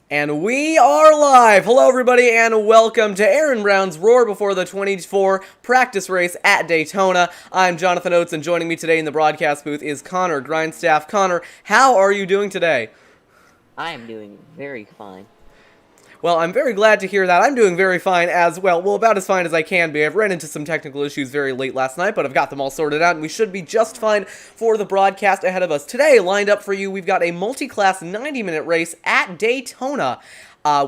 And we are live! Hello everybody and welcome to Aaron Brown's Roar Before the 24 practice race at Daytona. I'm Jonathan Oates and joining me today in the broadcast booth is Connor Grindstaff. Connor, how are you doing today? I am doing very fine. Well, I'm very glad to hear that. I'm doing very fine as well. Well, about as fine as I can be. I've ran into some technical issues very late last night, but I've got them all sorted out, and we should be just fine for the broadcast ahead of us. Today, lined up for you, we've got a multi-class 90-minute race at Daytona.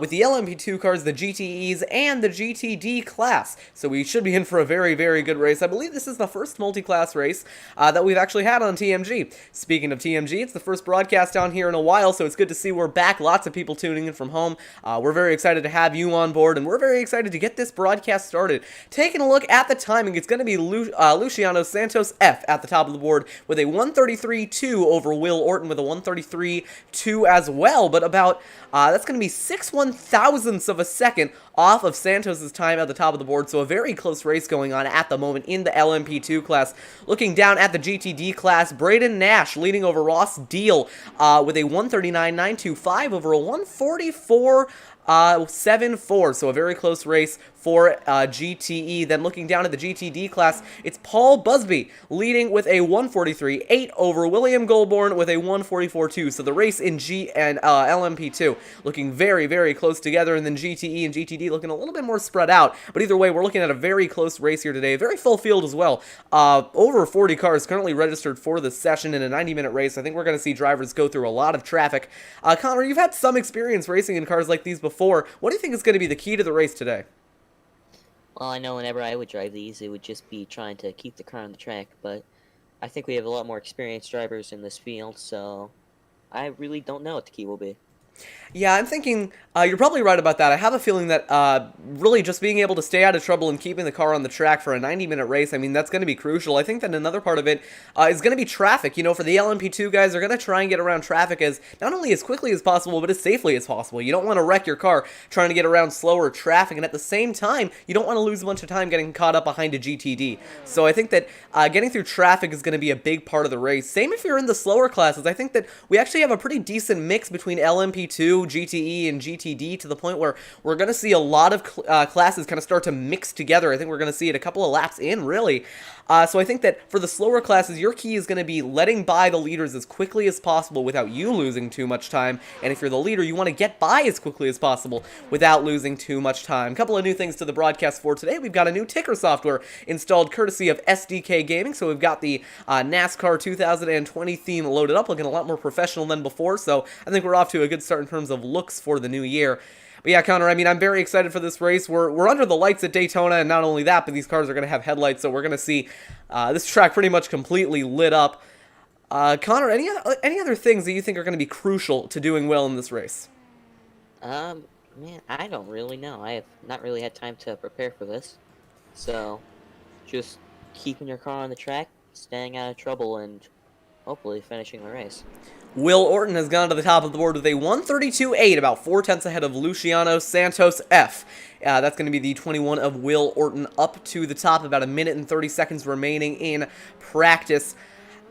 With the LMP2 cars, the GTEs, and the GTD class. So we should be in for a very, very good race. I believe this is the first multi-class race that we've actually had on TMG. Speaking of TMG, it's the first broadcast down here in a while, so it's good to see we're back. Lots of people tuning in from home. We're very excited to have you on board, and we're very excited to get this broadcast started. Taking a look at the timing, it's going to be Luciano Santos F at the top of the board with a 133.2 over Will Orton with a 133.2 as well, but about, that's going to be 6/1000ths of a second off of Santos' time at the top of the board, so a very close race going on at the moment in the LMP2 class. Looking down at the GTD class, Braden Nash leading over Ross Deal with a 139.925 over a 144.74, so a very close race for GTE. Then looking down at the GTD class, it's Paul Busby leading with a 143.8 over William Goldborn with a 144.2. So the race in G and LMP2 looking very, very close together, and then GTE and GTD looking a little bit more spread out. But either way, we're looking at a very close race here today. A very full field as well. Over 40 cars currently registered for the session in a 90-minute race. I think we're going to see drivers go through a lot of traffic. Connor, you've had some experience racing in cars like these before. What do you think is going to be the key to the race today? Well, I know whenever I would drive these, it would just be trying to keep the car on the track, but I think we have a lot more experienced drivers in this field, so I really don't know what the key will be. Yeah, I'm thinking you're probably right about that. I have a feeling that really just being able to stay out of trouble and keeping the car on the track for a 90-minute race, I mean, that's going to be crucial. I think that another part of it is going to be traffic. You know, for the LMP2 guys, they're going to try and get around traffic as not only as quickly as possible, but as safely as possible. You don't want to wreck your car trying to get around slower traffic, and at the same time, you don't want to lose a bunch of time getting caught up behind a GTD. So I think that getting through traffic is going to be a big part of the race. Same if you're in the slower classes. I think that we actually have a pretty decent mix between LMP2, GTE, and GTD to the point where we're going to see a lot of classes kind of start to mix together. I think we're going to see it a couple of laps in, really. So I think that for the slower classes, your key is going to be letting by the leaders as quickly as possible without you losing too much time. And if you're the leader, you want to get by as quickly as possible without losing too much time. A couple of new things to the broadcast for today. We've got a new ticker software installed courtesy of SDK Gaming. So we've got the NASCAR 2020 theme loaded up, looking a lot more professional than before. So I think we're off to a good start in terms of looks for the new year. But yeah, Connor, I mean, I'm very excited for this race. We're under the lights at Daytona, and not only that, but these cars are going to have headlights, so we're going to see this track pretty much completely lit up. Connor, any other things that you think are going to be crucial to doing well in this race? Man, I don't really know. I have not really had time to prepare for this. So, just keeping your car on the track, staying out of trouble, and hopefully finishing the race. Will Orton has gone to the top of the board with a 132.8, about 4/10 ahead of Luciano Santos F. That's going to be the 21 of Will Orton up to the top, about a minute and 30 seconds remaining in practice.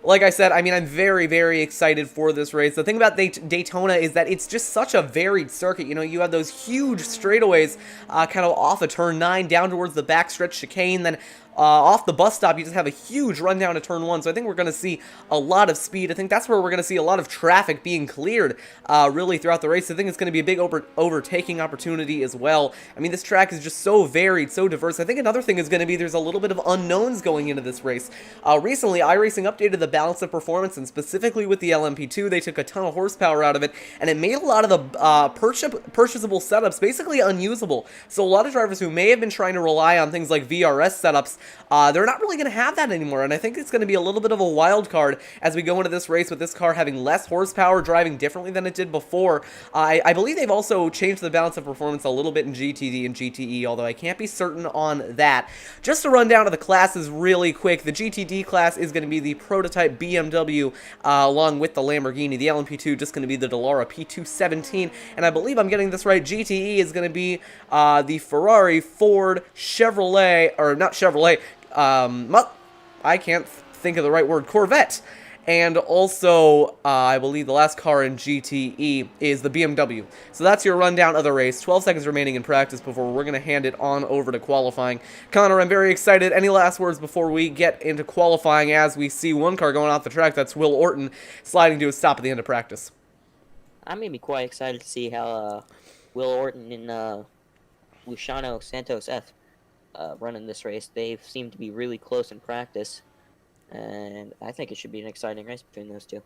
Like I said, I mean, I'm very, very excited for this race. The thing about Daytona is that it's just such a varied circuit. You know, you have those huge straightaways kind of off of turn 9 down towards the backstretch chicane, then off the bus stop, you just have a huge run down to turn 1, so I think we're going to see a lot of speed. I think that's where we're going to see a lot of traffic being cleared, really, throughout the race. I think it's going to be a big overtaking opportunity as well. I mean, this track is just so varied, so diverse. I think another thing is going to be there's a little bit of unknowns going into this race. Recently, iRacing updated the balance of performance, and specifically with the LMP2, they took a ton of horsepower out of it, and it made a lot of the purchasable setups basically unusable. So a lot of drivers who may have been trying to rely on things like VRS setups, they're not really going to have that anymore, and I think it's going to be a little bit of a wild card as we go into this race with this car having less horsepower, driving differently than it did before. I believe they've also changed the balance of performance a little bit in GTD and GTE, although I can't be certain on that. Just to run down to the classes really quick, the GTD class is going to be the prototype BMW along with the Lamborghini. The LMP2 just going to be the Dallara P217, and I believe I'm getting this right, GTE is going to be the Ferrari, Ford, Chevrolet, or not Chevrolet, I can't think of the right word, Corvette. And also, I believe the last car in GTE is the BMW. So that's your rundown of the race. 12 seconds remaining in practice before we're going to hand it on over to qualifying. Connor, I'm very excited. Any last words before we get into qualifying as we see one car going off the track? That's Will Orton sliding to a stop at the end of practice. I may be quite excited to see how Will Orton and Luciano Santos F run in this race. They seem to be really close in practice. And I think it should be an exciting race between those two.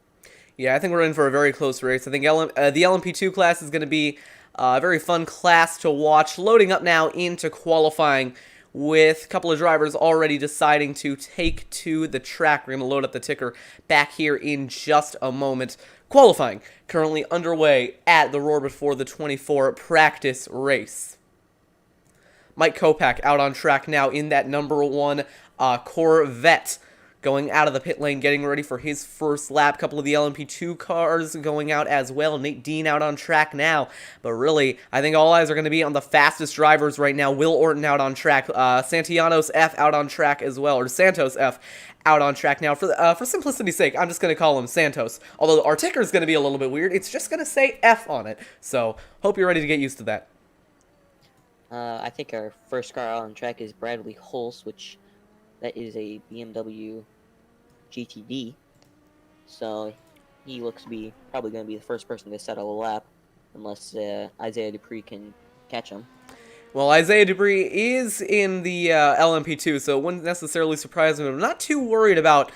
Yeah, I think we're in for a very close race. I think the LMP2 class is going to be a very fun class to watch. Loading up now into qualifying with a couple of drivers already deciding to take to the track. We're going to load up the ticker back here in just a moment. Qualifying currently underway at the Roar before the 24 practice race. Mike Kopak out on track now in that number 1 Corvette. Going out of the pit lane, getting ready for his first lap. Couple of the LMP2 cars going out as well. Nate Dean out on track now. But really, I think all eyes are going to be on the fastest drivers right now. Will Orton out on track. Santianos F out on track as well. Or Santos F out on track now. For simplicity's sake, I'm just going to call him Santos. Although our ticker is going to be a little bit weird. It's just going to say F on it. So, hope you're ready to get used to that. I think our first car out on track is Bradley Hulse, which that is a BMW GTD, so he looks to be probably going to be the first person to settle a lap, unless Isaiah Dupree can catch him. Well, Isaiah Dupree is in the LMP2, so it wouldn't necessarily surprise me. I'm not too worried about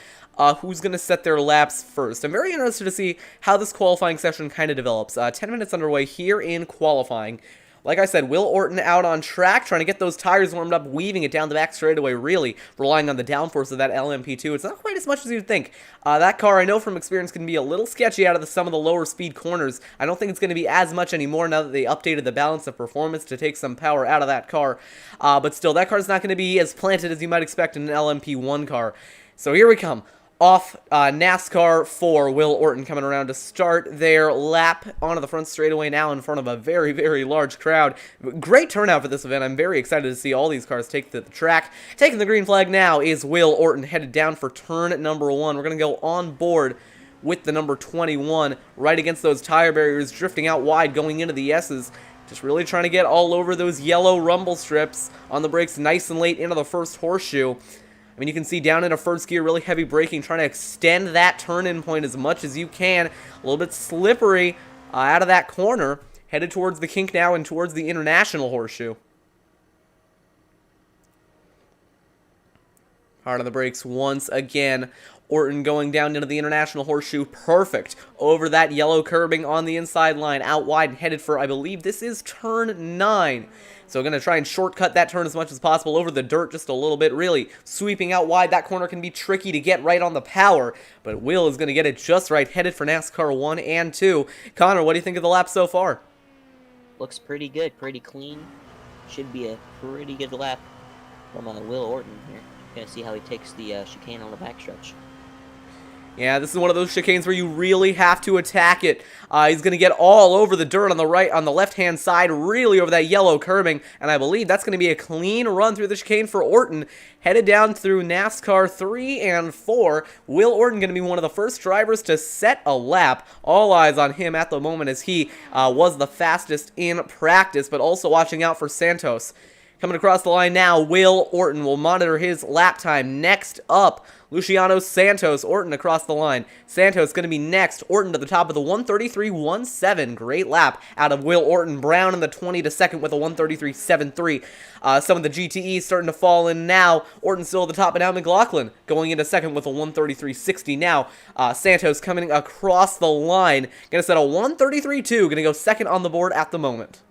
who's going to set their laps first. I'm very interested to see how this qualifying session kind of develops. 10 minutes underway here in qualifying. Like I said, Will Orton out on track, trying to get those tires warmed up, weaving it down the back straightaway, really relying on the downforce of that LMP2. It's not quite as much as you'd think. That car, I know from experience, can be a little sketchy out of some of the lower speed corners. I don't think it's going to be as much anymore now that they updated the balance of performance to take some power out of that car. But still, that car's not going to be as planted as you might expect in an LMP1 car. So here we come. Off NASCAR for Will Orton coming around to start their lap onto the front straightaway now in front of a very, very large crowd. Great turnout for this event. I'm very excited to see all these cars take to the track. Taking the green flag now is Will Orton headed down for turn number 1. We're going to go on board with the number 21 right against those tire barriers, drifting out wide going into the S's. Just really trying to get all over those yellow rumble strips on the brakes nice and late into the first horseshoe. I mean, you can see down into first gear, really heavy braking, trying to extend that turn-in point as much as you can. A little bit slippery out of that corner. Headed towards the kink now and towards the international horseshoe. Hard on the brakes once again. Orton going down into the international horseshoe. Perfect. Over that yellow curbing on the inside line. Out wide and headed for, I believe, this is turn 9. So going to try and shortcut that turn as much as possible over the dirt just a little bit. Really sweeping out wide. That corner can be tricky to get right on the power. But Will is going to get it just right. Headed for NASCAR 1 and 2. Connor, what do you think of the lap so far? Looks pretty good. Pretty clean. Should be a pretty good lap from Will Orton here. Going to see how he takes the chicane on the backstretch. Yeah, this is one of those chicanes where you really have to attack it. He's going to get all over the dirt on the left-hand side, really over that yellow curbing, and I believe that's going to be a clean run through the chicane for Orton. Headed down through NASCAR 3 and 4. Will Orton going to be one of the first drivers to set a lap. All eyes on him at the moment as he was the fastest in practice, but also watching out for Santos. Coming across the line now, Will Orton will monitor his lap time. Next up, Luciano Santos. Orton across the line. Santos going to be next. Orton to the top of the 133.17. Great lap out of Will Orton. Brown in the 20 to second with a 133.73. Some of the GTEs starting to fall in now. Orton still at the top, and now McLaughlin going into second with a 133.60. Now, Santos coming across the line. Going to set a 133.2. Going to go second on the board at the moment.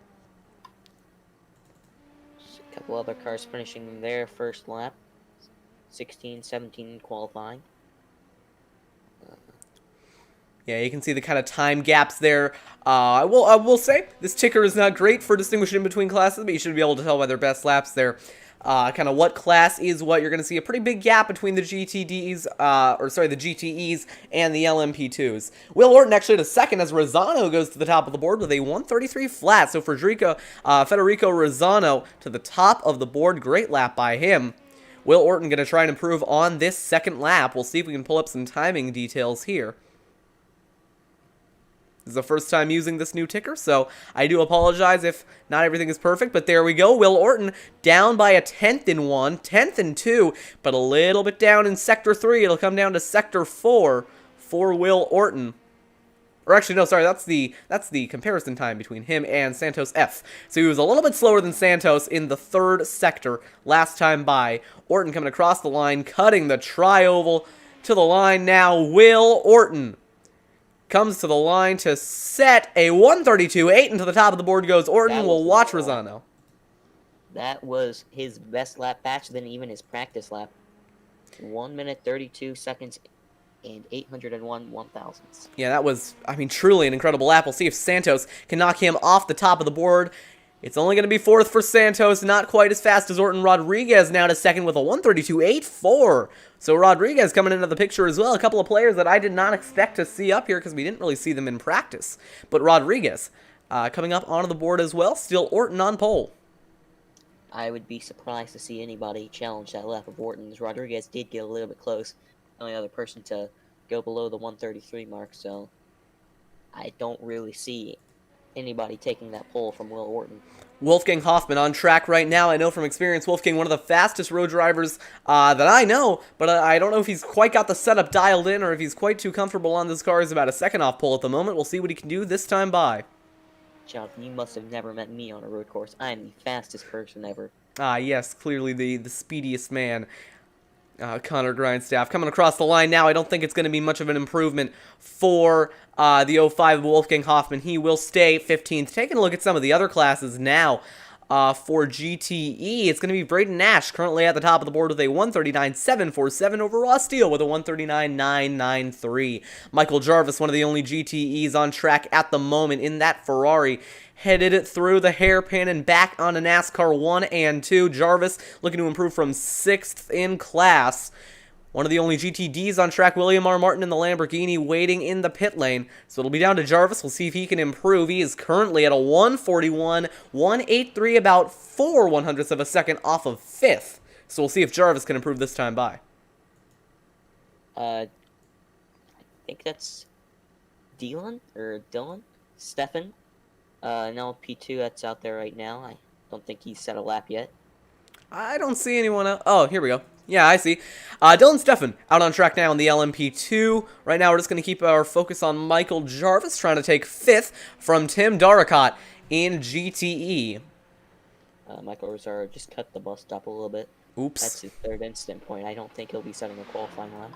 A couple other cars finishing their first lap. 16, 17 qualifying. Yeah, you can see the kind of time gaps there. I will say, this ticker is not great for distinguishing between classes, but you should be able to tell by their best laps there. Kind of what class is what. You're going to see a pretty big gap between the GTEs and the LMP2s. Will Orton actually to second as Rosano goes to the top of the board with a 133 flat. So Federico Rosano to the top of the board. Great lap by him. Will Orton going to try and improve on this second lap. We'll see if we can pull up some timing details here. This is the first time using this new ticker, so I do apologize if not everything is perfect, but there we go. Will Orton down by a 10th in 1, 10th in 2, but a little bit down in Sector 3. It'll come down to Sector 4 for Will Orton. Or actually, no, sorry, that's the comparison time between him and Santos F. So he was a little bit slower than Santos in the 3rd sector last time by. Orton coming across the line, cutting the tri-oval to the line now. Will Orton comes to the line to set a 132.8, and to the top of the board goes Orton. We'll watch Rosano. That was his best lap faster than even his practice lap. 1 minute 32 seconds and 801 1/1000ths. Yeah, that was, I mean, truly an incredible lap. We'll see if Santos can knock him off the top of the board. It's only going to be 4th for Santos, not quite as fast as Orton. Rodriguez now to 2nd with a 132.84. So Rodriguez coming into the picture as well. A couple of players that I did not expect to see up here because we didn't really see them in practice. But Rodriguez coming up onto the board as well. Still Orton on pole. I would be surprised to see anybody challenge that lap of Orton's. Rodriguez did get a little bit close. The only other person to go below the 133 mark, so I don't really see anybody taking that pole from Will Orton. Wolfgang Hoffman on track right now. I know from experience, Wolfgang, one of the fastest road drivers that I know, but I don't know if he's quite got the setup dialed in or if he's quite too comfortable on this car. He's about a 2nd off pole at the moment. We'll see what he can do this time by. Jonathan, you must have never met me on a road course. I am the fastest person ever. Ah, yes, clearly the speediest man. Connor Grindstaff coming across the line now. I don't think it's going to be much of an improvement for the 05 Wolfgang Hoffman. He will stay 15th. Taking a look at some of the other classes now for GTE. It's going to be Braden Nash currently at the top of the board with a 139.747 over Ross Steele with a 139.993. Michael Jarvis, one of the only GTEs on track at the moment in that Ferrari, headed through the hairpin and back on a NASCAR 1 and 2. Jarvis looking to improve from 6th in class. One of the only GTDs on track, William R. Martin in the Lamborghini waiting in the pit lane. So it'll be down to Jarvis. We'll see if he can improve. He is currently at a 141.183, about 4/100ths of a second off of 5th. So we'll see if Jarvis can improve this time by. I think that's Dylan? Stefan. In LP2 that's out there right now. I don't think he's set a lap yet. I don't see anyone else. Oh, here we go. Yeah, I see. Dylan Steffen out on track now in the LMP2. Right now, we're just going to keep our focus on Michael Jarvis, trying to take 5th from Tim Darracott in GTE. Michael Rosario just cut the bus stop a little bit. Oops. That's his 3rd incident point. I don't think he'll be setting a qualifying lap.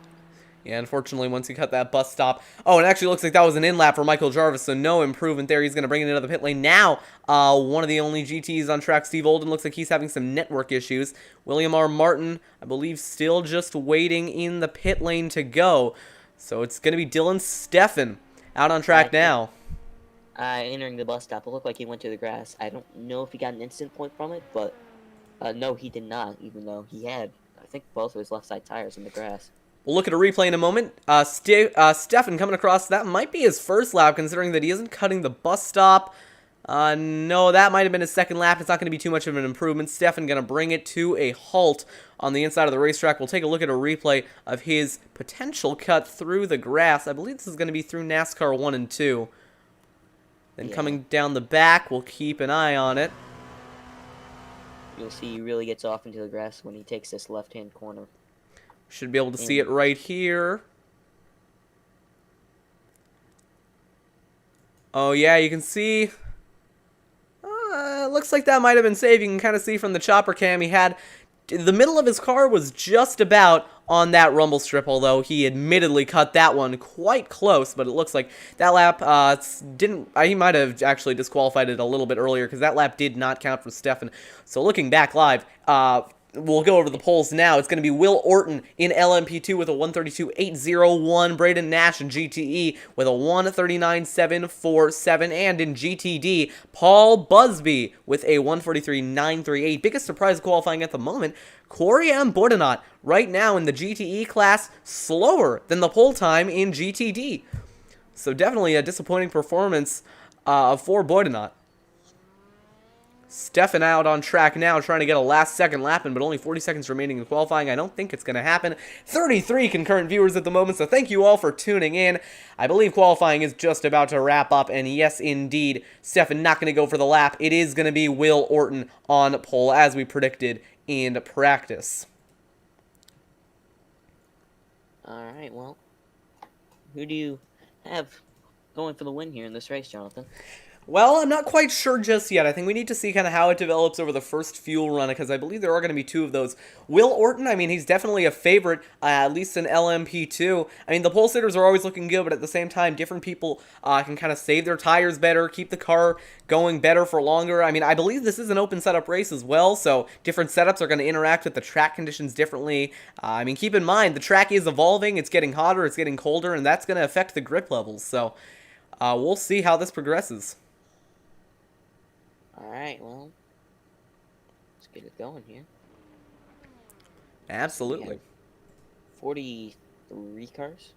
Yeah, unfortunately, once he cut that bus stop. Oh, it actually looks like that was an in-lap for Michael Jarvis, so no improvement there. He's going to bring it into the pit lane now. One of the only GTs on track, Steve Olden, looks like he's having some network issues. William R. Martin, I believe, still just waiting in the pit lane to go. So it's going to be Dylan Steffen out on track now. Entering the bus stop, it looked like he went to the grass. I don't know if he got an instant point from it, but no, he did not, even though he had, I think, both of his left side tires in the grass. We'll look at a replay in a moment. Steffen coming across. That might be his 1st lap, considering that he isn't cutting the bus stop. No, that might have been his 2nd lap. It's not going to be too much of an improvement. Steffen going to bring it to a halt on the inside of the racetrack. We'll take a look at a replay of his potential cut through the grass. I believe this is going to be through NASCAR 1 and 2. Then coming down the back, we'll keep an eye on it. You'll see he really gets off into the grass when he takes this left-hand corner. Should be able to see it right here. Oh, yeah, you can see. Looks like that might have been safe. You can kind of see from the chopper cam he had. The middle of his car was just about on that rumble strip, although he admittedly cut that one quite close. But it looks like that lap didn't. He might have actually disqualified it a little bit earlier because that lap did not count for Steffen. So looking back live, we'll go over the polls now. It's going to be Will Orton in LMP2 with a 132.801. Braden Nash in GTE with a 139.747. And in GTD, Paul Busby with a 143.938. Biggest surprise qualifying at the moment, Corey M. Bourdonnais right now in the GTE class, slower than the pole time in GTD. So definitely a disappointing performance for Bourdonnais. Stefan out on track now, trying to get a last-second lap in, but only 40 seconds remaining in qualifying. I don't think it's going to happen. 33 concurrent viewers at the moment, so thank you all for tuning in. I believe qualifying is just about to wrap up, and yes, indeed, Stefan not going to go for the lap. It is going to be Will Orton on pole, as we predicted in practice. Alright, well, who do you have going for the win here in this race, Jonathan? Well, I'm not quite sure just yet. I think we need to see kind of how it develops over the first fuel run, because I believe there are going to be two of those. Will Orton, I mean, he's definitely a favorite, at least in LMP2. I mean, the pole sitters are always looking good, but at the same time, different people can kind of save their tires better, keep the car going better for longer. I mean, I believe this is an open setup race as well, so different setups are going to interact with the track conditions differently. I mean, keep in mind, the track is evolving, it's getting hotter, it's getting colder, and that's going to affect the grip levels, so we'll see how this progresses. Alright, well, let's get it going here. Absolutely. 43 cars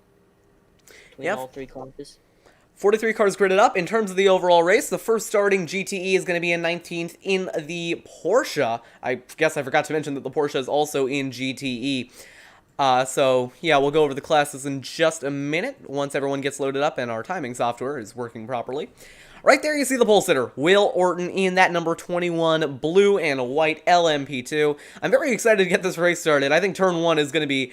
between Yep. all three classes. 43 cars gridded up. In terms of the overall race, the first starting GTE is going to be in 19th in the Porsche. I guess I forgot to mention that the Porsche is also in GTE. So, yeah, we'll go over the classes in just a minute once everyone gets loaded up and our timing software is working properly. Right there you see the pole sitter, Will Orton, in that number 21 blue and white LMP2. I'm very excited to get this race started. I think turn 1 is going to be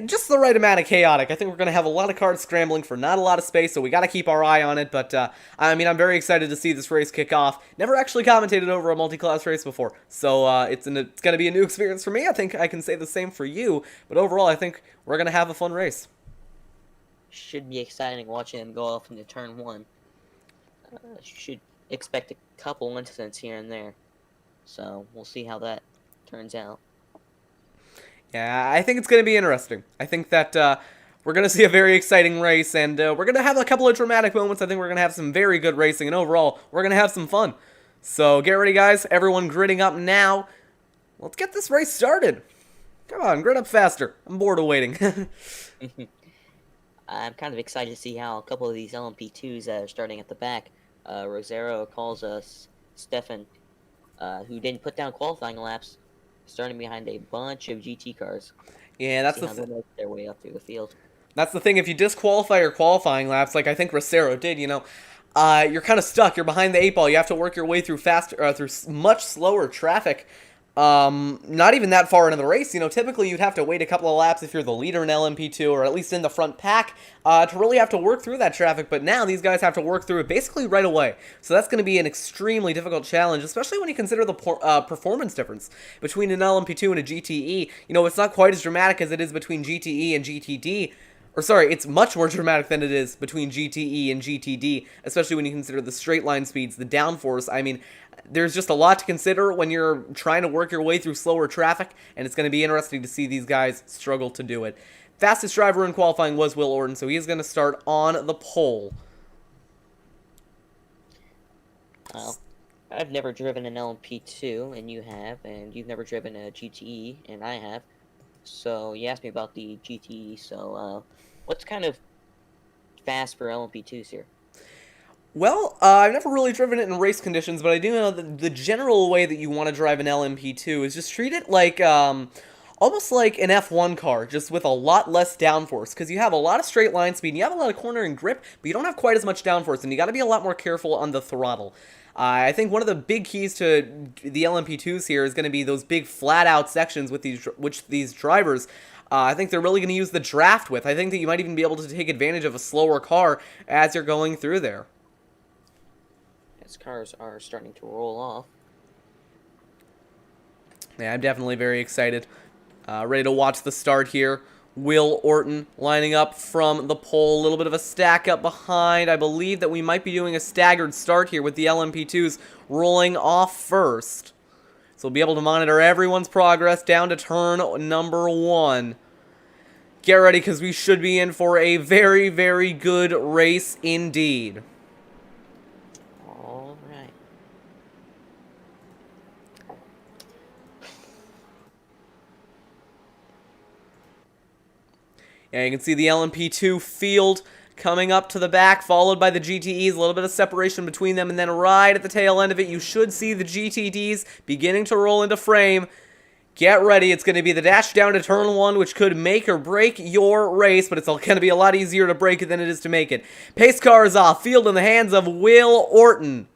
just the right amount of chaotic. I think we're going to have a lot of cars scrambling for not a lot of space, so we got to keep our eye on it. But, I mean, I'm very excited to see this race kick off. Never actually commentated over a multi-class race before, so it's going to be a new experience for me. I think I can say the same for you. But overall, I think we're going to have a fun race. Should be exciting watching them go off into turn 1. Should expect a couple incidents here and there. So, we'll see how that turns out. Yeah, I think it's going to be interesting. I think that we're going to see a very exciting race, and we're going to have a couple of dramatic moments. I think we're going to have some very good racing, and overall, we're going to have some fun. So get ready, guys. Everyone gridding up now. Let's get this race started. Come on, grid up faster. I'm bored of waiting. I'm kind of excited to see how a couple of these LMP2s that are starting at the back. Rosero calls us Stefan, who didn't put down qualifying laps, starting behind a bunch of GT cars. Yeah, that's see how they make their way up through the field. That's the thing. If you disqualify your qualifying laps, like I think Rosero did, you know, you're kind of stuck. You're behind the 8 ball. You have to work your way through faster, through much slower traffic. Not even that far into the race. You know, typically you'd have to wait a couple of laps if you're the leader in LMP2 or at least in the front pack to really have to work through that traffic. But now these guys have to work through it basically right away. So that's going to be an extremely difficult challenge, especially when you consider the performance difference between an LMP2 and a GTE. You know, it's not quite as dramatic as it is between GTE and GTD. Or sorry, it's much more dramatic than it is between GTE and GTD, especially when you consider the straight line speeds, the downforce. I mean, there's just a lot to consider when you're trying to work your way through slower traffic, and it's going to be interesting to see these guys struggle to do it. Fastest driver in qualifying was Will Orton, so he's going to start on the pole. Well, I've never driven an LMP2, and you have, and you've never driven a GTE, and I have. So, you asked me about the GTE, so, what's kind of fast for LMP2s here? Well, I've never really driven it in race conditions, but I do know that the general way that you want to drive an LMP2 is just treat it like, almost like an F1 car, just with a lot less downforce, because you have a lot of straight line speed, and you have a lot of cornering grip, but you don't have quite as much downforce, and you got to be a lot more careful on the throttle. I think one of the big keys to the LMP2s here is going to be those big flat-out sections with these drivers. I think they're really going to use the draft with. I think that you might even be able to take advantage of a slower car as you're going through there. As cars are starting to roll off. Yeah, I'm definitely very excited. Ready to watch the start here. Will Orton lining up from the pole. A little bit of a stack up behind. I believe that we might be doing a staggered start here with the LMP2s rolling off first. So we'll be able to monitor everyone's progress down to turn number 1. Get ready, because we should be in for a very, very good race indeed. All right. Yeah, you can see the LMP2 field coming up to the back, followed by the GTEs. A little bit of separation between them, and then right at the tail end of it, you should see the GTDs beginning to roll into frame. Get ready, it's going to be the dash down to turn 1, which could make or break your race, but it's going to be a lot easier to break it than it is to make it. Pace car is off, field in the hands of Will Orton.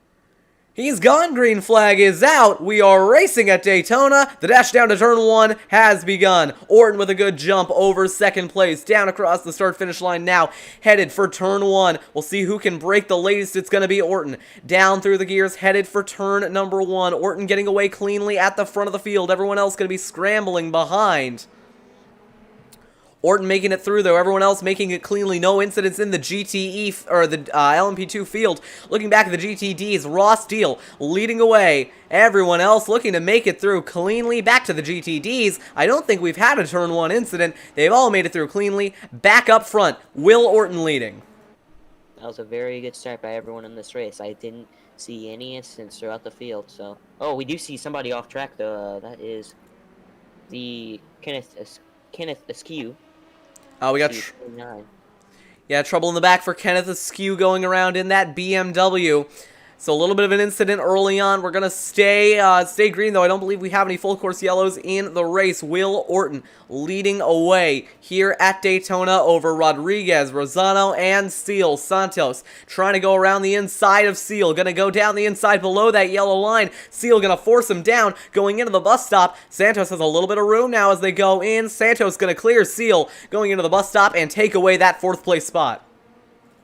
He's gone, green flag is out. We are racing at Daytona. The dash down to turn 1 has begun. Orton with a good jump over second place. Down across the start-finish line now. Headed for turn 1. We'll see who can break the latest. It's going to be Orton. Down through the gears, headed for turn number 1. Orton getting away cleanly at the front of the field. Everyone else going to be scrambling behind. Orton making it through, though. Everyone else making it cleanly. No incidents in the GTE, or the LMP2 field. Looking back at the GTDs, Ross Steele leading away. Everyone else looking to make it through cleanly. Back to the GTDs. I don't think we've had a turn 1 incident. They've all made it through cleanly. Back up front, Will Orton leading. That was a very good start by everyone in this race. I didn't see any incidents throughout the field, so... Oh, we do see somebody off track, though. That is the Kenneth Askew. Oh, we got... Yeah, trouble in the back for Kenneth Askew going around in that BMW. So a little bit of an incident early on. We're going to stay green, though. I don't believe we have any full course yellows in the race. Will Orton leading away here at Daytona over Rodriguez, Rosano, and Steele. Santos trying to go around the inside of Steele. Going to go down the inside below that yellow line. Steele going to force him down, going into the bus stop. Santos has a little bit of room now as they go in. Santos going to clear Steele going into the bus stop and take away that 4th place spot.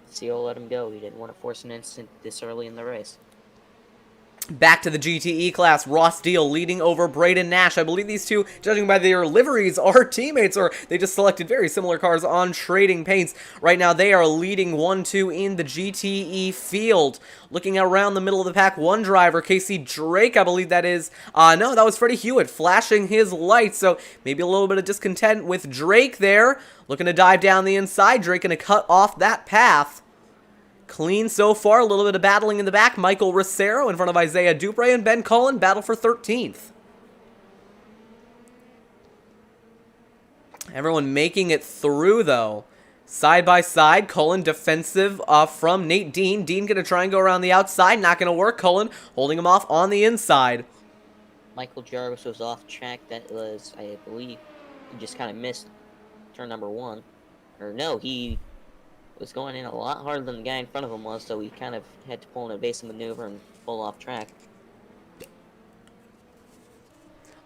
Steele let him go. He didn't want to force an incident this early in the race. Back to the GTE class, Ross Steele leading over Braden Nash. I believe these two, judging by their liveries, are teammates, or they just selected very similar cars on Trading Paints. Right now, they are leading 1-2 in the GTE field. Looking around the middle of the pack, one driver, Casey Drake, I believe that is. No, that was Freddie Hewitt flashing his lights, so maybe a little bit of discontent with Drake there. Looking to dive down the inside. Drake going to cut off that path. Clean so far, a little bit of battling in the back. Michael Ricero in front of Isaiah Dupre, and Ben Cullen battle for 13th. Everyone making it through, though. Side by side, Cullen defensive from Nate Dean. Dean going to try and go around the outside, not going to work. Cullen holding him off on the inside. Michael Jarvis was off track. That was, I believe, he just kind of missed turn number 1. Or no, he was going in a lot harder than the guy in front of him was, so he kind of had to pull an evasive maneuver and pull off track.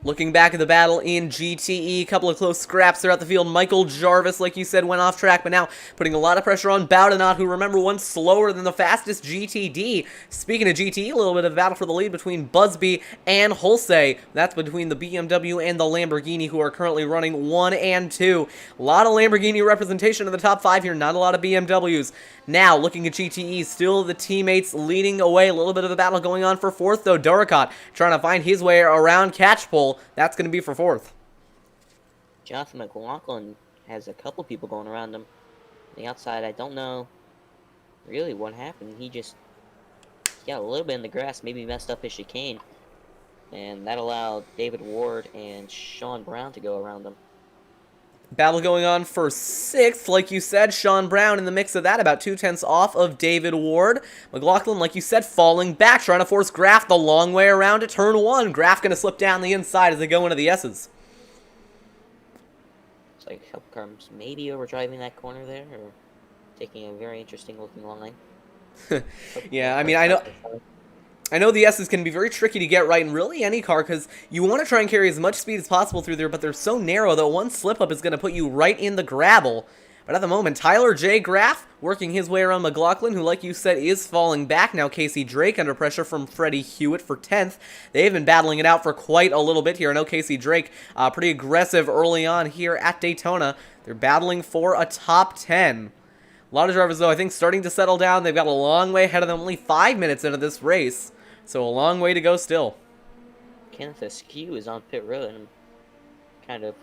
Looking back at the battle in GTE, a couple of close scraps throughout the field. Michael Jarvis, like you said, went off track, but now putting a lot of pressure on Bowdenot, who, remember, went slower than the fastest GTD. Speaking of GTE, a little bit of battle for the lead between Busby and Hulsey. That's between the BMW and the Lamborghini, who are currently running 1 and 2. A lot of Lamborghini representation in the top 5 here, not a lot of BMWs. Now, looking at GTE, still the teammates leading away. A little bit of a battle going on for 4th, though. Duricott trying to find his way around Catchpole. That's going to be for 4th. Jonathan McLaughlin has a couple people going around him. On the outside, I don't know really what happened. He just got a little bit in the grass, maybe messed up his chicane. And that allowed David Ward and Sean Brown to go around him. Battle going on for 6th, like you said. Sean Brown in the mix of that, about 2/10 off of David Ward. McLaughlin, like you said, falling back, trying to force Graff the long way around to turn 1. Graff going to slip down the inside as they go into the S's. It's like a couple cars maybe overdriving that corner there, or taking a very interesting looking line. Yeah, I mean, I know the S's can be very tricky to get right in really any car, because you want to try and carry as much speed as possible through there, but they're so narrow that one slip-up is going to put you right in the gravel. But at the moment, Tyler J. Graff working his way around McLaughlin, who, like you said, is falling back. Now Casey Drake under pressure from Freddie Hewitt for 10th. They've been battling it out for quite a little bit here. I know Casey Drake pretty aggressive early on here at Daytona. They're battling for a top 10. A lot of drivers, though, I think starting to settle down. They've got a long way ahead of them, only 5 minutes into this race. So a long way to go still. Kenneth Askew is on pit road, and I'm kind of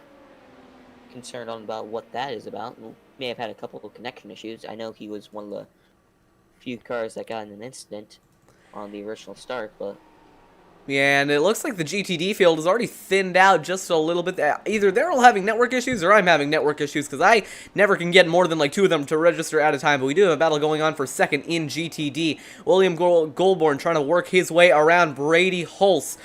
concerned about what that is about. We may have had a couple of connection issues. I know he was one of the few cars that got in an incident on the original start, but Yeah, and it looks like the GTD field is already thinned out just a little bit. Either they're all having network issues or I'm having network issues, because I never can get more than like 2 of them to register at a time. But we do have a battle going on for second in GTD. William Goldborn trying to work his way around Bradley Hulse.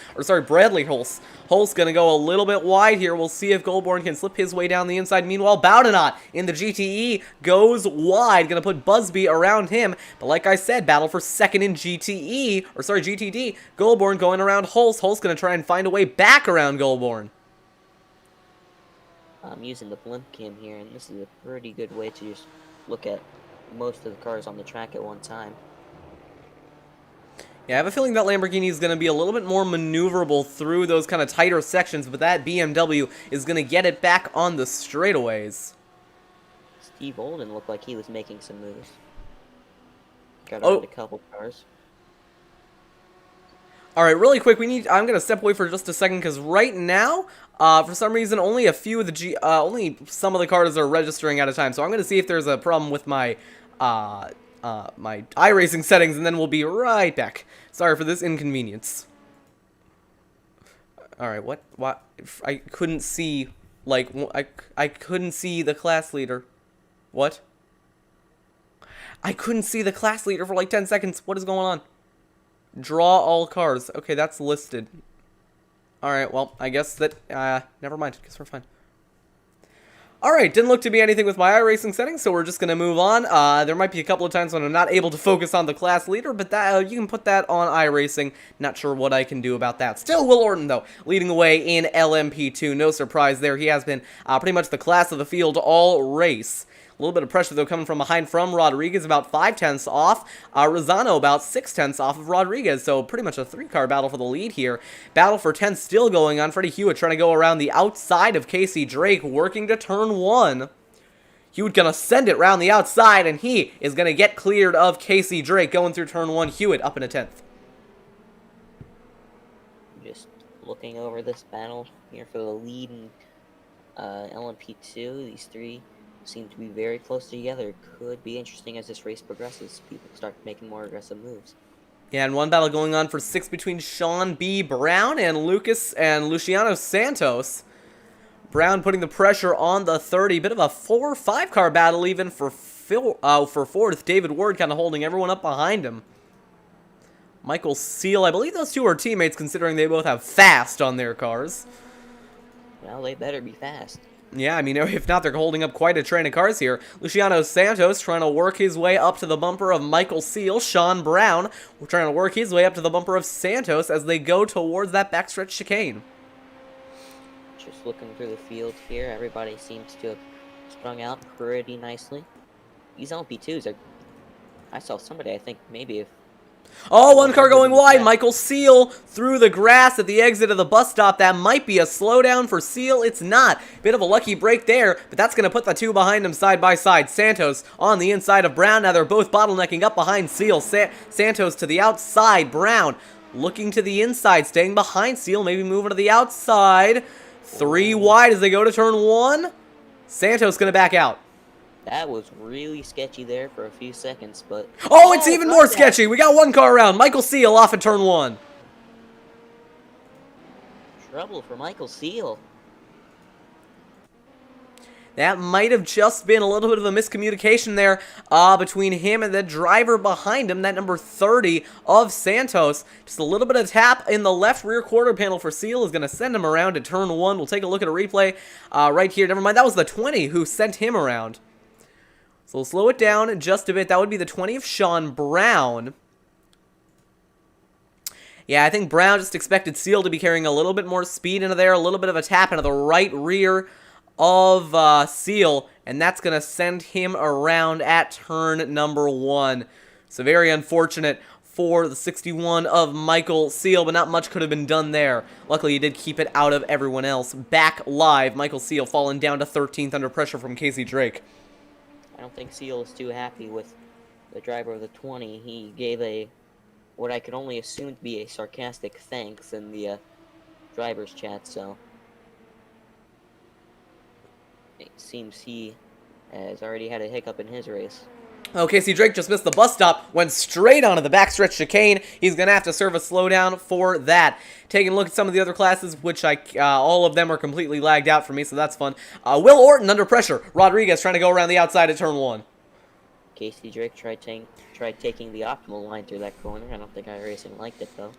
Hulse going to go a little bit wide here. We'll see if Goldborn can slip his way down the inside. Meanwhile, Bowdenot in the GTE goes wide. Going to put Busby around him. But like I said, battle for second in GTD. Goldborn going around Hulse. Hulse going to try and find a way back around Goldborn. I'm using the blimp cam here, and this is a pretty good way to just look at most of the cars on the track at one time. Yeah, I have a feeling that Lamborghini is going to be a little bit more maneuverable through those kind of tighter sections, but that BMW is going to get it back on the straightaways. Steve Olden looked like he was making some moves. Got around a couple cars. All right, really quick, I'm going to step away for just a second because right now, for some reason, only a few of the only some of the cars are registering at a time. So I'm going to see if there's a problem with my my iRacing settings, and then we'll be right back. Sorry for this inconvenience. All right, what? I couldn't see, like, I couldn't see the class leader. What? I couldn't see the class leader for like 10 seconds. What is going on? Draw all cars. Okay, that's listed. All right, well, I guess that, never mind. I guess we're fine. Alright, didn't look to be anything with my iRacing settings, so we're just going to move on. There might be a couple of times when I'm not able to focus on the class leader, but that you can put that on iRacing. Not sure what I can do about that. Still Will Orton, though, leading the way in LMP2. No surprise there. He has been pretty much the class of the field all race. A little bit of pressure, though, coming from behind from Rodriguez, about 5/10 off. Rosano about 6/10 off of Rodriguez, so pretty much a 3-car battle for the lead here. Battle for 10 still going on. Freddie Hewitt trying to go around the outside of Casey Drake, working to turn 1. Hewitt gonna send it round the outside, and he is gonna get cleared of Casey Drake going through turn 1. Hewitt up in a 10th. Just looking over this battle here for the lead in LMP2, these three seem to be very close together. Could be interesting as this race progresses. People start making more aggressive moves. Yeah, and one battle going on for 6 between Sean B. Brown and Luciano Santos. Brown putting the pressure on the 30. Bit of a 4-5 car battle even for fourth. David Ward kind of holding everyone up behind him. Michael Seal, I believe those two are teammates considering they both have fast on their cars. Well, they better be fast. Yeah, I mean, if not, they're holding up quite a train of cars here. Luciano Santos trying to work his way up to the bumper of Michael Seal. Sean Brown trying to work his way up to the bumper of Santos as they go towards that backstretch chicane. Just looking through the field here, everybody seems to have sprung out pretty nicely. These LP2s are... I saw somebody, I think, maybe if... Oh, one car going wide. Michael Seal through the grass at the exit of the bus stop. That might be a slowdown for Seal. It's not. Bit of a lucky break there, but that's going to put the two behind him side by side. Santos on the inside of Brown. Now they're both bottlenecking up behind Seal. Santos to the outside. Brown looking to the inside, staying behind Seal, maybe moving to the outside. 3 wide as they go to turn 1. Santos going to back out. That was really sketchy there for a few seconds, but... Oh, it's even more sketchy. We got 1 car around. Michael Seal off at turn 1. Trouble for Michael Seal. That might have just been a little bit of a miscommunication there between him and the driver behind him, that number 30 of Santos. Just a little bit of tap in the left rear quarter panel for Seal is going to send him around to turn 1. We'll take a look at a replay right here. Never mind, that was the 20 who sent him around. So we'll slow it down just a bit. That would be the 20 of Sean Brown. Yeah, I think Brown just expected Seal to be carrying a little bit more speed into there, a little bit of a tap into the right rear of Seal, and that's going to send him around at turn number 1. So very unfortunate for the 61 of Michael Seal, but not much could have been done there. Luckily, he did keep it out of everyone else. Back live, Michael Seal falling down to 13th under pressure from Casey Drake. I don't think Seal is too happy with the driver of the 20. He gave what I could only assume to be a sarcastic thanks in the driver's chat, so it seems he has already had a hiccup in his race. Oh, Casey Drake just missed the bus stop, went straight onto the backstretch chicane. He's going to have to serve a slowdown for that. Taking a look at some of the other classes, which all of them are completely lagged out for me, so that's fun. Will Orton under pressure. Rodriguez trying to go around the outside at turn 1. Casey Drake tried taking the optimal line through that corner. I don't think iRacing liked it, though.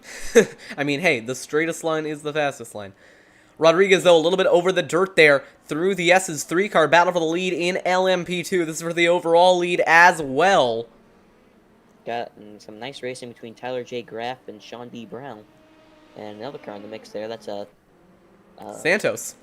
I mean, hey, the straightest line is the fastest line. Rodriguez, though, a little bit over the dirt there through the S's 3-car. Battle for the lead in LMP2. This is for the overall lead as well. Got some nice racing between Tyler J. Graff and Sean B. Brown. And another car in the mix there. That's Santos.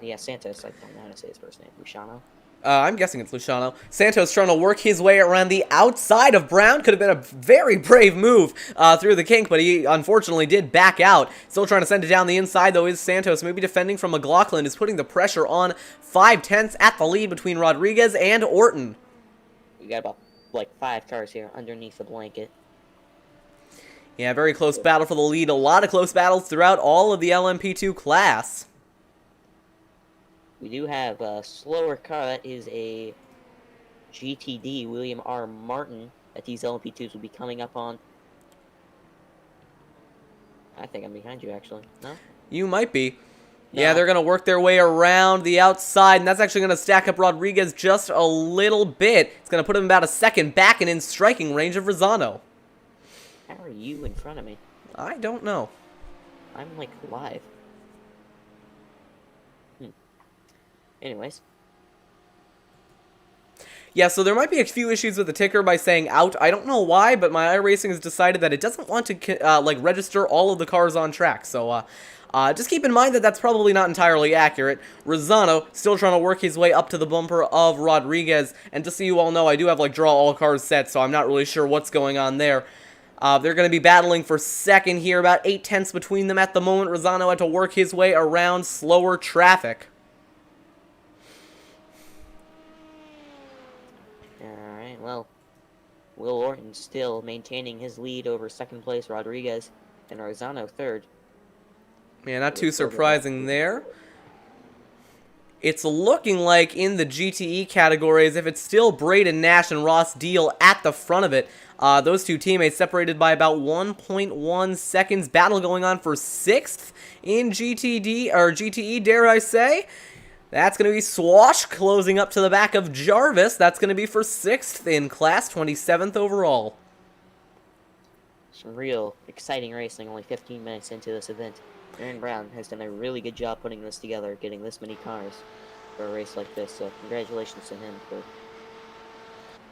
Yeah, Santos. I don't know how to say his first name. Luciano? I'm guessing it's Luciano. Santos trying to work his way around the outside of Brown. Could have been a very brave move through the kink, but he unfortunately did back out. Still trying to send it down the inside, though, is Santos. Maybe defending from McLaughlin is putting the pressure on 5/10 at the lead between Rodriguez and Orton. We got about, like, 5 cars here underneath the blanket. Yeah, very close battle for the lead. A lot of close battles throughout all of the LMP2 class. We do have a slower car. That is a GTD, William R. Martin, that these LMP2s will be coming up on. I think I'm behind you, actually. No? You might be. No. Yeah, they're going to work their way around the outside, and that's actually going to stack up Rodriguez just a little bit. It's going to put him about a second back and in striking range of Rosano. How are you in front of me? I don't know. I'm, like, live. Anyways. Yeah, so there might be a few issues with the ticker by saying out. I don't know why, but my iRacing has decided that it doesn't want to like register all of the cars on track. So just keep in mind that that's probably not entirely accurate. Rosano still trying to work his way up to the bumper of Rodriguez. And just so you all know, I do have like draw all cars set, so I'm not really sure what's going on there. They're going to be battling for second here, about 8/10 between them at the moment. Rosano had to work his way around slower traffic. Well, Will Orton still maintaining his lead over second place Rodriguez, and Rosano third. Yeah, not too surprising there. It's looking like in the GTE category as if it's still Braden Nash and Ross Deal at the front of it. Those two teammates separated by about 1.1 seconds. Battle going on for 6th in GTE, dare I say. That's going to be Swash closing up to the back of Jarvis. That's going to be for 6th in class, 27th overall. Some real exciting racing only 15 minutes into this event. Aaron Brown has done a really good job putting this together, getting this many cars for a race like this. So congratulations to him for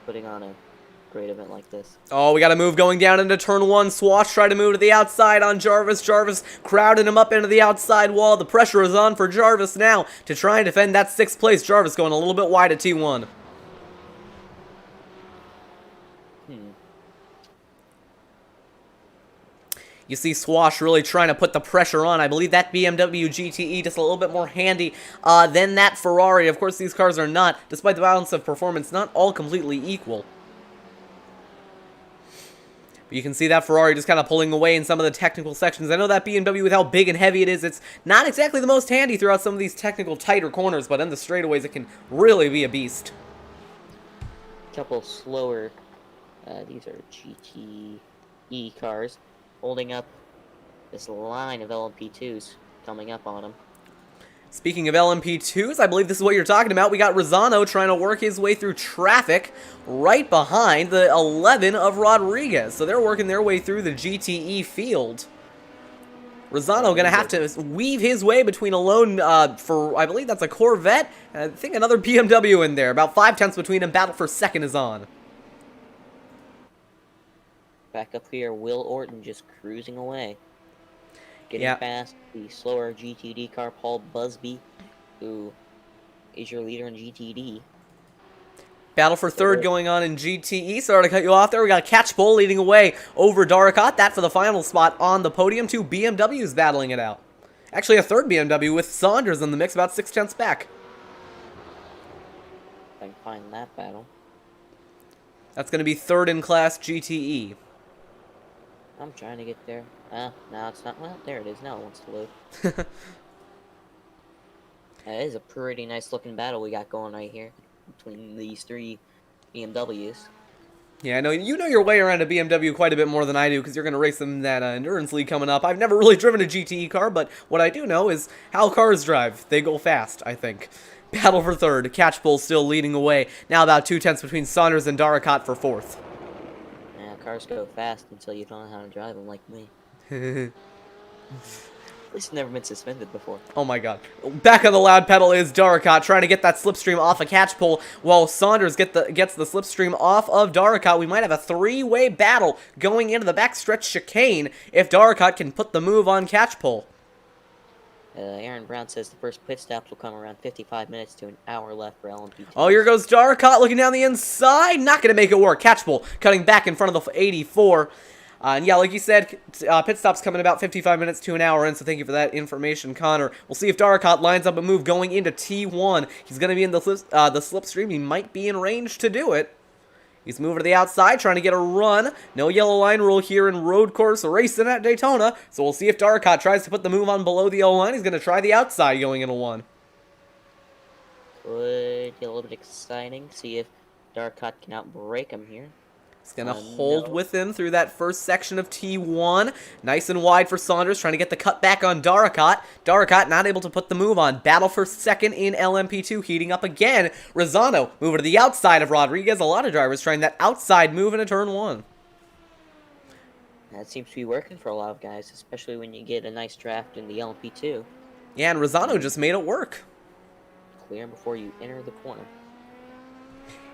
putting on a great event like this. Oh, we got a move going down into turn 1. Swash tried to move to the outside on Jarvis. Jarvis crowded him up into the outside wall. The pressure is on for Jarvis now to try and defend that 6th place. Jarvis going a little bit wide at T1. You see Swash really trying to put the pressure on. I believe that BMW GTE just a little bit more handy than that Ferrari. Of course, these cars are not, despite the balance of performance, not all completely equal. But you can see that Ferrari just kind of pulling away in some of the technical sections. I know that BMW, with how big and heavy it is, it's not exactly the most handy throughout some of these technical tighter corners, but in the straightaways it can really be a beast. Couple slower, these are GTE cars, holding up this line of LMP2s coming up on them. Speaking of LMP2s, I believe this is what you're talking about. We got Rosano trying to work his way through traffic right behind the 11 of Rodriguez. So they're working their way through the GTE field. Rosano going to have to weave his way between a lone, for, I believe that's a Corvette, and I think another BMW in there. About 5/10 between them. Battle for second is on. Back up here, Will Orton just cruising away. Getting past the slower GTD car, Paul Busby, who is your leader in GTD. Battle for third going on in GTE. Sorry to cut you off there. We got Catchpole leading away over Daracot. That for the final spot on the podium. 2 BMWs battling it out. Actually, a third BMW with Saunders in the mix, about 6/10 back. If I can find that battle. That's going to be third in class GTE. I'm trying to get there. No, it's not. Well, there it is. Now it wants to load. That is a pretty nice looking battle we got going right here between these 3 BMWs. Yeah, I know you know your way around a BMW quite a bit more than I do because you're going to race them in that Endurance League coming up. I've never really driven a GTE car, but what I do know is how cars drive. They go fast, I think. Battle for third. Catchpole still leading away. Now about 2/10 between Saunders and Daracot for fourth. Yeah, cars go fast until you don't know how to drive them like me. At least never been suspended before. Oh my god. Back on the loud pedal is Daracot trying to get that slipstream off a Catchpole while Saunders gets the slipstream off of Daracot. We might have a three-way battle going into the backstretch chicane if Daracot can put the move on Catchpole. Aaron Brown says the first pit stops will come around 55 minutes to an hour left for LMP2. Oh, here goes Daracot looking down the inside. Not going to make it work. Catchpole cutting back in front of the 84. And yeah, like you said, pit stop's coming about 55 minutes to an hour in, so thank you for that information, Connor. We'll see if Daracot lines up a move going into T1. He's going to be in the slipstream. He might be in range to do it. He's moving to the outside, trying to get a run. No yellow line rule here in road course racing at Daytona, so we'll see if Daracot tries to put the move on below the yellow line. He's going to try the outside going into 1. Could get a little bit exciting. See if Daracot can outbrake him here. He's going to hold with him through that first section of T1. Nice and wide for Saunders, trying to get the cut back on Daracot. Daracot not able to put the move on. Battle for second in LMP2, heating up again. Rosano moving to the outside of Rodriguez. A lot of drivers trying that outside move into turn 1. That seems to be working for a lot of guys, especially when you get a nice draft in the LMP2. Yeah, and Rosano just made it work. Clear before you enter the corner.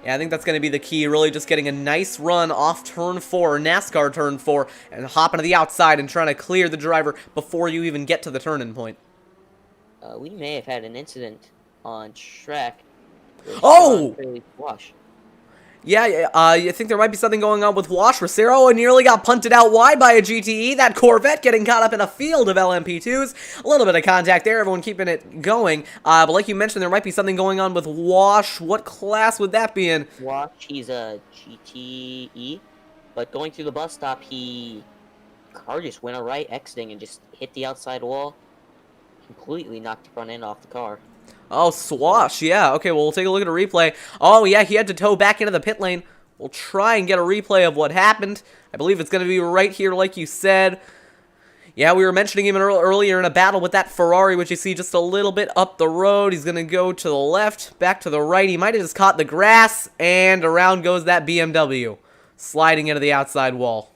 Yeah, I think that's going to be the key, really just getting a nice run off turn 4, NASCAR turn 4, and hopping to the outside and trying to clear the driver before you even get to the turning point. We may have had an incident on track. Oh! Wash. Yeah, I think there might be something going on with Wash. Rosero nearly got punted out wide by a GTE. That Corvette getting caught up in a field of LMP2s. A little bit of contact there, everyone keeping it going. But like you mentioned, there might be something going on with Wash. What class would that be in? Wash, he's a GTE. But going through the bus stop, car just went right, exiting, and just hit the outside wall. Completely knocked the front end off the car. Oh, Swash, yeah. Okay, well, we'll take a look at a replay. Oh, yeah, he had to tow back into the pit lane. We'll try and get a replay of what happened. I believe it's going to be right here, like you said. Yeah, we were mentioning him earlier in a battle with that Ferrari, which you see just a little bit up the road. He's going to go to the left, back to the right. He might have just caught the grass, and around goes that BMW, sliding into the outside wall.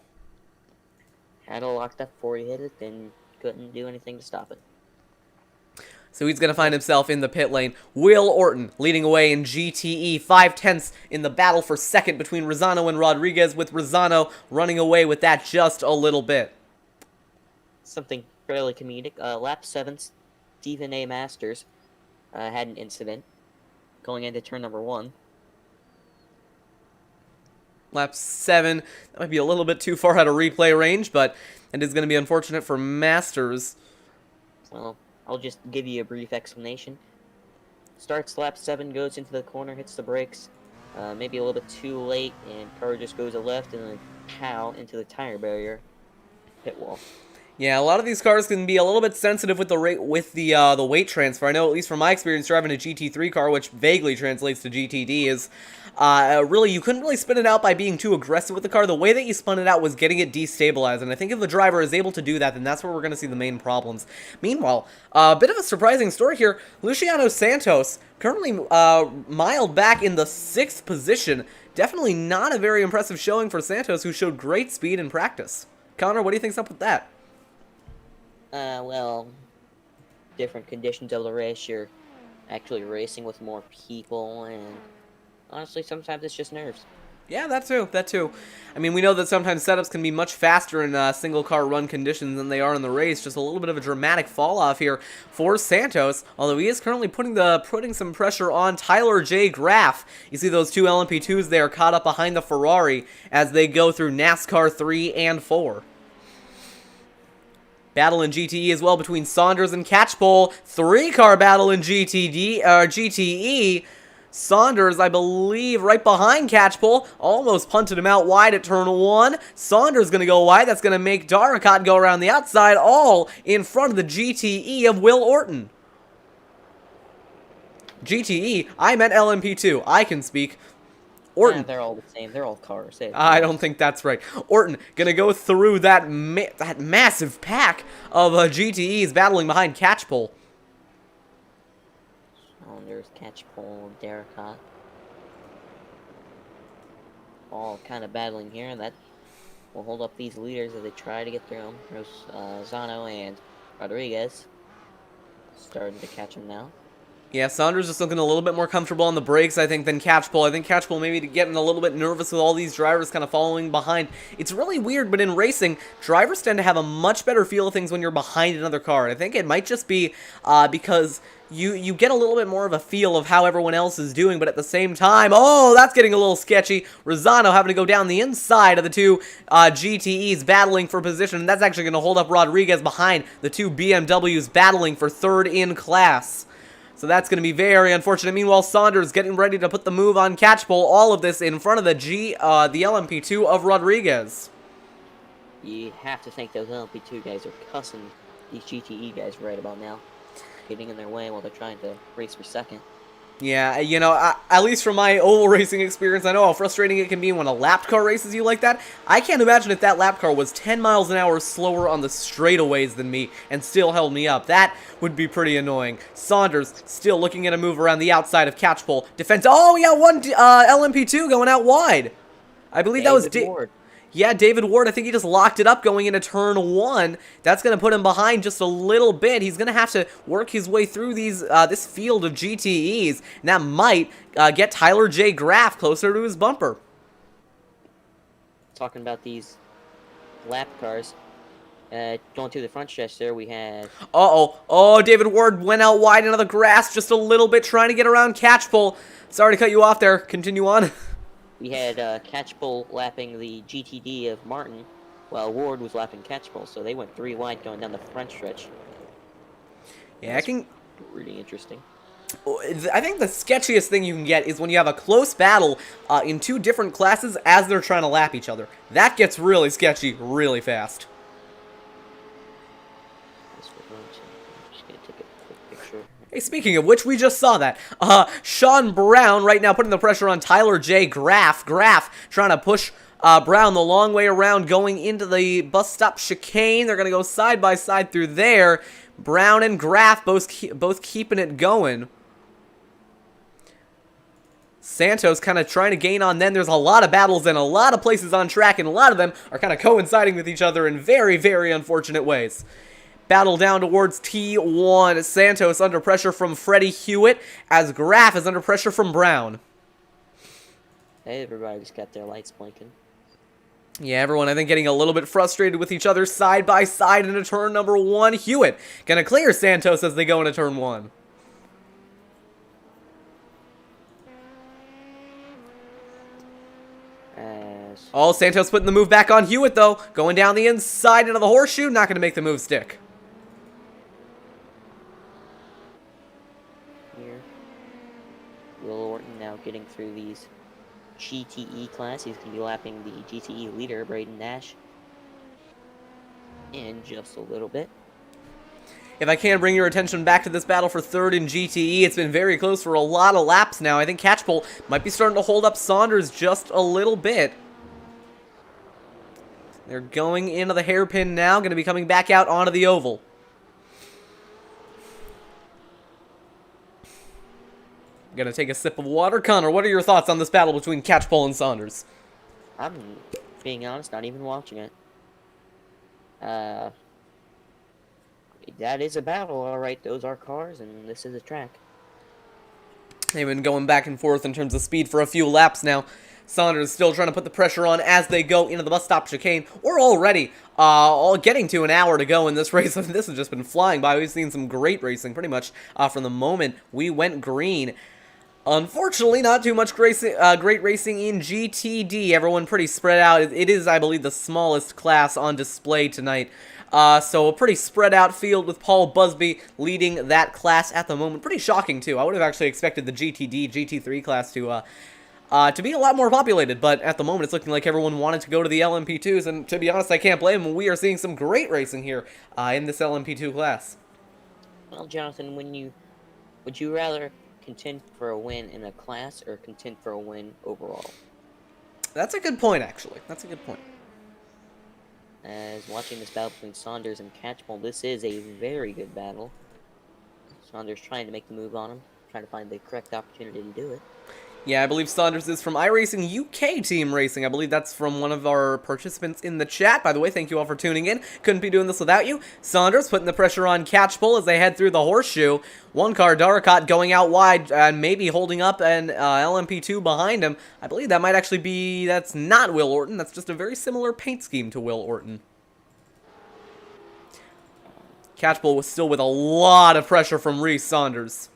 Had to lock that before he hit it, then couldn't do anything to stop it. So he's going to find himself in the pit lane. Will Orton leading away in GTE. 5/10 in the battle for second between Rosano and Rodriguez, with Rosano running away with that just a little bit. Something fairly comedic. Lap 7, Stephen A. Masters had an incident going into turn number 1. Lap 7. That might be a little bit too far out of replay range, but it is going to be unfortunate for Masters. Well, I'll just give you a brief explanation. Starts lap 7, goes into the corner, hits the brakes, maybe a little bit too late, and car just goes to left and then pow into the tire barrier, pit wall. Yeah, a lot of these cars can be a little bit sensitive with the weight transfer. I know, at least from my experience driving a GT3 car, which vaguely translates to GTD, is really, you couldn't really spin it out by being too aggressive with the car. The way that you spun it out was getting it destabilized, and I think if the driver is able to do that, then that's where we're going to see the main problems. Meanwhile, a bit of a surprising story here. Luciano Santos, currently mild back in the 6th position. Definitely not a very impressive showing for Santos, who showed great speed in practice. Connor, what do you think's up with that? Well, different conditions of the race, you're actually racing with more people, and honestly, sometimes it's just nerves. Yeah, that too. I mean, we know that sometimes setups can be much faster in single-car run conditions than they are in the race. Just a little bit of a dramatic fall-off here for Santos, although he is currently putting some pressure on Tyler J. Graff. You see those two LMP2s there caught up behind the Ferrari as they go through NASCAR 3 and 4. Battle in GTE as well between Saunders and Catchpole. 3-car battle in GTE. Saunders, I believe, right behind Catchpole. Almost punted him out wide at turn 1. Saunders going to go wide. That's going to make Daracot go around the outside, all in front of the GTE of Will Orton. GTE, I meant LMP2. I can speak. Orton. They're all the same. They're all cars. I don't think that's right. Orton gonna go through that massive pack of GTEs battling behind Catchpole. Oh, there's Catchpole, Derricott. All kind of battling here. That will hold up these leaders as they try to get through them. There's Zano and Rodriguez starting to catch him now. Yeah, Saunders is looking a little bit more comfortable on the brakes, I think, than Catchpole. I think Catchpole maybe getting a little bit nervous with all these drivers kind of following behind. It's really weird, but in racing, drivers tend to have a much better feel of things when you're behind another car. I think it might just be because you get a little bit more of a feel of how everyone else is doing, but at the same time, oh, that's getting a little sketchy. Rosano having to go down the inside of the two GTEs battling for position, and that's actually going to hold up Rodriguez behind the two BMWs battling for third in class. So that's going to be very unfortunate. Meanwhile, Saunders getting ready to put the move on Catchpole. All of this in front of the LMP2 of Rodriguez. You have to think those LMP2 guys are cussing these GTE guys right about now, getting in their way while they're trying to race for second. Yeah, you know, at least from my oval racing experience, I know how frustrating it can be when a lapped car races you like that. I can't imagine if that lapped car was 10 miles an hour slower on the straightaways than me and still held me up. That would be pretty annoying. Saunders still looking at a move around the outside of Catchpole. Defense. Oh, yeah, one LMP2 going out wide. I believe that was Ward. Yeah, David Ward, I think he just locked it up going into turn one. That's going to put him behind just a little bit. He's going to have to work his way through these this field of GTEs, and that might get Tyler J. Graff closer to his bumper. Talking about these lap cars, going through the front stretch there, we had... Oh, David Ward went out wide into the grass just a little bit, trying to get around Catchpole. Sorry to cut you off there. Continue on. We had Catchpole lapping the GTD of Martin, while Ward was lapping Catchpole, so they went 3 wide going down the front stretch. Yeah, That's really interesting. I think the sketchiest thing you can get is when you have a close battle in 2 different classes as they're trying to lap each other. That gets really sketchy really fast. Hey, speaking of which, we just saw that. Sean Brown right now putting the pressure on Tyler J. Graff. Graff trying to push Brown the long way around going into the bus stop chicane. They're going to go side by side through there. Brown and Graff both keeping it going. Santos kind of trying to gain on them. There's a lot of battles and a lot of places on track, and a lot of them are kind of coinciding with each other in very, very unfortunate ways. Battle down towards T1. Santos under pressure from Freddie Hewitt as Graff is under pressure from Brown. Hey, everybody's got their lights blinking. Yeah, everyone, I think, getting a little bit frustrated with each other side by side into turn number 1. Hewitt gonna clear Santos as they go into turn 1. Oh, Santos putting the move back on Hewitt, though. Going down the inside into the horseshoe. Not gonna make the move stick. Will Orton now getting through these GTE class. He's going to be lapping the GTE leader, Braden Nash, in just a little bit. If I can bring your attention back to this battle for third in GTE, it's been very close for a lot of laps now. I think Catchpole might be starting to hold up Saunders just a little bit. They're going into the hairpin now, going to be coming back out onto the oval. Gonna take a sip of water. Connor, what are your thoughts on this battle between Catchpole and Saunders? I'm being honest, not even watching it. That is a battle, alright. Those are cars, and this is a track. They've been going back and forth in terms of speed for a few laps now. Saunders still trying to put the pressure on as they go into the bus stop chicane. We're already all getting to an hour to go in this race. This has just been flying by. We've seen some great racing pretty much from the moment we went green. Unfortunately, not too much great racing in GTD. Everyone pretty spread out. It is, I believe, the smallest class on display tonight. So a pretty spread out field with Paul Busby leading that class at the moment. Pretty shocking, too. I would have actually expected the GTD, GT3 class to be a lot more populated, but at the moment it's looking like everyone wanted to go to the LMP2s, and to be honest, I can't blame them. We are seeing some great racing here in this LMP2 class. Well, Jonathan, would you rather contend for a win in a class or contend for a win overall? That's a good point, actually. That's a good point. As watching this battle between Saunders and Catchpole, this is a very good battle. Saunders trying to make the move on him, trying to find the correct opportunity to do it. Yeah, I believe Saunders is from iRacing UK Team Racing. I believe that's from one of our participants in the chat. By the way, thank you all for tuning in. Couldn't be doing this without you. Saunders putting the pressure on Catchpole as they head through the horseshoe. One car, Daracot, going out wide and maybe holding up an LMP2 behind him. I believe that might actually be, that's not Will Orton. That's just a very similar paint scheme to Will Orton. Catchpole was still with a lot of pressure from Reese Saunders.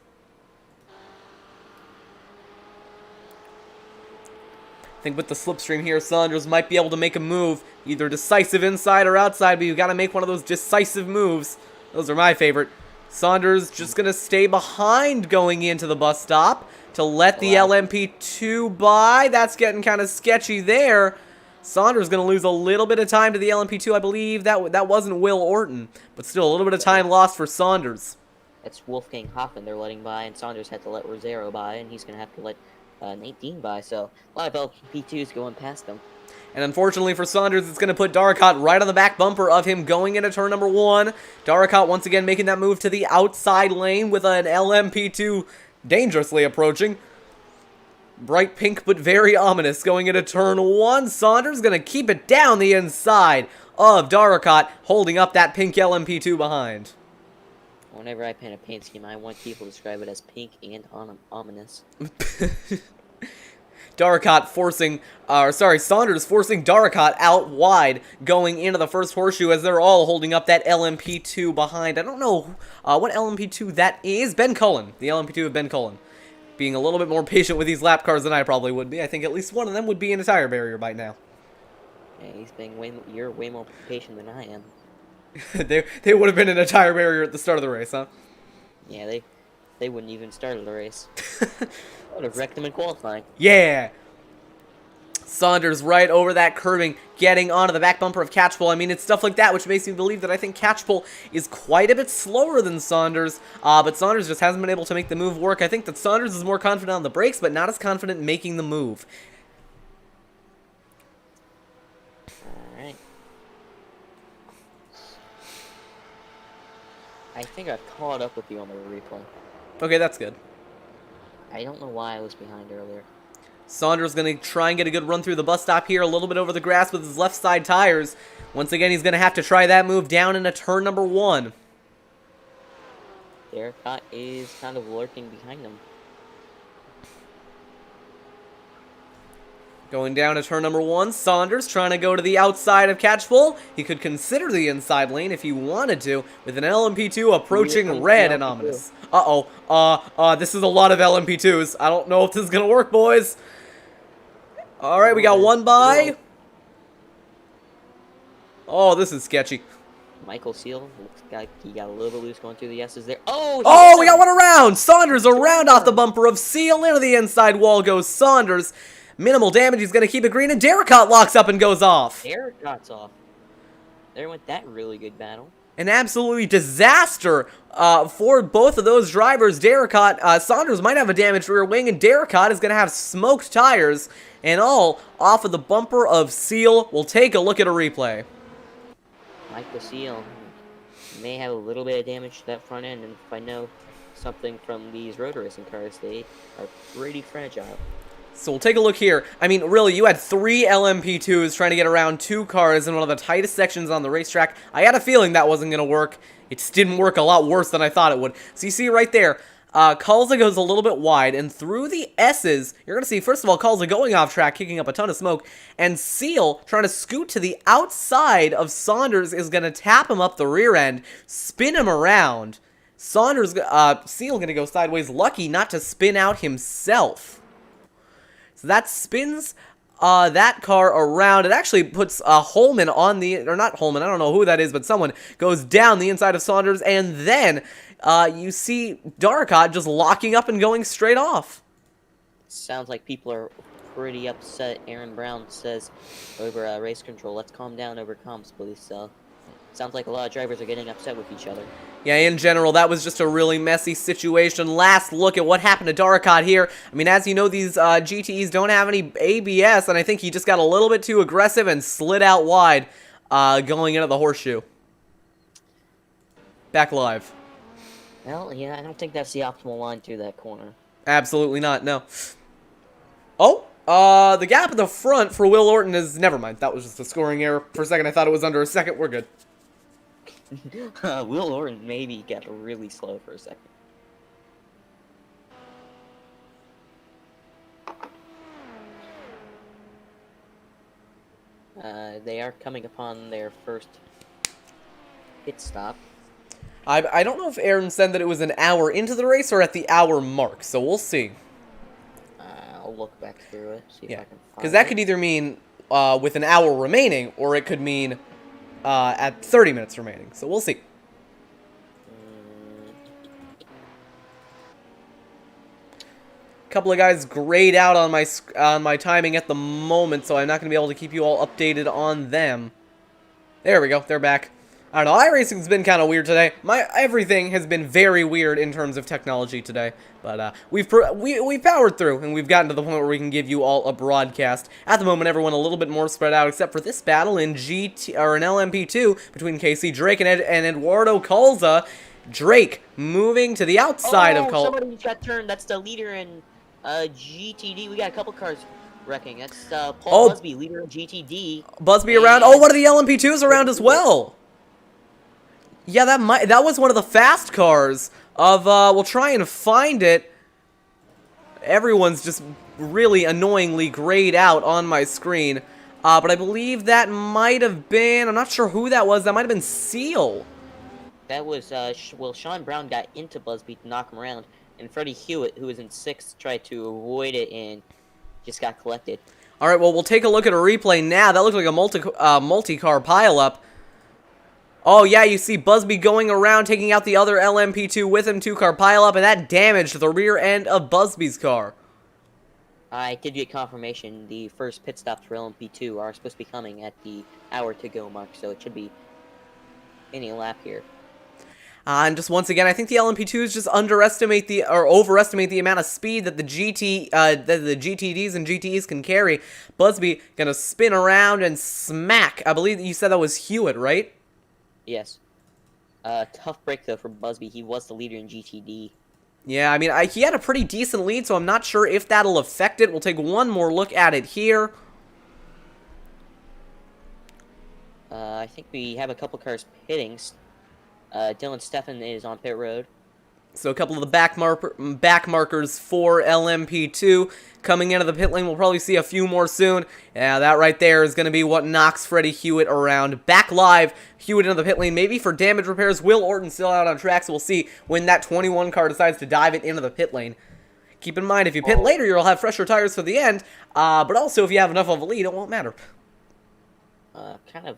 I think with the slipstream here, Saunders might be able to make a move, either decisive inside or outside, but you've got to make one of those decisive moves. Those are my favorite. Saunders just going to stay behind going into the bus stop to let the LMP2 by. That's getting kind of sketchy there. Saunders going to lose a little bit of time to the LMP2. I believe that wasn't Will Orton, but still a little bit of time lost for Saunders. That's Wolfgang Hoffman they're letting by, and Saunders had to let Rosero by, and he's going to have to let Nadine by, so a lot of LP2s going past them. And unfortunately for Saunders, it's going to put Daracot right on the back bumper of him going into turn number 1. Daracot once again making that move to the outside lane with an LMP2 dangerously approaching. Bright pink but very ominous going into turn 1. Saunders going to keep it down the inside of Daracot, holding up that pink LMP2 behind. Whenever I paint a paint scheme, I want people to describe it as pink and ominous. Saunders forcing Daracot out wide going into the first horseshoe as they're all holding up that LMP2 behind. I don't know what LMP2 that is. Ben Cullen. The LMP2 of Ben Cullen. Being a little bit more patient with these lap cars than I probably would be. I think at least one of them would be in a tire barrier by now. Yeah, you're way more patient than I am. they would have been in a tire barrier at the start of the race, huh? Yeah, they wouldn't even start the race. I would have wrecked them in qualifying. Yeah! Saunders right over that curving, getting onto the back bumper of Catchpole. I mean, it's stuff like that which makes me believe that I think Catchpole is quite a bit slower than Saunders, but Saunders just hasn't been able to make the move work. I think that Saunders is more confident on the brakes, but not as confident in making the move. Alright. I think I've caught up with you on the replay. Okay, that's good. I don't know why I was behind earlier. Saunders going to try and get a good run through the bus stop here, a little bit over the grass with his left side tires. Once again, he's going to have to try that move down into turn number 1. Daracot is kind of lurking behind him. Going down to turn number 1, Saunders trying to go to the outside of Catchpole. He could consider the inside lane if he wanted to, with an LMP2 approaching red and ominous. This is a lot of LMP2s. I don't know if this is going to work, boys. Alright, we got one by. Oh, this is sketchy. Michael Seal, looks like he got a little bit loose going through the S's there. Oh, we got one around! Saunders around off the bumper of Seal. Into the inside wall goes Saunders. Minimal damage, he's going to keep it green, and Daracot locks up and goes off. Daracot's off. There went that really good battle. An absolutely disaster for both of those drivers. Daracot, Saunders might have a damaged rear wing, and Daracot is going to have smoked tires, and all off of the bumper of Seal. We'll take a look at a replay. Michael Seal may have a little bit of damage to that front end, and if I know something from these road racing cars, they are pretty fragile. So we'll take a look here. I mean, really, you had 3 LMP2s trying to get around 2 cars in one of the tightest sections on the racetrack. I had a feeling that wasn't going to work. It just didn't work a lot worse than I thought it would. So you see right there, Kalza goes a little bit wide, and through the S's, you're going to see, first of all, Kalza going off track, kicking up a ton of smoke, and Seal trying to scoot to the outside of Saunders is going to tap him up the rear end, spin him around. Seal going to go sideways, lucky not to spin out himself. So that spins that car around. It actually puts Holman on the, or not Holman, I don't know who that is, but someone goes down the inside of Saunders, and then you see Daracot just locking up and going straight off. Sounds like people are pretty upset. Aaron Brown says over race control, let's calm down over comms, please. So sounds like a lot of drivers are getting upset with each other. Yeah, in general, that was just a really messy situation. Last look at what happened to Darkot here. I mean, as you know, these GTEs don't have any ABS, and I think he just got a little bit too aggressive and slid out wide going into the horseshoe. Back live. Well, yeah, I don't think that's the optimal line through that corner. Absolutely not, no. Oh, the gap at the front for Will Orton is... Never mind, that was just a scoring error. For a second, I thought it was under a second. We're good. Will Orton maybe got really slow for a second. They are coming upon their first pit stop. I don't know if Aaron said that it was an hour into the race or at the hour mark, so we'll see. I'll look back through it, see if I can find it. Because that could either mean with an hour remaining, or it could mean at 30 minutes remaining. So we'll see. Couple of guys grayed out on my timing at the moment, so I'm not going to be able to keep you all updated on them. There we go, they're back. I don't know, iRacing's been kind of weird today. Everything has been very weird in terms of technology today, but we've powered through, and we've gotten to the point where we can give you all a broadcast. At the moment, everyone a little bit more spread out, except for this battle in LMP2 between Casey Drake and Eduardo Calza. Drake moving to the outside of Calza. Somebody got turned. That's the leader in GTD. We got a couple cars wrecking. That's Paul Busby, leader in GTD. Busby around. Oh, one of the LMP2s around as well. Yeah, that was one of the fast cars of, we'll try and find it. Everyone's just really annoyingly grayed out on my screen. But I believe that might have been, I'm not sure who that was, that might have been Seal. That was, well, Sean Brown got into Busby to knock him around, and Freddie Hewitt, who was in 6th, tried to avoid it and just got collected. Alright, well, we'll take a look at a replay now. That looked like a multi-car pileup. Oh, yeah, you see Busby going around, taking out the other LMP2 with him, 2-car pileup, and that damaged the rear end of Busby's car. I did get confirmation. The first pit stops for LMP2 are supposed to be coming at the hour-to-go mark, so it should be any lap here. And just once again, I think the LMP2s just overestimate the amount of speed that the GTDs and GTEs can carry. Busby gonna spin around and smack. I believe you said that was Hewitt, right? Yes. Tough break, though, for Busby. He was the leader in GTD. Yeah, I mean, he had a pretty decent lead, so I'm not sure if that'll affect it. We'll take one more look at it here. I think we have a couple cars pitting. Dylan Steffen is on pit road. So a couple of the back markers for LMP2 coming into the pit lane. We'll probably see a few more soon. Yeah, that right there is going to be what knocks Freddie Hewitt around. Back live, Hewitt into the pit lane, maybe for damage repairs. Will Orton still out on track, so we'll see when that 21 car decides to dive it into the pit lane. Keep in mind, if you pit later, you'll have fresher tires for the end, but also if you have enough of a lead, it won't matter. Kind of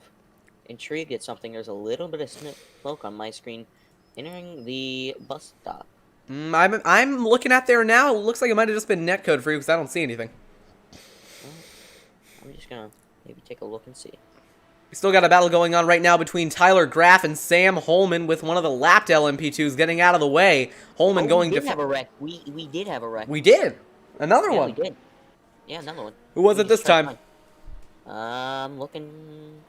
intrigued at something. There's a little bit of smoke on my screen entering the bus stop. I'm looking at there now. It looks like it might have just been netcode for you because I don't see anything. Well, I'm just gonna maybe take a look and see. We still got a battle going on right now between Tyler Graff and Sam Holman with one of the lapped LMP2s getting out of the way. Holman going to... We did have a wreck. We did have a wreck. We did. Another one. We did. Yeah, another one. Who was it this time? I'm looking...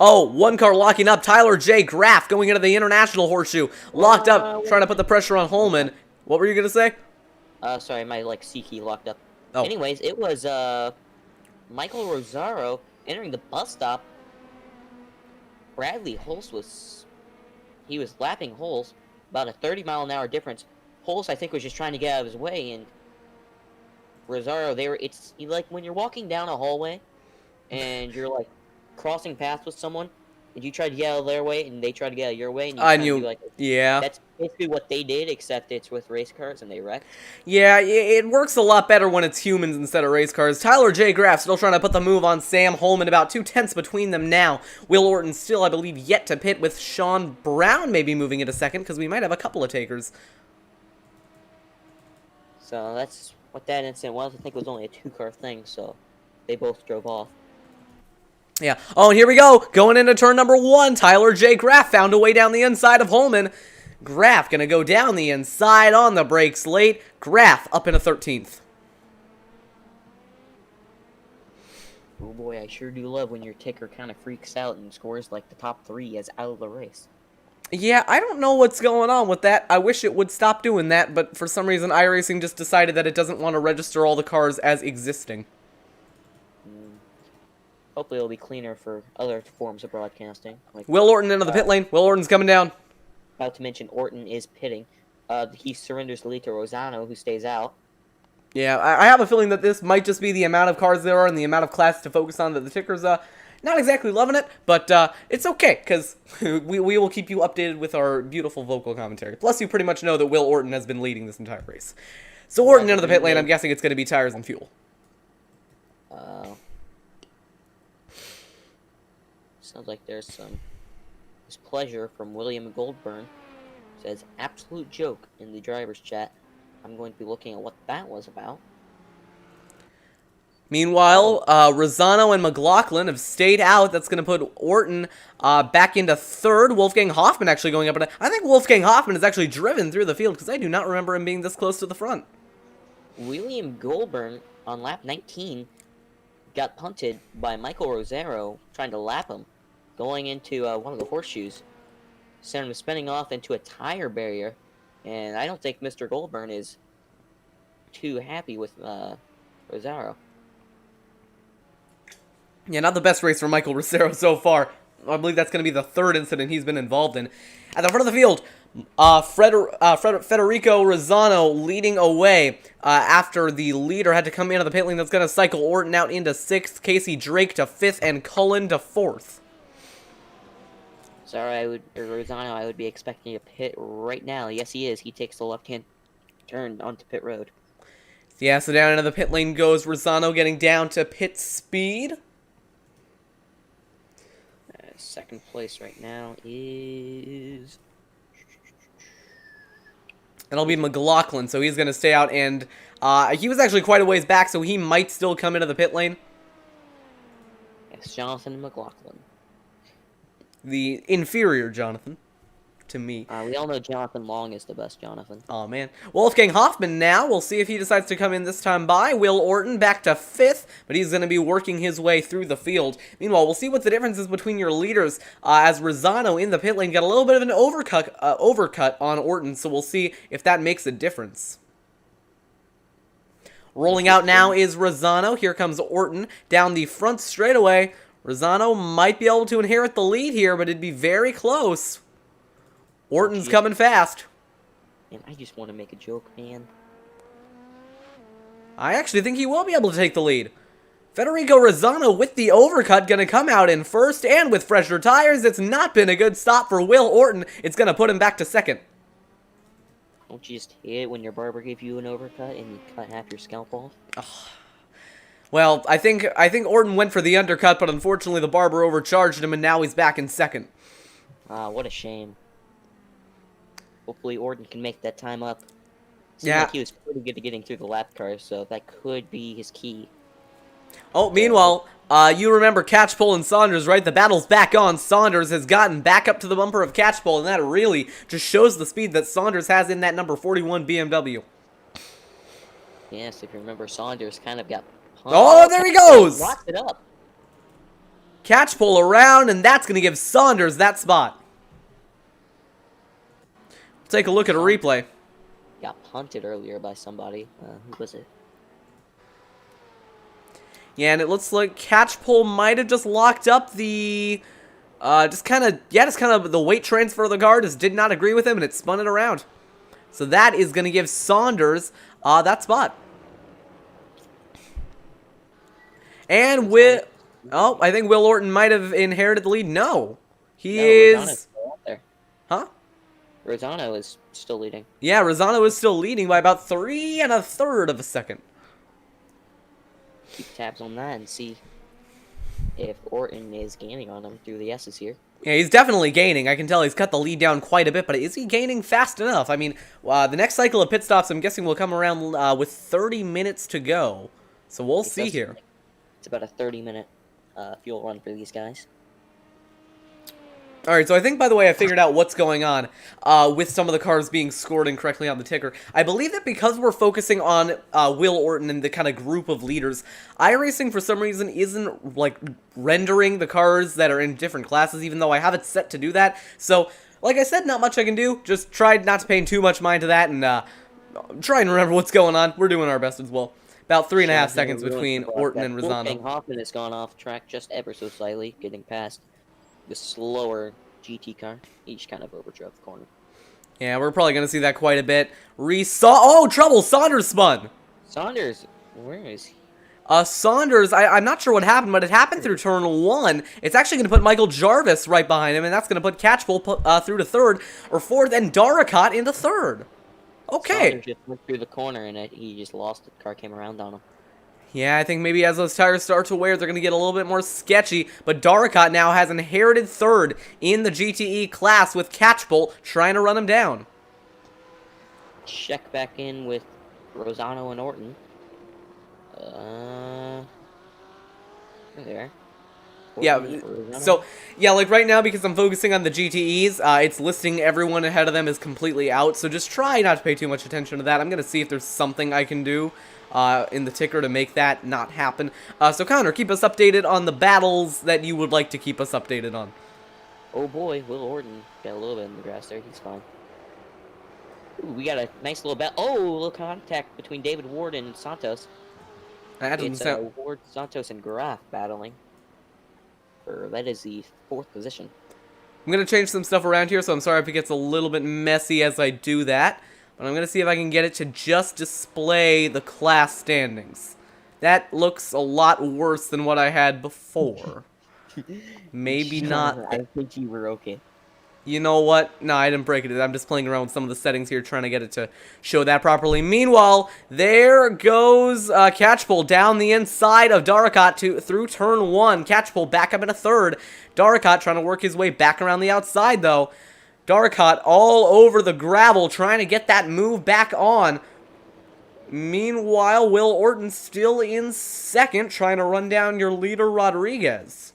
Oh, one car locking up. Tyler J. Graff going into the International Horseshoe. Locked up, trying to put the pressure on Holman. What were you going to say? Sorry, my, C key locked up. Oh. Anyways, it was, Michael Rosario entering the bus stop. Bradley Holst was... He was lapping Holst. About a 30-mile-an-hour difference. Holst, I think, was just trying to get out of his way, and... Rosario, it's like when you're walking down a hallway, and you're, like, crossing paths with someone, and you try to get out of their way, and they try to get out of your way, and yeah. That's basically what they did, except it's with race cars, and they wrecked. Yeah, it works a lot better when it's humans instead of race cars. Tyler J. Graff still trying to put the move on Sam Holman, about 2/10 between them now. Will Orton still, I believe, yet to pit, with Sean Brown maybe moving it a second, because we might have a couple of takers. So that's what that incident was. I think it was only a 2-car thing, so they both drove off. Yeah. Oh, and here we go. Going into turn number 1. Tyler J. Graff found a way down the inside of Holman. Graff going to go down the inside on the brakes late. Graff up into 13th. Oh boy, I sure do love when your ticker kind of freaks out and scores like the top 3 as out of the race. Yeah, I don't know what's going on with that. I wish it would stop doing that, but for some reason iRacing just decided that it doesn't want to register all the cars as existing. Hopefully it'll be cleaner for other forms of broadcasting. Like, Will Orton into the pit lane. Will Orton's coming down. about to mention, Orton is pitting. He surrenders the lead to Rosano, who stays out. Yeah, I have a feeling that this might just be the amount of cars there are and the amount of classes to focus on that the ticker's not exactly loving it, but it's okay, because we will keep you updated with our beautiful vocal commentary. Plus, you pretty much know that Will Orton has been leading this entire race. So Orton into the pit lane, I'm guessing it's going to be tires and fuel. Sounds like there's some displeasure from William Goldburn. Says, absolute joke in the driver's chat. I'm going to be looking at what that was about. Meanwhile, Rosano and McLaughlin have stayed out. That's going to put Orton back into 3rd. Wolfgang Hoffman actually going up. And I think Wolfgang Hoffman has actually driven through the field because I do not remember him being this close to the front. William Goldburn on lap 19 got punted by Michael Rosero trying to lap him, going into one of the horseshoes, sent him spinning off into a tire barrier, and I don't think Mr. Goldburn is too happy with Rosero. Yeah, not the best race for Michael Rosero so far. I believe that's going to be the 3rd incident he's been involved in. At the front of the field, Federico Rosano leading away after the leader had to come into the pit lane. That's going to cycle Orton out into 6th, Casey Drake to 5th, and Cullen to 4th. Sorry, Rosano, I would be expecting a pit right now. Yes, he is. He takes the left-hand turn onto pit road. Yeah, so down into the pit lane goes Rosano, getting down to pit speed. Second place right now is... It'll be McLaughlin, so he's going to stay out, and he was actually quite a ways back, so he might still come into the pit lane. Yes, Jonathan McLaughlin. The inferior Jonathan, to me. We all know Jonathan Long is the best Jonathan. Oh man. Wolfgang Hoffman now. We'll see if he decides to come in this time by. Will Orton back to 5th, but he's going to be working his way through the field. Meanwhile, we'll see what the difference is between your leaders as Rosano in the pit lane got a little bit of an overcut on Orton, so we'll see if that makes a difference. Rolling out now is Rosano. Here comes Orton down the front straightaway. Rosano might be able to inherit the lead here, but it'd be very close. Orton's coming fast. And I just want to make a joke, man. I actually think he will be able to take the lead. Federico Rosano with the overcut going to come out in 1st, and with fresher tires, it's not been a good stop for Will Orton. It's going to put him back to 2nd. Don't you just hate it when your barber gave you an overcut and you cut half your scalp off? Oh. Well, I think Orton went for the undercut, but unfortunately the barber overcharged him, and now he's back in 2nd. What a shame. Hopefully Orton can make that time up. Seemed Yeah. like he was pretty good at getting through the lap cars, so that could be his key. Oh, meanwhile, you remember Catchpole and Saunders, right? The battle's back on. Saunders has gotten back up to the bumper of Catchpole, and that really just shows the speed that Saunders has in that number 41 BMW. Yes, if you remember, Saunders kind of got pumped. Oh, there he goes! Locked it up. Catchpole around, and that's going to give Saunders that spot. Take a look at a replay. Got punted earlier by somebody. Who was it? Yeah, and it looks like Catchpole might have just locked up the... just kind of the weight transfer of the car. Just did not agree with him, and it spun it around. So that is going to give Saunders that spot. And with... Oh, I think Will Orton might have inherited the lead. No. He is... Rosano's still out there. Huh? Rosano is still leading. Yeah, Rosano is still leading by about 3 1/3 of a second. Keep tabs on that and see if Orton is gaining on him through the S's here. Yeah, he's definitely gaining. I can tell he's cut the lead down quite a bit, but is he gaining fast enough? I mean, the next cycle of pit stops, I'm guessing, will come around with 30 minutes to go. So we'll see here. It's about a 30-minute fuel run for these guys. Alright, so I think, by the way, I figured out what's going on with some of the cars being scored incorrectly on the ticker. I believe that because we're focusing on Will Orton and the kind of group of leaders, iRacing, for some reason, isn't, like, rendering the cars that are in different classes, even though I have it set to do that. So, like I said, not much I can do. Just try not to pay too much mind to that and try and remember what's going on. We're doing our best as well. About 3.5 seconds between Orton and Rosano. Hoffman has gone off track just ever so slightly, getting past the slower GT car. He just kind of overdrove the corner. Yeah, we're probably going to see that quite a bit. Oh, trouble! Saunders spun! Saunders, where is he? Saunders, I'm not sure what happened, but it happened through turn 1. It's actually going to put Michael Jarvis right behind him, and that's going to put Catchpole through to 3rd, or 4th, and Darricott into 3rd. Okay. Saunders just went through the corner, and he just lost it. The car came around on him. Yeah, I think maybe as those tires start to wear, they're going to get a little bit more sketchy. But Darricott now has inherited 3rd in the GTE class with Catchpole trying to run him down. Check back in with Rosano and Orton. There. Yeah, so, yeah, like right now, because I'm focusing on the GTEs, it's listing everyone ahead of them as completely out, so just try not to pay too much attention to that. I'm going to see if there's something I can do in the ticker to make that not happen. So, Connor, keep us updated on the battles that you would like to keep us updated on. Oh boy, Will Orton got a little bit in the grass there. He's fine. Ooh, we got a nice little battle. Oh, a little contact between David Ward and Santos. That doesn't sound... Ward, Santos, and Graf battling. That is the 4th position. I'm going to change some stuff around here, so I'm sorry if it gets a little bit messy as I do that. But I'm going to see if I can get it to just display the class standings. That looks a lot worse than what I had before. Maybe not. I think you were okay. You know what? No, I didn't break it. I'm just playing around with some of the settings here, trying to get it to show that properly. Meanwhile, there goes Catchpole down the inside of Darricott through turn 1. Catchpole back up in a 3rd. Darricott trying to work his way back around the outside, though. Darricott all over the gravel, trying to get that move back on. Meanwhile, Will Orton still in 2nd, trying to run down your leader, Rodriguez.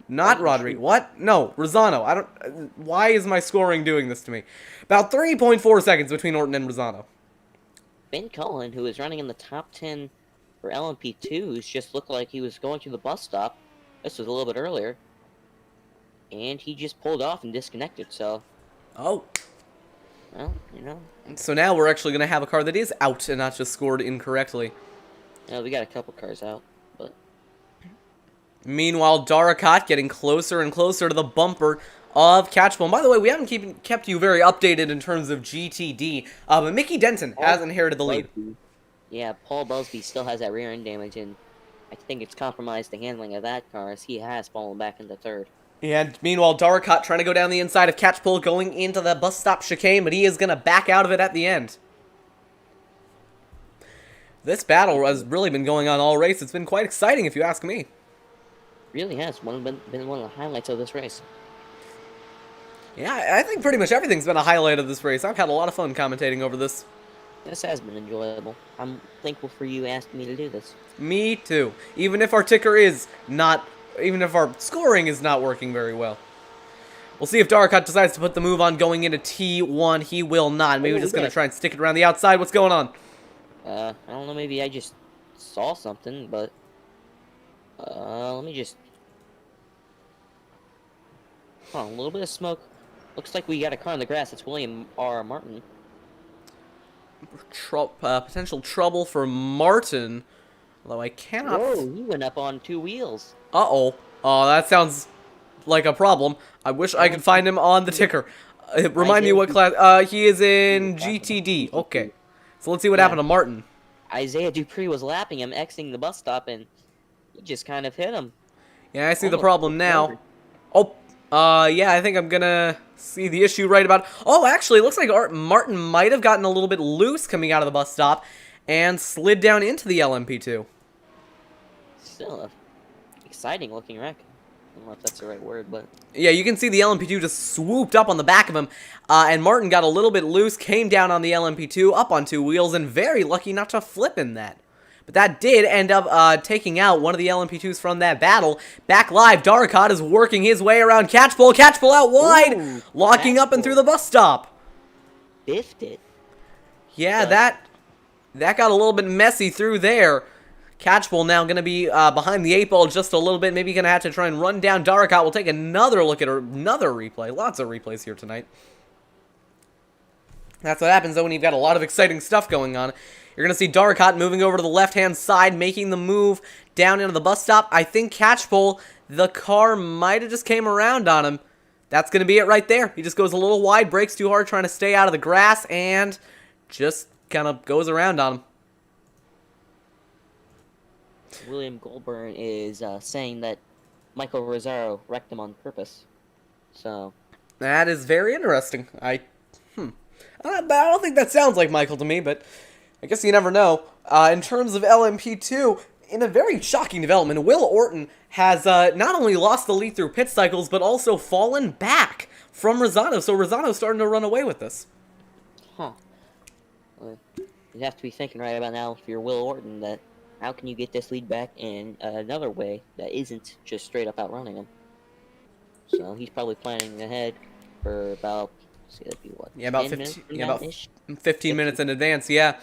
Not Rodriguez. What? No, Rosano. I don't... Why is my scoring doing this to me? About 3.4 seconds between Orton and Rosano. Ben Cullen, who is running in the top 10 for LMP2s, just looked like he was going to the bus stop. This was a little bit earlier. And he just pulled off and disconnected, so... Oh. Well, you know. So now we're actually going to have a car that is out and not just scored incorrectly. Yeah, we got a couple cars out, but... Meanwhile, Darricott getting closer and closer to the bumper of Catchpole. And by the way, we haven't kept you very updated in terms of GTD, but Mickey Denton has inherited the lead. Yeah, Paul Busby still has that rear end damage, and I think it's compromised the handling of that car, as he has fallen back into 3rd. And meanwhile, Darricott trying to go down the inside of Catchpole, going into the bus stop chicane, but he is going to back out of it at the end. This battle has really been going on all race. It's been quite exciting, if you ask me. Really has been one of the highlights of this race. Yeah, I think pretty much everything's been a highlight of this race. I've had a lot of fun commentating over this. This has been enjoyable. I'm thankful for you asking me to do this. Me too. Even if our ticker is not... Even if our scoring is not working very well. We'll see if Darricott decides to put the move on going into T1. He will not. Maybe we're just going to try and stick it around the outside. What's going on? I don't know. Maybe I just saw something, but... let me just... Hold on, a little bit of smoke. Looks like we got a car in the grass. It's William R. Martin. Potential trouble for Martin. Although I cannot... Whoa, he went up on 2 wheels. Uh-oh. Oh, that sounds like a problem. I wish I could find him on the ticker. Remind me what class... he is in GTD. Okay. So let's see what happened to Martin. Isaiah Dupree was lapping him, exiting the bus stop, and he just kind of hit him. Yeah, I see the problem now. Oh, yeah, I think I'm gonna see the issue right about... Oh, actually, it looks like Martin might have gotten a little bit loose coming out of the bus stop and slid down into the LMP2. Still a exciting looking wreck. I don't know if that's the right word, but... Yeah, you can see the LMP2 just swooped up on the back of him, and Martin got a little bit loose, came down on the LMP2, up on 2 wheels, and very lucky not to flip in that. But that did end up taking out one of the LMP2s from that battle. Back live, Darkot is working his way around Catchpole. Catchpole out wide, Ooh, locking up and through the bus stop. Biffed it. Yeah, that got a little bit messy through there. Catchpole now going to be behind the 8-ball just a little bit. Maybe going to have to try and run down Darkot. We'll take another look at another replay. Lots of replays here tonight. That's what happens, though, when you've got a lot of exciting stuff going on. You're going to see Darkot moving over to the left-hand side, making the move down into the bus stop. I think Catchpole, the car might have just came around on him. That's going to be it right there. He just goes a little wide, brakes too hard, trying to stay out of the grass, and just kind of goes around on him. William Goldburn is saying that Michael Rosario wrecked him on purpose. So that is very interesting. I don't think that sounds like Michael to me, but I guess you never know. In terms of LMP2, in a very shocking development, Will Orton has not only lost the lead through pit cycles, but also fallen back from Rosano. So Rosano's starting to run away with this. Huh. Well, you'd have to be thinking right about now, if you're Will Orton, that how can you get this lead back in another way that isn't just straight up outrunning him? So he's probably planning ahead for about, that'd be what? Yeah, about 15 minutes in advance, yeah.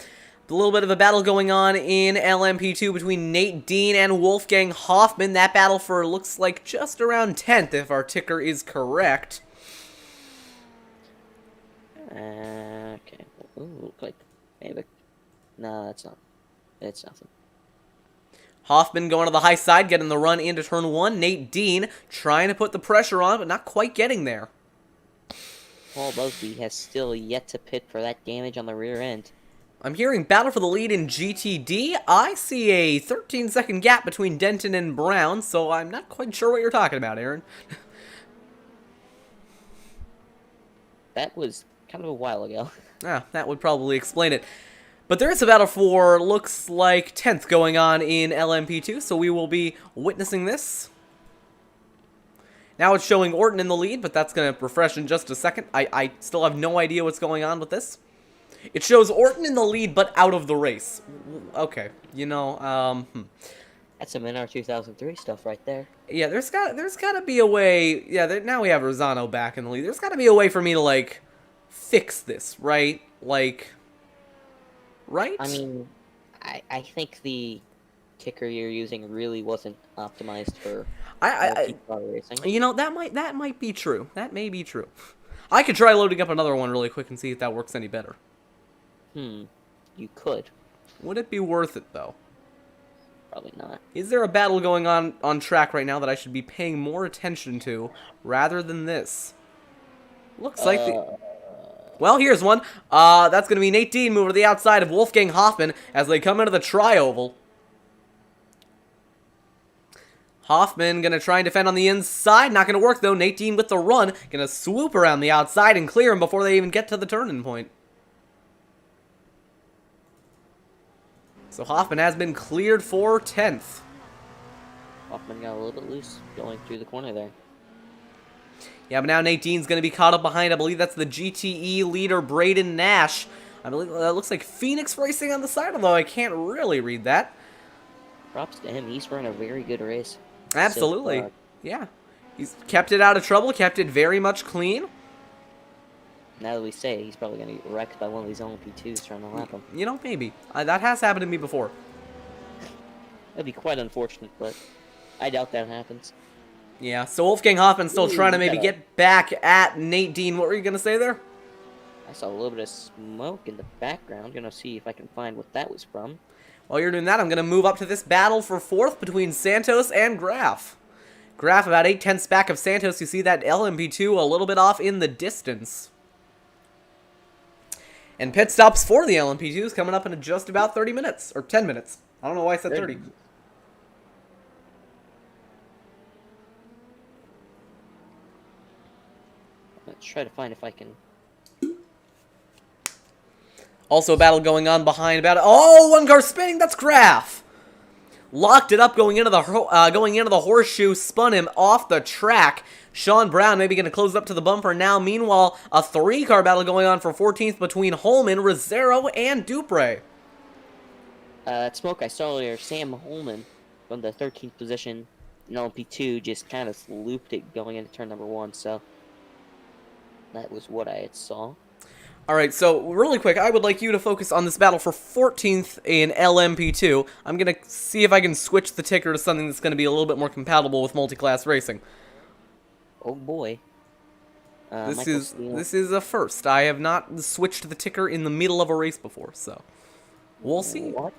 A little bit of a battle going on in LMP2 between Nate Dean and Wolfgang Hoffman. That battle for looks like just around 10th, if our ticker is correct. Okay. Ooh, look like maybe. No, that's not. It's nothing. Hoffman going to the high side, getting the run into turn 1. Nate Dean trying to put the pressure on, but not quite getting there. Paul Busby has still yet to pit for that damage on the rear end. I'm hearing battle for the lead in GTD. I see a 13-second gap between Denton and Brown, so I'm not quite sure what you're talking about, Aaron. That was kind of a while ago. That would probably explain it. But there is a battle for, looks like, 10th going on in LMP2, so we will be witnessing this. Now it's showing Orton in the lead, but that's going to refresh in just a second. I still have no idea what's going on with this. It shows Orton in the lead, but out of the race. Okay, you know, That's some NR 2003 stuff right there. Yeah, there's got to be a way. Yeah, now we have Rosano back in the lead. There's got to be a way for me to, like, fix this, right? Like, right? I mean, I think the kicker you're using really wasn't optimized for racing. You know, that might be true. That may be true. I could try loading up another one really quick and see if that works any better. You could. Would it be worth it, though? Probably not. Is there a battle going on track right now that I should be paying more attention to rather than this? Looks like the... Well, here's one. That's going to be Nate Dean moving to the outside of Wolfgang Hoffman as they come into the tri-oval. Hoffman going to try and defend on the inside. Not going to work, though. Nate Dean with the run. Going to swoop around the outside and clear him before they even get to the turning point. So Hoffman has been cleared for 10th. Hoffman got a little bit loose going through the corner there. Yeah, but now Nate Dean's going to be caught up behind. I believe that's the GTE leader, Braden Nash. I believe that looks like Phoenix Racing on the side, although I can't really read that. Props to him. He's run a very good race. Absolutely. Yeah. He's kept it out of trouble, kept it very much clean. Now that we say it, he's probably going to get wrecked by one of these LMP2s trying to lap him. You know, maybe. That has happened to me before. That'd be quite unfortunate, but I doubt that happens. Yeah, so Wolfgang Hoffman's still trying to maybe get back at Nate Dean. What were you going to say there? I saw a little bit of smoke in the background. Going to see if I can find what that was from. While you're doing that, I'm going to move up to this battle for 4th between Santos and Graf. Graf about 8/10 back of Santos. You see that LMP2 a little bit off in the distance. And pit stops for the LMP2s coming up in just about 30 minutes. Or 10 minutes. I don't know why I said 30. Let's try to find if I can... Also a battle going on behind about it. Oh, one car spinning. That's Graf. Locked it up going into the horseshoe. Spun him off the track. Sean Brown maybe going to close up to the bumper now. Meanwhile, a 3-car battle going on for 14th between Holman, Rosero, and Dupre. That smoke I saw earlier, Sam Holman from the 13th position in LMP2 just kind of looped it going into turn number 1, so that was what I had saw. Alright, so really quick, I would like you to focus on this battle for 14th in LMP2. I'm going to see if I can switch the ticker to something that's going to be a little bit more compatible with multi-class racing. Oh boy. This is a first. I have not switched the ticker in the middle of a race before, so we'll see. What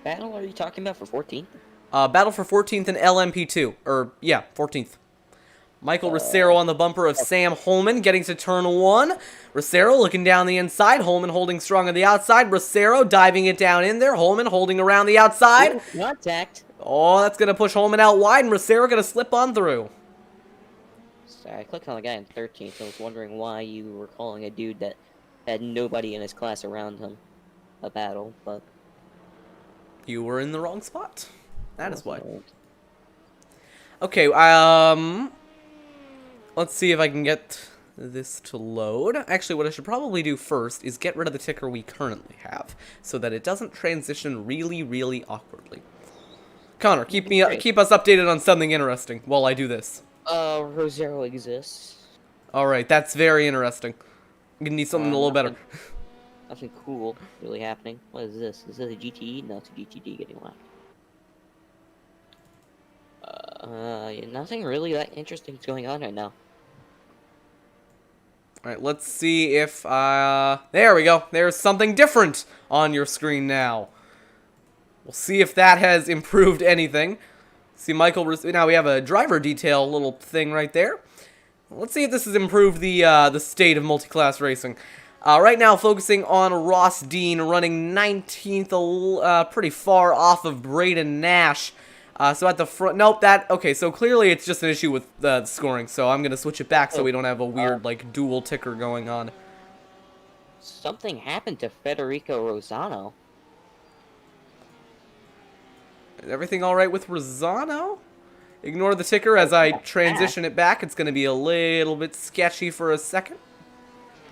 battle are you talking about for 14th? Battle for 14th in LMP2, or yeah, 14th. Michael Rosero on the bumper of Sam Holman, getting to turn 1. Rosero looking down the inside. Holman holding strong on the outside. Rosero diving it down in there. Holman holding around the outside. Ooh, contact. Oh, that's going to push Holman out wide, and Rosero going to slip on through. Sorry, I clicked on the guy in 13th. I was wondering why you were calling a dude that had nobody in his class around him a battle, but... You were in the wrong spot. That is why. Right. Okay, let's see if I can get this to load. Actually, what I should probably do first is get rid of the ticker we currently have, so that it doesn't transition really, really awkwardly. Connor, keep us updated on something interesting while I do this. Rosero exists. Alright, that's very interesting. I'm gonna need something a little better. Nothing cool really happening. What is this? Is this a GTE? No, it's a GTD getting left. Nothing really that interesting is going on right now. Alright, let's see if, there we go. There's something different on your screen now. We'll see if that has improved anything. See, now we have a driver detail little thing right there. Let's see if this has improved the state of multi-class racing. Right now, focusing on Ross Dean, running 19th, pretty far off of Braden Nash. So at the front, nope, okay, so clearly it's just an issue with the scoring, so I'm going to switch it back so we don't have a weird, like, dual ticker going on. Something happened to Federico Rosano. Is everything alright with Rosano? Ignore the ticker as I transition it back. It's going to be a little bit sketchy for a second.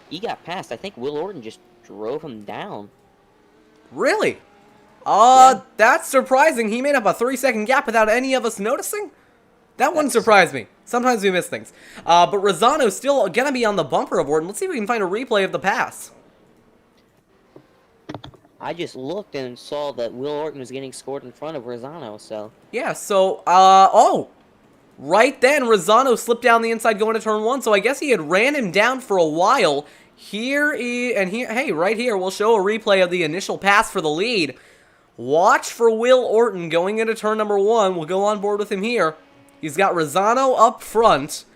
He got passed. I think Will Orton just drove him down. Really? Yeah. That's surprising. He made up a 3-second gap without any of us noticing? That wouldn't surprise me. Sometimes we miss things. But Rosano's still going to be on the bumper of Orton. Let's see if we can find a replay of the pass. I just looked and saw that Will Orton was getting scored in front of Rosano, so... Yeah, so, oh! Right then, Rosano slipped down the inside going to turn 1, so I guess he had ran him down for a while. Hey, right here, we'll show a replay of the initial pass for the lead. Watch for Will Orton going into turn number 1. We'll go on board with him here. He's got Rosano up front,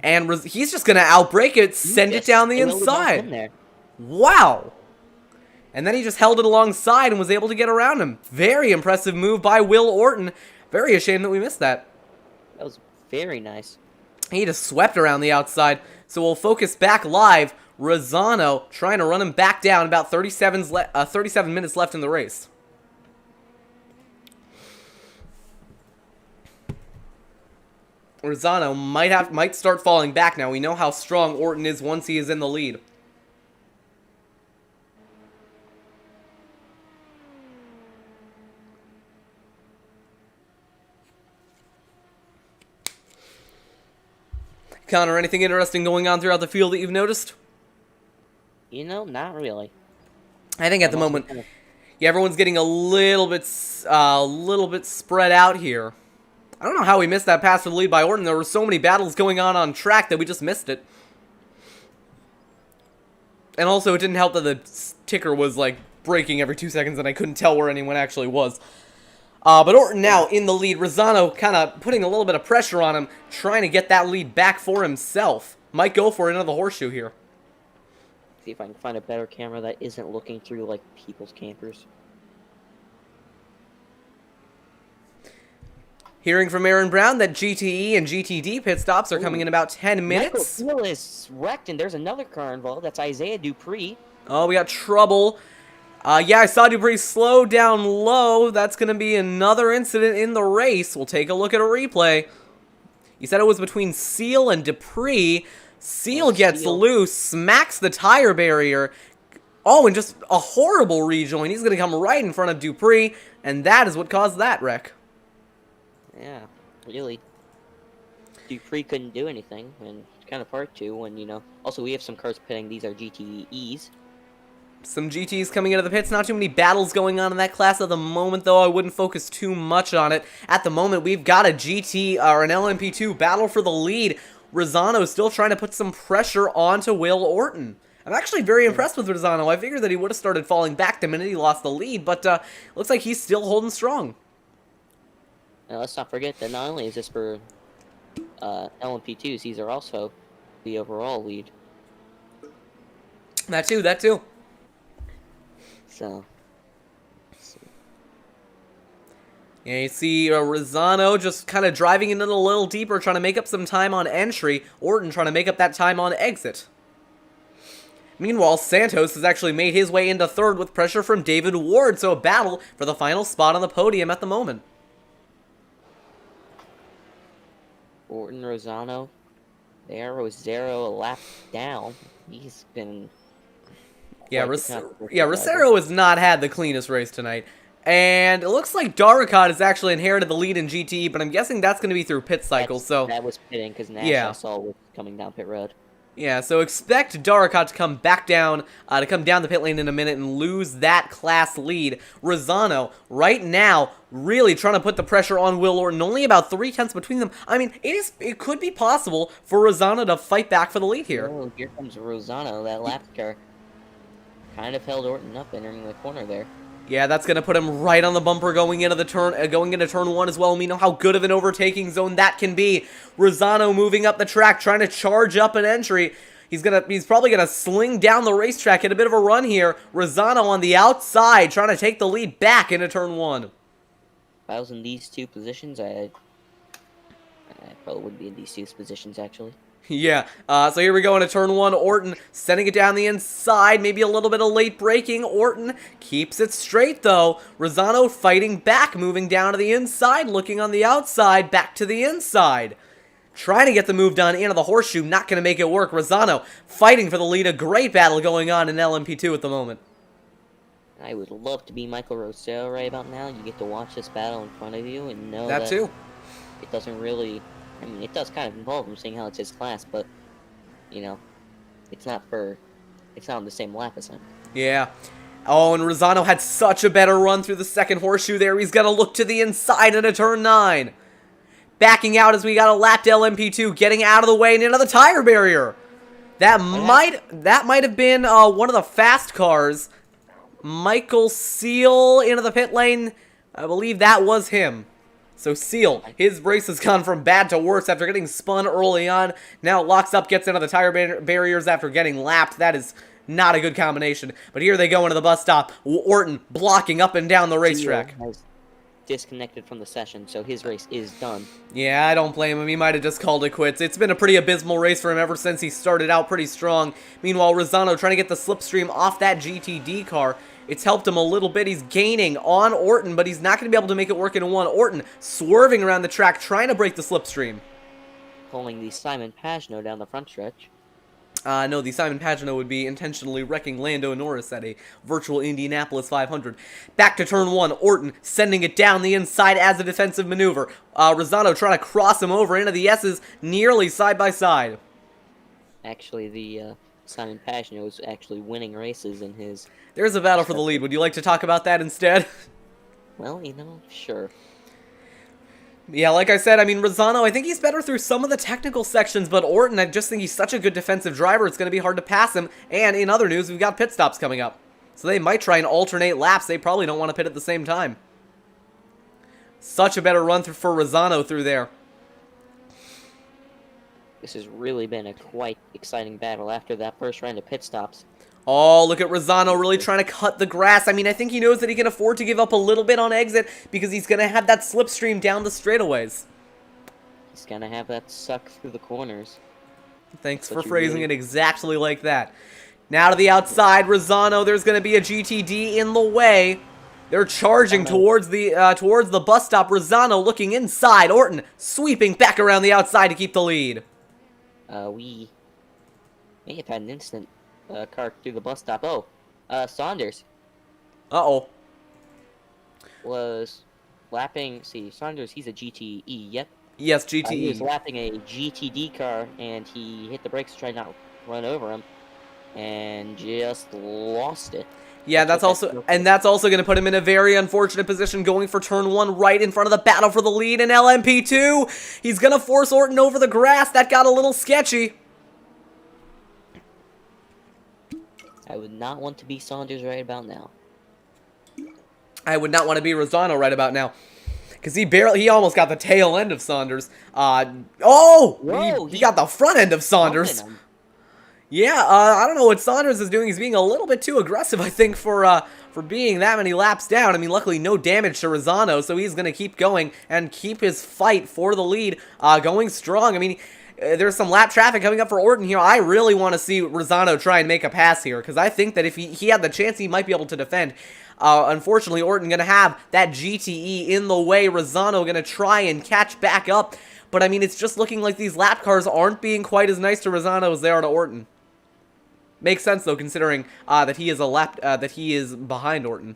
and he's just going to outbrake it, send it down the inside. Wow! And then he just held it alongside and was able to get around him. Very impressive move by Will Orton. Very ashamed that we missed that. That was very nice. He just swept around the outside. So we'll focus back live. Rosano trying to run him back down. About 37 minutes left in the race. Rosano might start falling back now. We know how strong Orton is once he is in the lead. Connor, anything interesting going on throughout the field that you've noticed? You know, not really. I think at the moment, yeah, everyone's getting a little bit spread out here. I don't know how we missed that pass for the lead by Orton. There were so many battles going on track that we just missed it. And also, it didn't help that the ticker was, like, breaking every 2 seconds and I couldn't tell where anyone actually was. But Orton now in the lead. Rosano kind of putting a little bit of pressure on him, trying to get that lead back for himself. Might go for another horseshoe here. See if I can find a better camera that isn't looking through, like, people's campers. Hearing from Aaron Brown that GTE and GTD pit stops are coming in about 10 minutes. Michael Hill is wrecked, and there's another car involved. That's Isaiah Dupree. Oh, we got trouble. Yeah, I saw Dupree slow down low. That's going to be another incident in the race. We'll take a look at a replay. You said it was between Seal and Dupree. Seal gets loose, smacks the tire barrier. Oh, and just a horrible rejoin. He's going to come right in front of Dupree, and that is what caused that wreck. Yeah, really. Dupree couldn't do anything, and it's kind of hard to when, Also, we have some cars pitting. These are GTEs. Some GTs coming into the pits. Not too many battles going on in that class at the moment, though. I wouldn't focus too much on it. At the moment, we've got a GT, or an LMP2 battle for the lead. Rosano still trying to put some pressure onto Will Orton. I'm actually very impressed with Rosano. I figured that he would have started falling back the minute he lost the lead, but looks like he's still holding strong. Now, let's not forget that not only is this for LMP2s, these are also the overall lead. That too. So, yeah, you see Rosano just kind of driving in a little deeper, trying to make up some time on entry. Orton trying to make up that time on exit. Meanwhile, Santos has actually made his way into third with pressure from David Ward, so a battle for the final spot on the podium at the moment. Orton, Rosano, there, Rosero a lap down. He's been... Yeah, Rosero has not had the cleanest race tonight. And it looks like Darrikat has actually inherited the lead in GTE, but I'm guessing that's going to be through pit cycles. So that was pitting because Nash yeah. I saw was coming down pit road. Yeah, so expect Darrikat to come back down, the pit lane in a minute and lose that class lead. Rosano, right now, really trying to put the pressure on Will Orton. Only about 3/10 between them. I mean, it could be possible for Rosano to fight back for the lead here. Oh, here comes Rosano. That lap car kind of held Orton up entering the corner there. Yeah, that's going to put him right on the bumper going into turn one as well. And we know how good of an overtaking zone that can be. Rosano moving up the track, trying to charge up an entry. He's probably going to sling down the racetrack, get a bit of a run here. Rosano on the outside, trying to take the lead back into turn one. If I was in these two positions, I probably wouldn't be in these two positions, actually. Yeah, so here we go into turn one. Orton sending it down the inside. Maybe a little bit of late braking. Orton keeps it straight, though. Rosano fighting back, moving down to the inside, looking on the outside, back to the inside. Trying to get the move done into the horseshoe, not going to make it work. Rosano fighting for the lead. A great battle going on in LMP2 at the moment. I would love to be Michael Rosero right about now. You get to watch this battle in front of you and know that too. It doesn't really... I mean, it does kind of involve him, seeing how it's his class, but, it's not on the same lap as him. Yeah. Oh, and Rosano had such a better run through the second horseshoe there. He's going to look to the inside into turn 9. Backing out as we got a lapped LMP2, getting out of the way and into the tire barrier. That might have been one of the fast cars. Michael Seal into the pit lane. I believe that was him. So Seal, his race has gone from bad to worse after getting spun early on. Now locks up, gets into the tire barriers after getting lapped. That is not a good combination. But here they go into the bus stop. Orton blocking up and down the racetrack. Seal has disconnected from the session, so his race is done. Yeah, I don't blame him. He might have just called it quits. It's been a pretty abysmal race for him ever since he started out pretty strong. Meanwhile, Rosano trying to get the slipstream off that GTD car. It's helped him a little bit. He's gaining on Orton, but he's not going to be able to make it work in one. Orton swerving around the track, trying to break the slipstream. Pulling the Simon Pagino down the front stretch. No, the Simon Pagino would be intentionally wrecking Lando Norris at a virtual Indianapolis 500. Back to turn 1. Orton sending it down the inside as a defensive maneuver. Rosano trying to cross him over into the S's, nearly side by side. Actually, the Simon Pagino is actually winning races in his... There's a battle for the lead. Would you like to talk about that instead? Well, sure. Yeah, like I said, I mean, Rosano, I think he's better through some of the technical sections, but Orton, I just think he's such a good defensive driver, it's going to be hard to pass him. And in other news, we've got pit stops coming up. So they might try and alternate laps. They probably don't want to pit at the same time. Such a better run for Rosano through there. This has really been a quite exciting battle after that first round of pit stops. Oh, look at Rosano really trying to cut the grass. I mean, I think he knows that he can afford to give up a little bit on exit because he's going to have that slipstream down the straightaways. He's going to have that suck through the corners. Thanks for phrasing it exactly like that. Now to the outside, Rosano. There's going to be a GTD in the way. They're charging towards the bus stop. Rosano looking inside. Orton sweeping back around the outside to keep the lead. We may have had an instant car through the bus stop. Oh, Saunders Uh-oh. was lapping. See, Saunders, he's a GTE. Yep. Yes, He was GTE. lapping a GTD car, and he hit the brakes to try not to run over him, and just lost it. Yeah, that's also going to put him in a very unfortunate position going for turn 1 right in front of the battle for the lead in LMP2. He's going to force Orton over the grass. That got a little sketchy. I would not want to be Saunders right about now. I would not want to be Rosano right about now. Because he almost got the tail end of Saunders. Whoa, he got the front end of Saunders. Yeah, I don't know what Saunders is doing. He's being a little bit too aggressive, I think, for being that many laps down. I mean, luckily, no damage to Rosano, so he's going to keep going and keep his fight for the lead going strong. I mean, there's some lap traffic coming up for Orton here. I really want to see Rosano try and make a pass here, because I think that if he had the chance, he might be able to defend. Unfortunately, Orton going to have that GTE in the way. Rosano going to try and catch back up. But, I mean, it's just looking like these lap cars aren't being quite as nice to Rosano as they are to Orton. Makes sense, though, considering that he is behind Orton.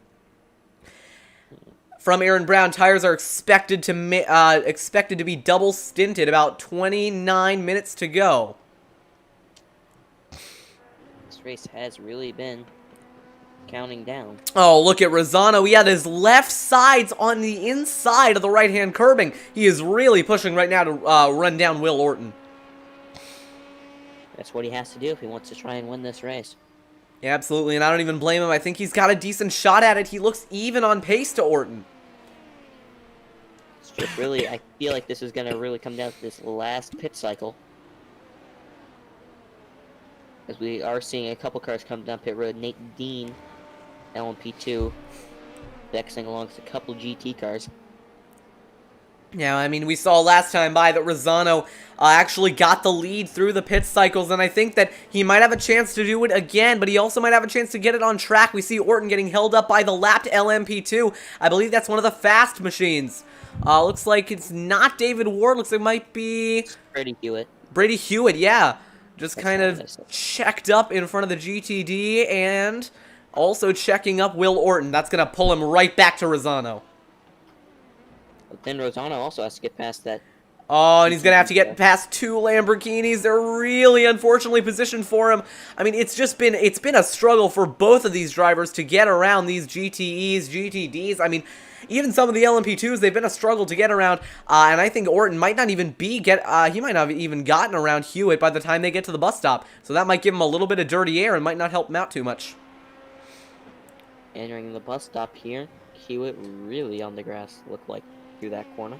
From Aaron Brown, tires are expected to be double stinted, about 29 minutes to go. This race has really been counting down. Oh, look at Rosano. He had his left sides on the inside of the right-hand curbing. He is really pushing right now to run down Will Orton. That's what he has to do if he wants to try and win this race. Yeah, absolutely, and I don't even blame him. I think he's got a decent shot at it. He looks even on pace to Orton. It's just really, I feel like this is going to really come down to this last pit cycle. As we are seeing a couple cars come down pit road. Nate Dean, LMP2, vexing along with a couple GT cars. Yeah, I mean, we saw last time by that Rosano actually got the lead through the pit cycles, and I think that he might have a chance to do it again, but he also might have a chance to get it on track. We see Orton getting held up by the lapped LMP2. I believe that's one of the fast machines. Looks like it's not David Ward. Looks like it might be Brady Hewitt. Brady Hewitt, yeah. Just kind of checked up in front of the GTD, and also checking up Will Orton. That's going to pull him right back to Rosano. But then Rosano also has to get past that. Oh, and he's going to have to get past 2 Lamborghinis. They're really unfortunately positioned for him. I mean, it's been a struggle for both of these drivers to get around these GTEs, GTDs. I mean, even some of the LMP2s, they've been a struggle to get around, and I think Orton might not even he might not have even gotten around Hewitt by the time they get to the bus stop. So that might give him a little bit of dirty air and might not help him out too much. Entering the bus stop here, Hewitt really on the grass, looked like, through that corner.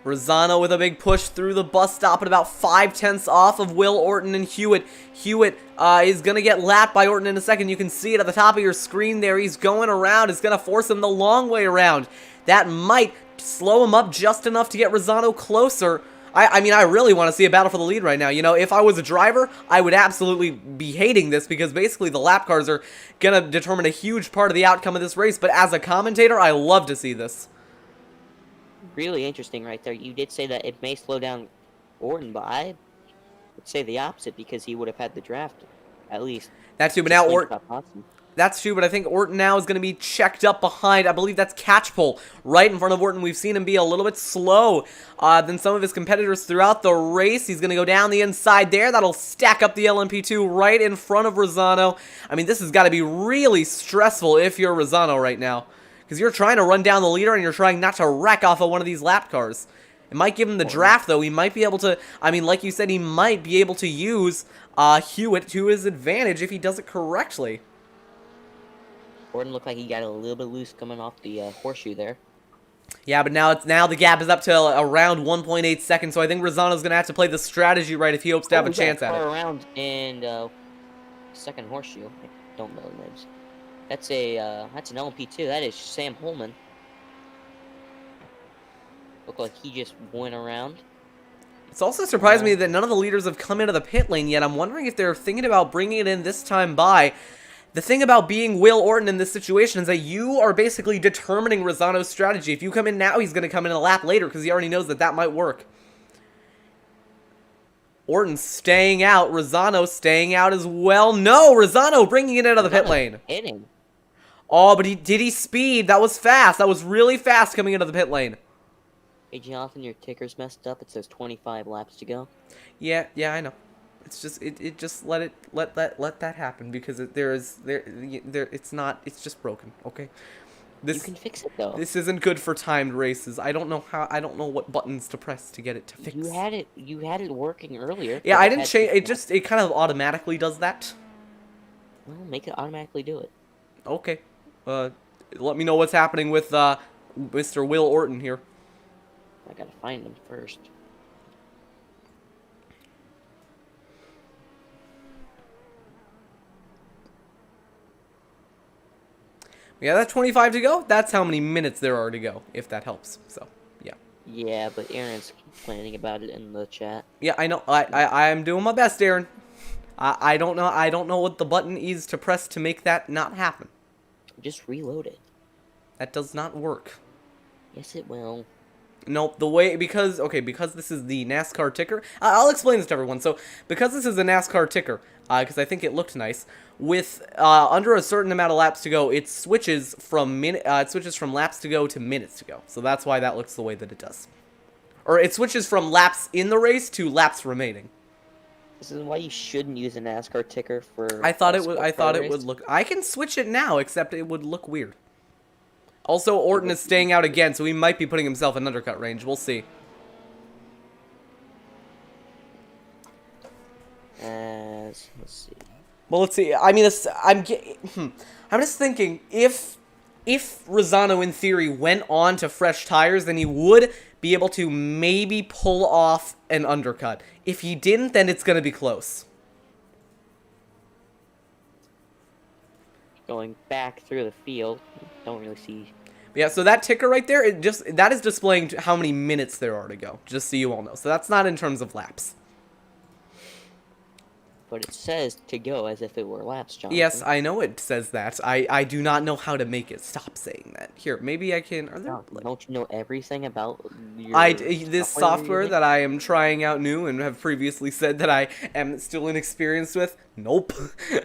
Rosano with a big push through the bus stop at about 5/10 off of Will Orton and Hewitt. Hewitt is going to get lapped by Orton in a second. You can see it at the top of your screen there. He's going around. It's going to force him the long way around. That might slow him up just enough to get Rosano closer. I mean, I really want to see a battle for the lead right now. You know, if I was a driver, I would absolutely be hating this because basically the lap cars are going to determine a huge part of the outcome of this race. But as a commentator, I love to see this. Really interesting right there. You did say that it may slow down Orton, but I would say the opposite because he would have had the draft, at least. That's true, but now Orton... That's true, but I think Orton now is going to be checked up behind. I believe that's Catchpole right in front of Orton. We've seen him be a little bit slow than some of his competitors throughout the race. He's going to go down the inside there. That'll stack up the LMP2 right in front of Rosano. I mean, this has got to be really stressful if you're Rosano right now. Because you're trying to run down the leader and you're trying not to wreck off of one of these lap cars. It might give him the draft, though. He might be able to, I mean, like you said, he might be able to use Hewitt to his advantage if he does it correctly. Orton looked like he got a little bit loose coming off the horseshoe there. Yeah, but now the gap is up to around 1.8 seconds, so I think Rosano's going to have to play the strategy right if he hopes to have a chance at it. Around and second horseshoe. I don't know the names. That's an LMP2. That is Sam Holman. Looked like he just went around. It's also surprised me that none of the leaders have come into the pit lane yet. I'm wondering if they're thinking about bringing it in this time by. The thing about being Will Orton in this situation is that you are basically determining Rosano's strategy. If you come in now, he's going to come in a lap later because he already knows that that might work. Orton staying out. Rosano staying out as well. No, Rosano bringing it out of the pit lane. Hitting. Oh, but did he speed? That was fast. That was really fast coming into the pit lane. Hey, Jonathan, your ticker's messed up. It says 25 laps to go. Yeah, I know. It's just it just let that happen because it's just broken. Okay. You can fix it though. This isn't good for timed races. I don't know what buttons to press to get it to fix. You had it working earlier. Yeah, I didn't change. It kind of automatically does that. Well, make it automatically do it. Okay. Let me know what's happening with Mr. Will Orton here. I gotta find him first. Yeah, that's 25 to go. That's how many minutes there are to go, if that helps. So, yeah. Yeah, but Aaron's complaining about it in the chat. Yeah, I know. I am doing my best, Aaron. I don't know what the button is to press to make that not happen. Just reload it. That does not work. Yes, it will. Nope, because this is the NASCAR ticker. I'll explain this to everyone. So, because this is a NASCAR ticker, because I think it looked nice, with under a certain amount of laps to go, it switches from laps to go to minutes to go. So that's why that looks the way that it does. Or it switches from laps in the race to laps remaining. This is why you shouldn't use a NASCAR ticker for. I thought it would look. I can switch it now, except it would look weird. Also, Orton is staying out again, so he might be putting himself in undercut range. We'll see. Let's see. Well, let's see. I mean, I'm just thinking if Rosano in theory went on to fresh tires, then he would be able to maybe pull off an undercut. If he didn't, then it's gonna be close. Going back through the field, don't really see. Yeah, so that ticker right there, that is displaying how many minutes there are to go, just so you all know. So that's not in terms of laps. But it says to go as if it were laps, Jonathan. Yes, I know it says that. I do not know how to make it stop saying that. Here, maybe I can. Are there? Don't you know everything about your this software that I am trying out new and have previously said that I am still inexperienced with? Nope.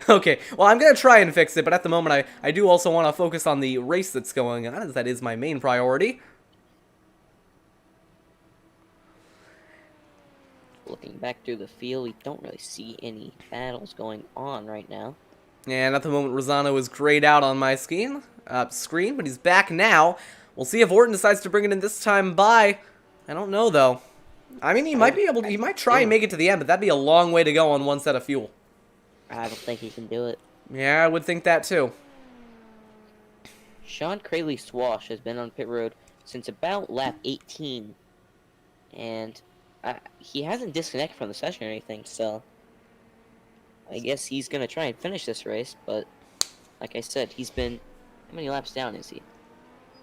Okay, well, I'm gonna try and fix it, but at the moment I do also want to focus on the race that's going on, as that is my main priority. Looking back through the field, we don't really see any battles going on right now. And at the moment, Rosano is grayed out on my screen, but he's back now. We'll see if Orton decides to bring it in this time by. I don't know, though. I mean, he might try and make it to the end, but that'd be a long way to go on one set of fuel. I don't think he can do it. Yeah, I would think that, too. Sean Crayley Swash has been on pit road since about lap 18. And he hasn't disconnected from the session or anything, so I guess he's going to try and finish this race, but like I said, he's been... How many laps down is he?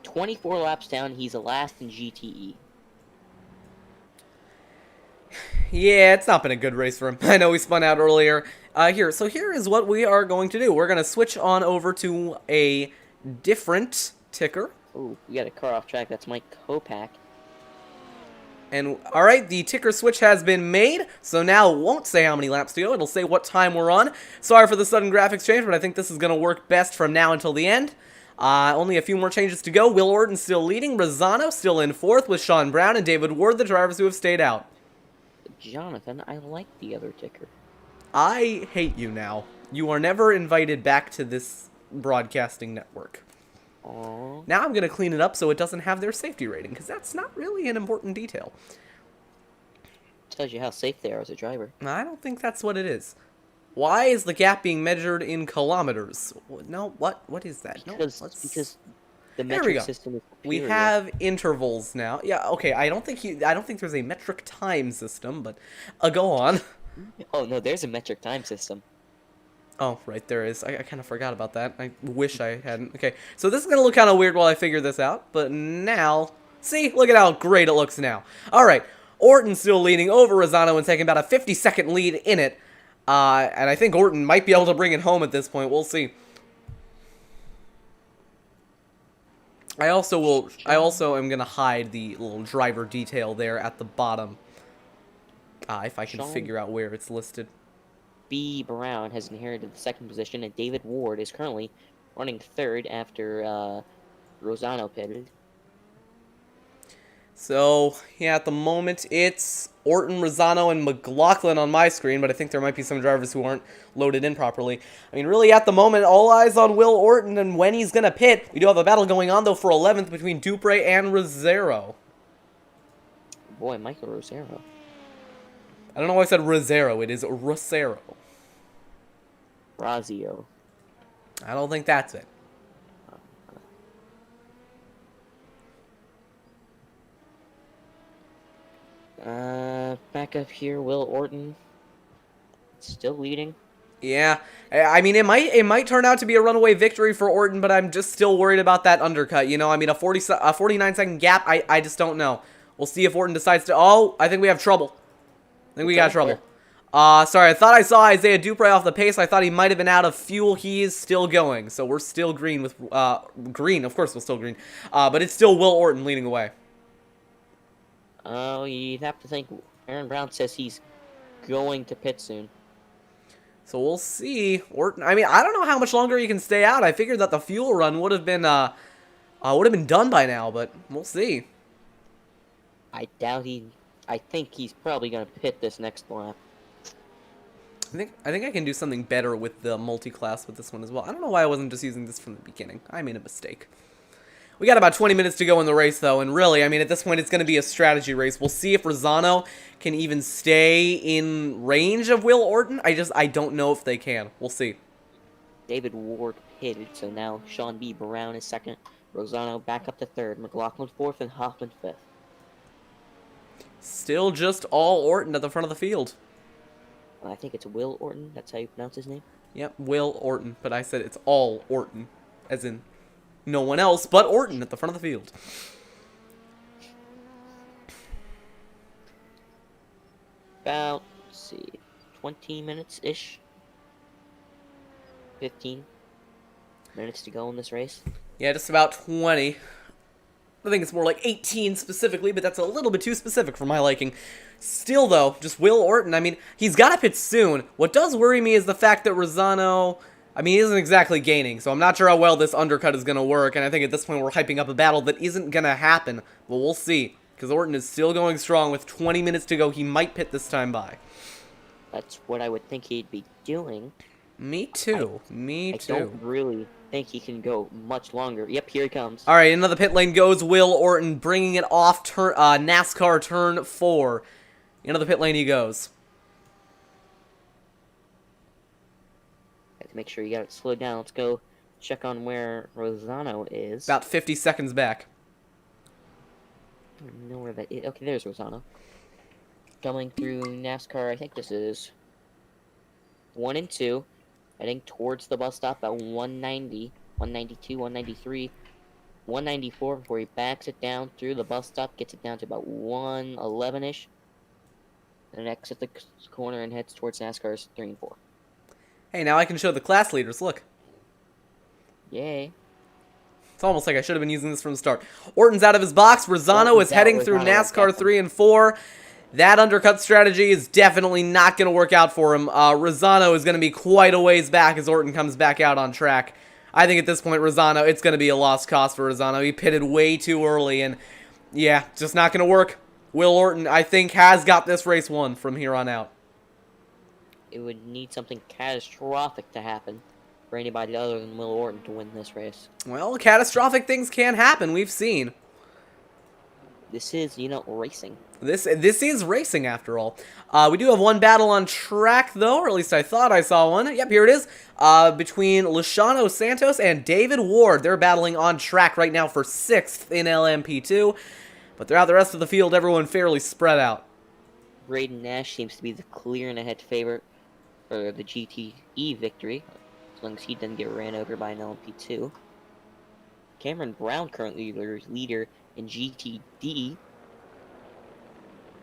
24 laps down, he's the last in GTE. Yeah, it's not been a good race for him. I know he spun out earlier. Here is what we are going to do. We're going to switch on over to a different ticker. Ooh, we got a car off track, that's Mike Kopak. And, alright, the ticker switch has been made, so now it won't say how many laps to go, it'll say what time we're on. Sorry for the sudden graphics change, but I think this is going to work best from now until the end. Only a few more changes to go. Will Orton still leading, Rosano still in fourth with Sean Brown and David Ward, the drivers who have stayed out. Jonathan, I like the other ticker. I hate you now. You are never invited back to this broadcasting network. Aww. Now I'm going to clean it up so it doesn't have their safety rating, because that's not really an important detail. Tells you how safe they are as a driver. I don't think that's what it is. Why is the gap being measured in kilometers? No, what is that? Because the metric system is superior. We have intervals now. Yeah, okay, I don't think there's a metric time system, but go on. Oh, no, there's a metric time system. Oh, right, there is. I kind of forgot about that. I wish I hadn't. Okay, so this is going to look kind of weird while I figure this out, but now... See, look at how great it looks now. All right, Orton still leading over Rosano and taking about a 50-second lead in it. And I think Orton might be able to bring it home at this point. We'll see. I also am going to hide the little driver detail there at the bottom. If I can Sean figure out where it's listed. B. Brown has inherited the second position, and David Ward is currently running third after Rosano pitted. So, yeah, at the moment, it's Orton, Rosano, and McLaughlin on my screen, but I think there might be some drivers who aren't loaded in properly. I mean, really, at the moment, all eyes on Will Orton and when he's going to pit. We do have a battle going on, though, for 11th between Dupre and Rosero. Boy, Michael Rosero. I don't know why I said Rosero. It is Rosero. Razio. I don't think that's it. Back up here, Will Orton. Still leading. Yeah, I mean, it might turn out to be a runaway victory for Orton, but I'm just still worried about that undercut, you know? I mean, a 49-second gap, I just don't know. We'll see if Orton decides to... Oh, I think we have trouble. I think we got trouble. Sorry, I thought I saw Isaiah Dupre off the pace. I thought he might have been out of fuel. He is still going, so we're still green with... green, of course we're still green. But it's still Will Orton leading the way. Oh, you'd have to think Aaron Brown says he's going to pit soon. So we'll see. Orton, I mean, I don't know how much longer he can stay out. I figured that the fuel run would have been done by now, but we'll see. I doubt I think he's probably going to pit this next lap. I think I can do something better with the multi-class with this one as well. I don't know why I wasn't just using this from the beginning. I made a mistake. We got about 20 minutes to go in the race, though, and really, I mean, at this point, it's going to be a strategy race. We'll see if Rosano can even stay in range of Will Orton. I don't know if they can. We'll see. David Ward pitted, so now Sean B. Brown is second. Rosano back up to third. McLaughlin fourth, and Hoffman fifth. Still just all Orton at the front of the field. I think it's Will Orton. That's how you pronounce his name? Yep, Will Orton, but I said it's all Orton, as in no one else but Orton at the front of the field. About, let's see, 20 minutes-ish. 15 minutes to go in this race. Yeah, just about 20. I think it's more like 18 specifically, but that's a little bit too specific for my liking. Still, though, just Will Orton, I mean, he's got to pit soon. What does worry me is the fact that Rosano, I mean, he isn't exactly gaining, so I'm not sure how well this undercut is going to work, and I think at this point we're hyping up a battle that isn't going to happen, but we'll see, because Orton is still going strong with 20 minutes to go. He might pit this time by. That's what I would think he'd be doing. Me too. Me too. I don't really think he can go much longer. Yep, here he comes. All right, another pit lane goes Will Orton, bringing it off NASCAR turn 4. Into the pit lane he goes. Have to make sure you got it slowed down. Let's go check on where Rosano is. About 50 seconds back. I don't know where that is. Okay, there's Rosano. Coming through NASCAR, I think this is 1 and 2. Heading towards the bus stop at 190, 192, 193, 194 before he backs it down through the bus stop, gets it down to about 111-ish. And exits the corner and heads towards NASCAR's 3 and 4. Hey, now I can show the class leaders. Look. Yay. It's almost like I should have been using this from the start. Orton's out of his box. Rosano is heading through NASCAR 3 and 4. That undercut strategy is definitely not going to work out for him. Rosano is going to be quite a ways back as Orton comes back out on track. I think at this point, Rosano, it's going to be a lost cause for Rosano. He pitted way too early, and yeah, just not going to work. Will Orton, I think, has got this race won from here on out. It would need something catastrophic to happen for anybody other than Will Orton to win this race. Well, catastrophic things can happen. We've seen. This is, you know, racing. This is racing, after all. We do have one battle on track, though, or at least I thought I saw one. Yep, here it is. Between Luciano Santos and David Ward. They're battling on track right now for 6th in LMP2. But throughout the rest of the field, everyone fairly spread out. Braden Nash seems to be the clear and ahead favorite for the GTE victory, as long as he doesn't get ran over by an LMP2. Cameron Brown currently leader in GTD.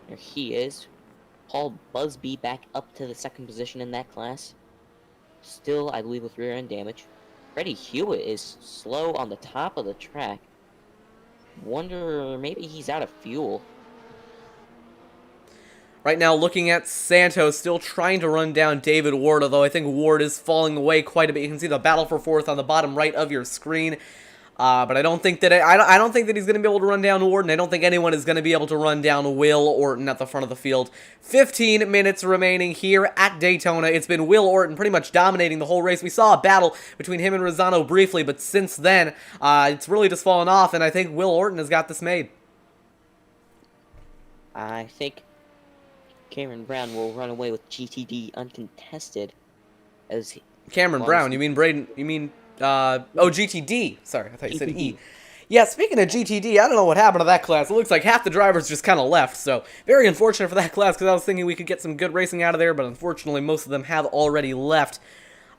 There he is. Paul Busby back up to the 2nd position in that class. Still, I believe, with rear end damage. Freddie Hewitt is slow on the top of the track. Wonder, maybe he's out of fuel. Right now, looking at Santos, still trying to run down David Ward, although I think Ward is falling away quite a bit. You can see the battle for fourth on the bottom right of your screen. But I don't think that I don't think that he's going to be able to run down Ward, and I don't think anyone is going to be able to run down Will Orton at the front of the field. 15 minutes remaining here at Daytona. It's been Will Orton pretty much dominating the whole race. We saw a battle between him and Rosano briefly, but since then, it's really just fallen off, and I think Will Orton has got this made. I think Cameron Brown will run away with GTD uncontested. As Cameron Brown, you mean Braden? You mean oh, GTD. Sorry, I thought you said E. Yeah, speaking of GTD, I don't know what happened to that class. It looks like half the drivers just kind of left, so very unfortunate for that class because I was thinking we could get some good racing out of there, but unfortunately most of them have already left.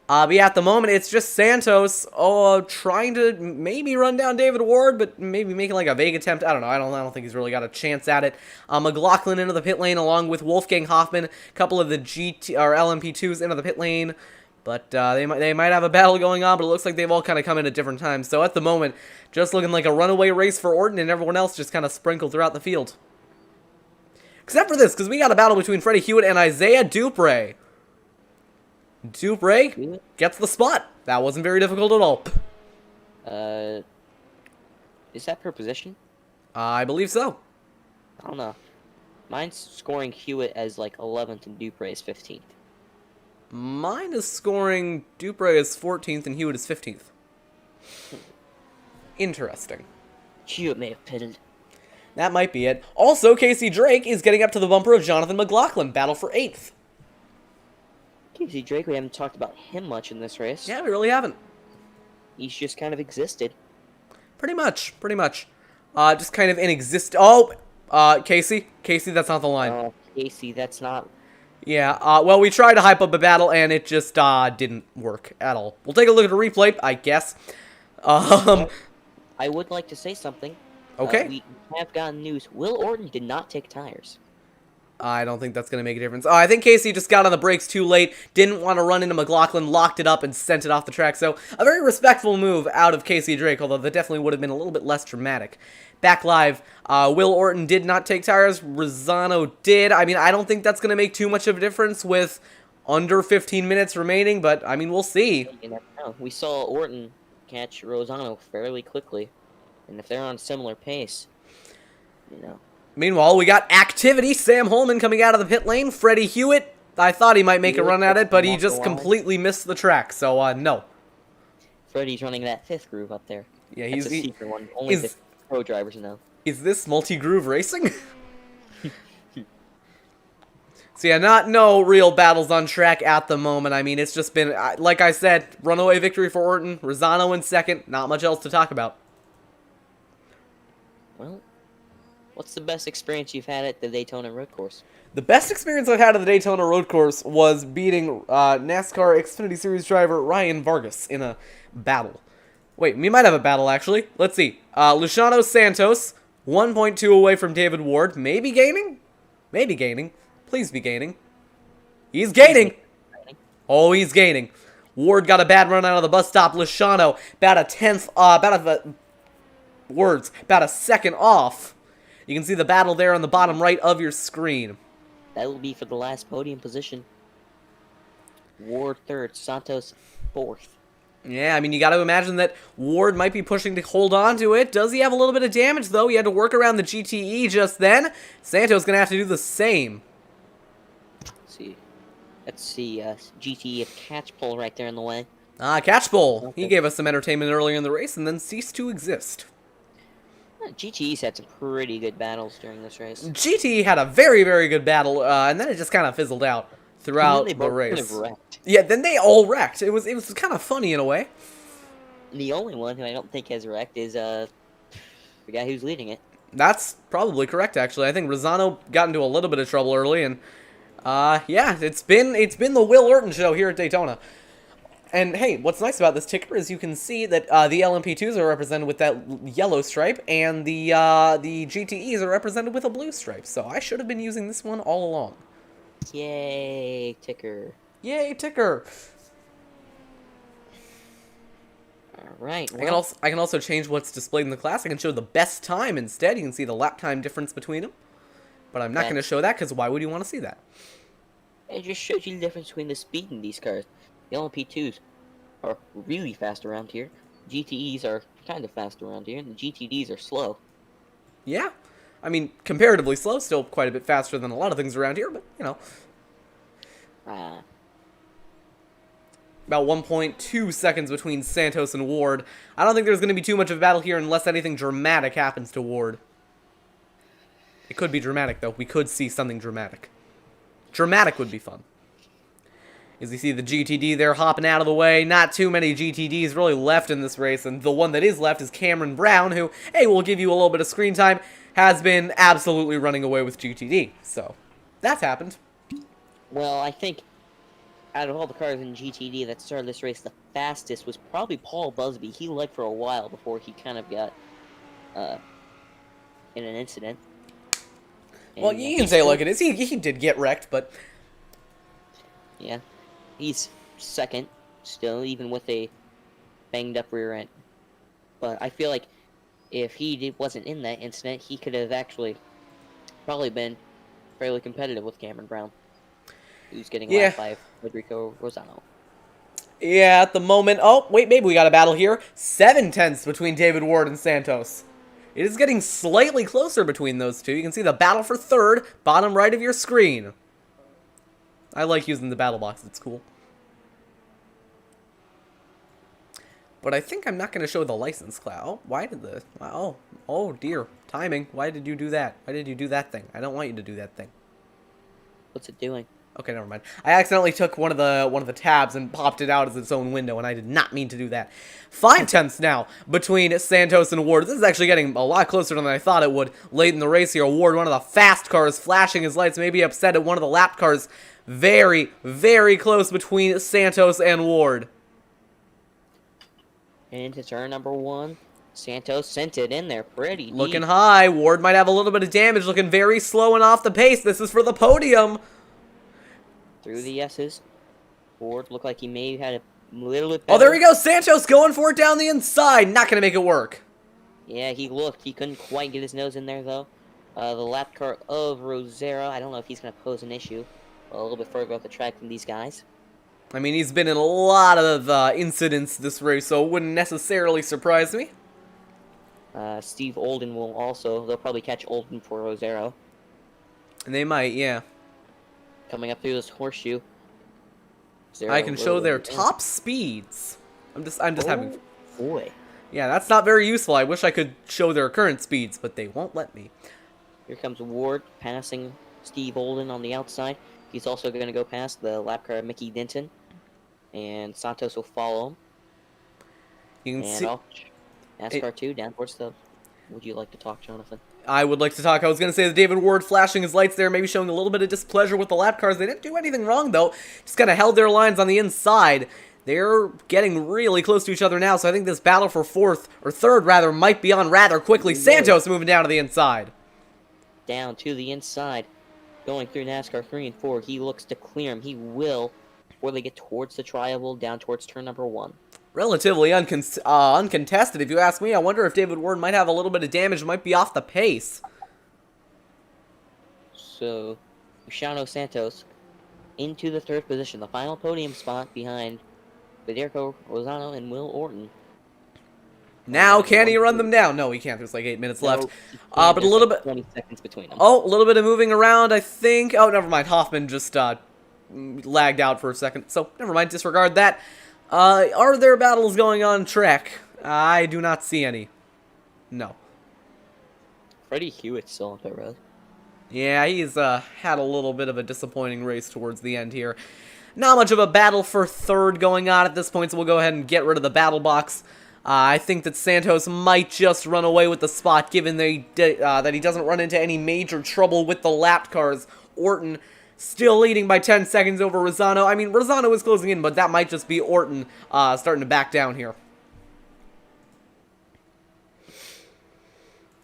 But yeah, at the moment, it's just Santos trying to maybe run down David Ward, but maybe making like a vague attempt. I don't know. I don't think he's really got a chance at it. McLaughlin into the pit lane along with Wolfgang Hoffman. A couple of the LMP2s into the pit lane. But they might have a battle going on, but it looks like they've all kind of come in at different times. So at the moment, just looking like a runaway race for Orton, and everyone else just kind of sprinkled throughout the field. Except for this, because we got a battle between Freddie Hewitt and Isaiah Dupre. Dupre gets the spot. That wasn't very difficult at all. Is that per position? I believe so. I don't know. Mine's scoring Hewitt as like 11th and Dupre is 15th. Mine is scoring Dupre as 14th and Hewitt is 15th. Interesting. Hewitt may have pitted. That might be it. Also, Casey Drake is getting up to the bumper of Jonathan McLaughlin. Battle for 8th. Casey Drake, we haven't talked about him much in this race. Yeah, we really haven't. He's just kind of existed. Pretty much. Just kind of Oh, Casey, that's not the line. Oh, Casey, that's not... Yeah, well, we tried to hype up a battle, and it just, didn't work at all. We'll take a look at a replay, I guess. I would like to say something. Okay. We have gotten news. Will Orton did not take tires. I don't think that's going to make a difference. I think Casey just got on the brakes too late, didn't want to run into McLaughlin, locked it up, and sent it off the track. So, a very respectful move out of Casey Drake, although that definitely would have been a little bit less dramatic. Back live, Will Orton did not take tires. Rosano did. I mean, I don't think that's going to make too much of a difference with under 15 minutes remaining, but, I mean, we'll see. You never know. We saw Orton catch Rosano fairly quickly, and if they're on a similar pace, you know... Meanwhile, we got activity. Sam Holman coming out of the pit lane. Freddie Hewitt, I thought he might make a run at it, but he just completely missed the track, so, no. Freddie's running that 5th groove up there. Yeah, That's a secret one. Only the pro drivers know. Is this multi-groove racing? So yeah, no real battles on track at the moment. I mean, it's just been, like I said, runaway victory for Orton. Rosano in second. Not much else to talk about. Well... What's the best experience you've had at the Daytona road course? The best experience I've had at the Daytona road course was beating NASCAR Xfinity Series driver Ryan Vargas in a battle. Wait, we might have a battle, actually. Let's see. Luciano Santos, 1.2 away from David Ward. Maybe gaining? Maybe gaining. Please be gaining. He's gaining! Oh, he's gaining. Ward got a bad run out of the bus stop. Luciano, about a second off. You can see the battle there on the bottom right of your screen. That will be for the last podium position. Ward 3rd, Santos 4th. Yeah, I mean, you got to imagine that Ward might be pushing to hold on to it. Does he have a little bit of damage, though? He had to work around the GTE just then. Santos going to have to do the same. Let's see, GTE, a catch pole right there in the way. Catch pole. He gave us some entertainment earlier in the race and then ceased to exist. GTE's had some pretty good battles during this race. GTE had a very, very good battle, and then it just kind of fizzled out throughout the race. Kind of wrecked. Yeah, then they all wrecked. It was kind of funny in a way. The only one who I don't think has wrecked is the guy who's leading it. That's probably correct, actually. I think Rosano got into a little bit of trouble early, and yeah, it's been the Will Orton show here at Daytona. And hey, what's nice about this ticker is you can see that the LMP2s are represented with that yellow stripe, and the GTEs are represented with a blue stripe. So I should have been using this one all along. Yay, ticker. Yay, ticker. Alright, well, I can also change what's displayed in the class. I can show the best time instead. You can see the lap time difference between them. But I'm not going to show that because why would you want to see that? It just shows you the difference between the speed in these cars. The LMP2s are really fast around here. GTEs are kind of fast around here, and the GTDs are slow. Yeah. I mean, comparatively slow, still quite a bit faster than a lot of things around here, but, you know. About 1.2 seconds between Santos and Ward. I don't think there's going to be too much of a battle here unless anything dramatic happens to Ward. It could be dramatic, though. We could see something dramatic. Dramatic would be fun. As you see the GTD there hopping out of the way. Not too many GTDs really left in this race, and the one that is left is Cameron Brown, who, hey, will give you a little bit of screen time, has been absolutely running away with GTD. So, that's happened. Well, I think out of all the cars in GTD that started this race, the fastest was probably Paul Busby. He led for a while before he kind of got in an incident. Well, you can say it like it is. He did get wrecked, but... Yeah. He's second still, even with a banged-up rear end. But I feel like if he wasn't in that incident, he could have actually probably been fairly competitive with Cameron Brown, who's getting lapped by Federico Rosano. Yeah, at the moment... Oh, wait, maybe we got a battle here. 7/10 between David Ward and Santos. It is getting slightly closer between those two. You can see the battle for third, bottom right of your screen. I like using the battle box. It's cool. But I think I'm not going to show the license cloud. Oh, why did the... Oh, dear. Timing. Why did you do that? Why did you do that thing? I don't want you to do that thing. What's it doing? Okay, never mind. I accidentally took one of the tabs and popped it out as its own window, and I did not mean to do that. 5/10 now between Santos and Ward. This is actually getting a lot closer than I thought it would late in the race here. Ward, one of the fast cars, flashing his lights, maybe upset at one of the lap cars. Very, very close between Santos and Ward. Into turn number 1. Santos sent it in there pretty deep. Looking high. Ward might have a little bit of damage. Looking very slow and off the pace. This is for the podium. Through the S's. Ward looked like he may have had a little bit better. Oh, there we go. Santos going for it down the inside. Not going to make it work. Yeah, he looked. He couldn't quite get his nose in there, though. The lap car of Rosero, I don't know if he's going to pose an issue a little bit further up the track than these guys. I mean, he's been in a lot of incidents this race, so it wouldn't necessarily surprise me. Steve Olden will also, they'll probably catch Olden for Rosero. And they might, yeah. Coming up through this horseshoe. I can show their top speeds. I'm just having... Boy. Yeah, that's not very useful. I wish I could show their current speeds, but they won't let me. Here comes Ward passing Steve Olden on the outside. He's also going to go past the lap car of Mickey Denton. And Santos will follow him. You can see... NASCAR 2 down towards the... Would you like to talk, Jonathan? I would like to talk. I was going to say that David Ward flashing his lights there, maybe showing a little bit of displeasure with the lap cars. They didn't do anything wrong, though. Just kind of held their lines on the inside. They're getting really close to each other now, so I think this battle for third, might be on rather quickly. Santos moving down to the inside. Down to the inside. Going through NASCAR 3 and 4. He looks to clear him. He will, before they get towards the tri-oval, down towards turn number 1. Relatively uncontested, if you ask me. I wonder if David Ward might have a little bit of damage, might be off the pace. So, Luciano Santos into the third position, the final podium spot behind Federico Rosano and Will Orton. Now, can he run them down? No, he can't. There's like 8 minutes left. But a little bit... 20 seconds between them. Oh, a little bit of moving around, I think. Oh, never mind. Hoffman just lagged out for a second. So, never mind. Disregard that. Are there battles going on track? I do not see any. No. Freddie Hewitt's still on pit road. Yeah, he's had a little bit of a disappointing race towards the end here. Not much of a battle for third going on at this point, so we'll go ahead and get rid of the battle box. I think that Santos might just run away with the spot, given that he doesn't run into any major trouble with the lap cars. Orton still leading by 10 seconds over Rosano. I mean, Rosano is closing in, but that might just be Orton starting to back down here.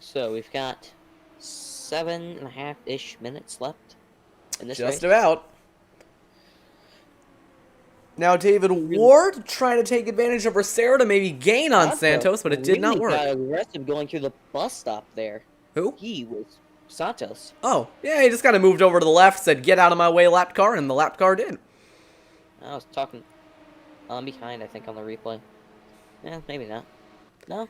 So we've got 7.5-ish minutes left in this race. Just about. Now David Ward trying to take advantage of Rosero to maybe gain on Santos, but it did not work. Got aggressive going through the bus stop there. Who? He was Santos. Oh, yeah, he just kind of moved over to the left, said, "Get out of my way, lapped car," and the lapped car did. I was talking behind, I think, on the replay. Yeah, maybe not. No.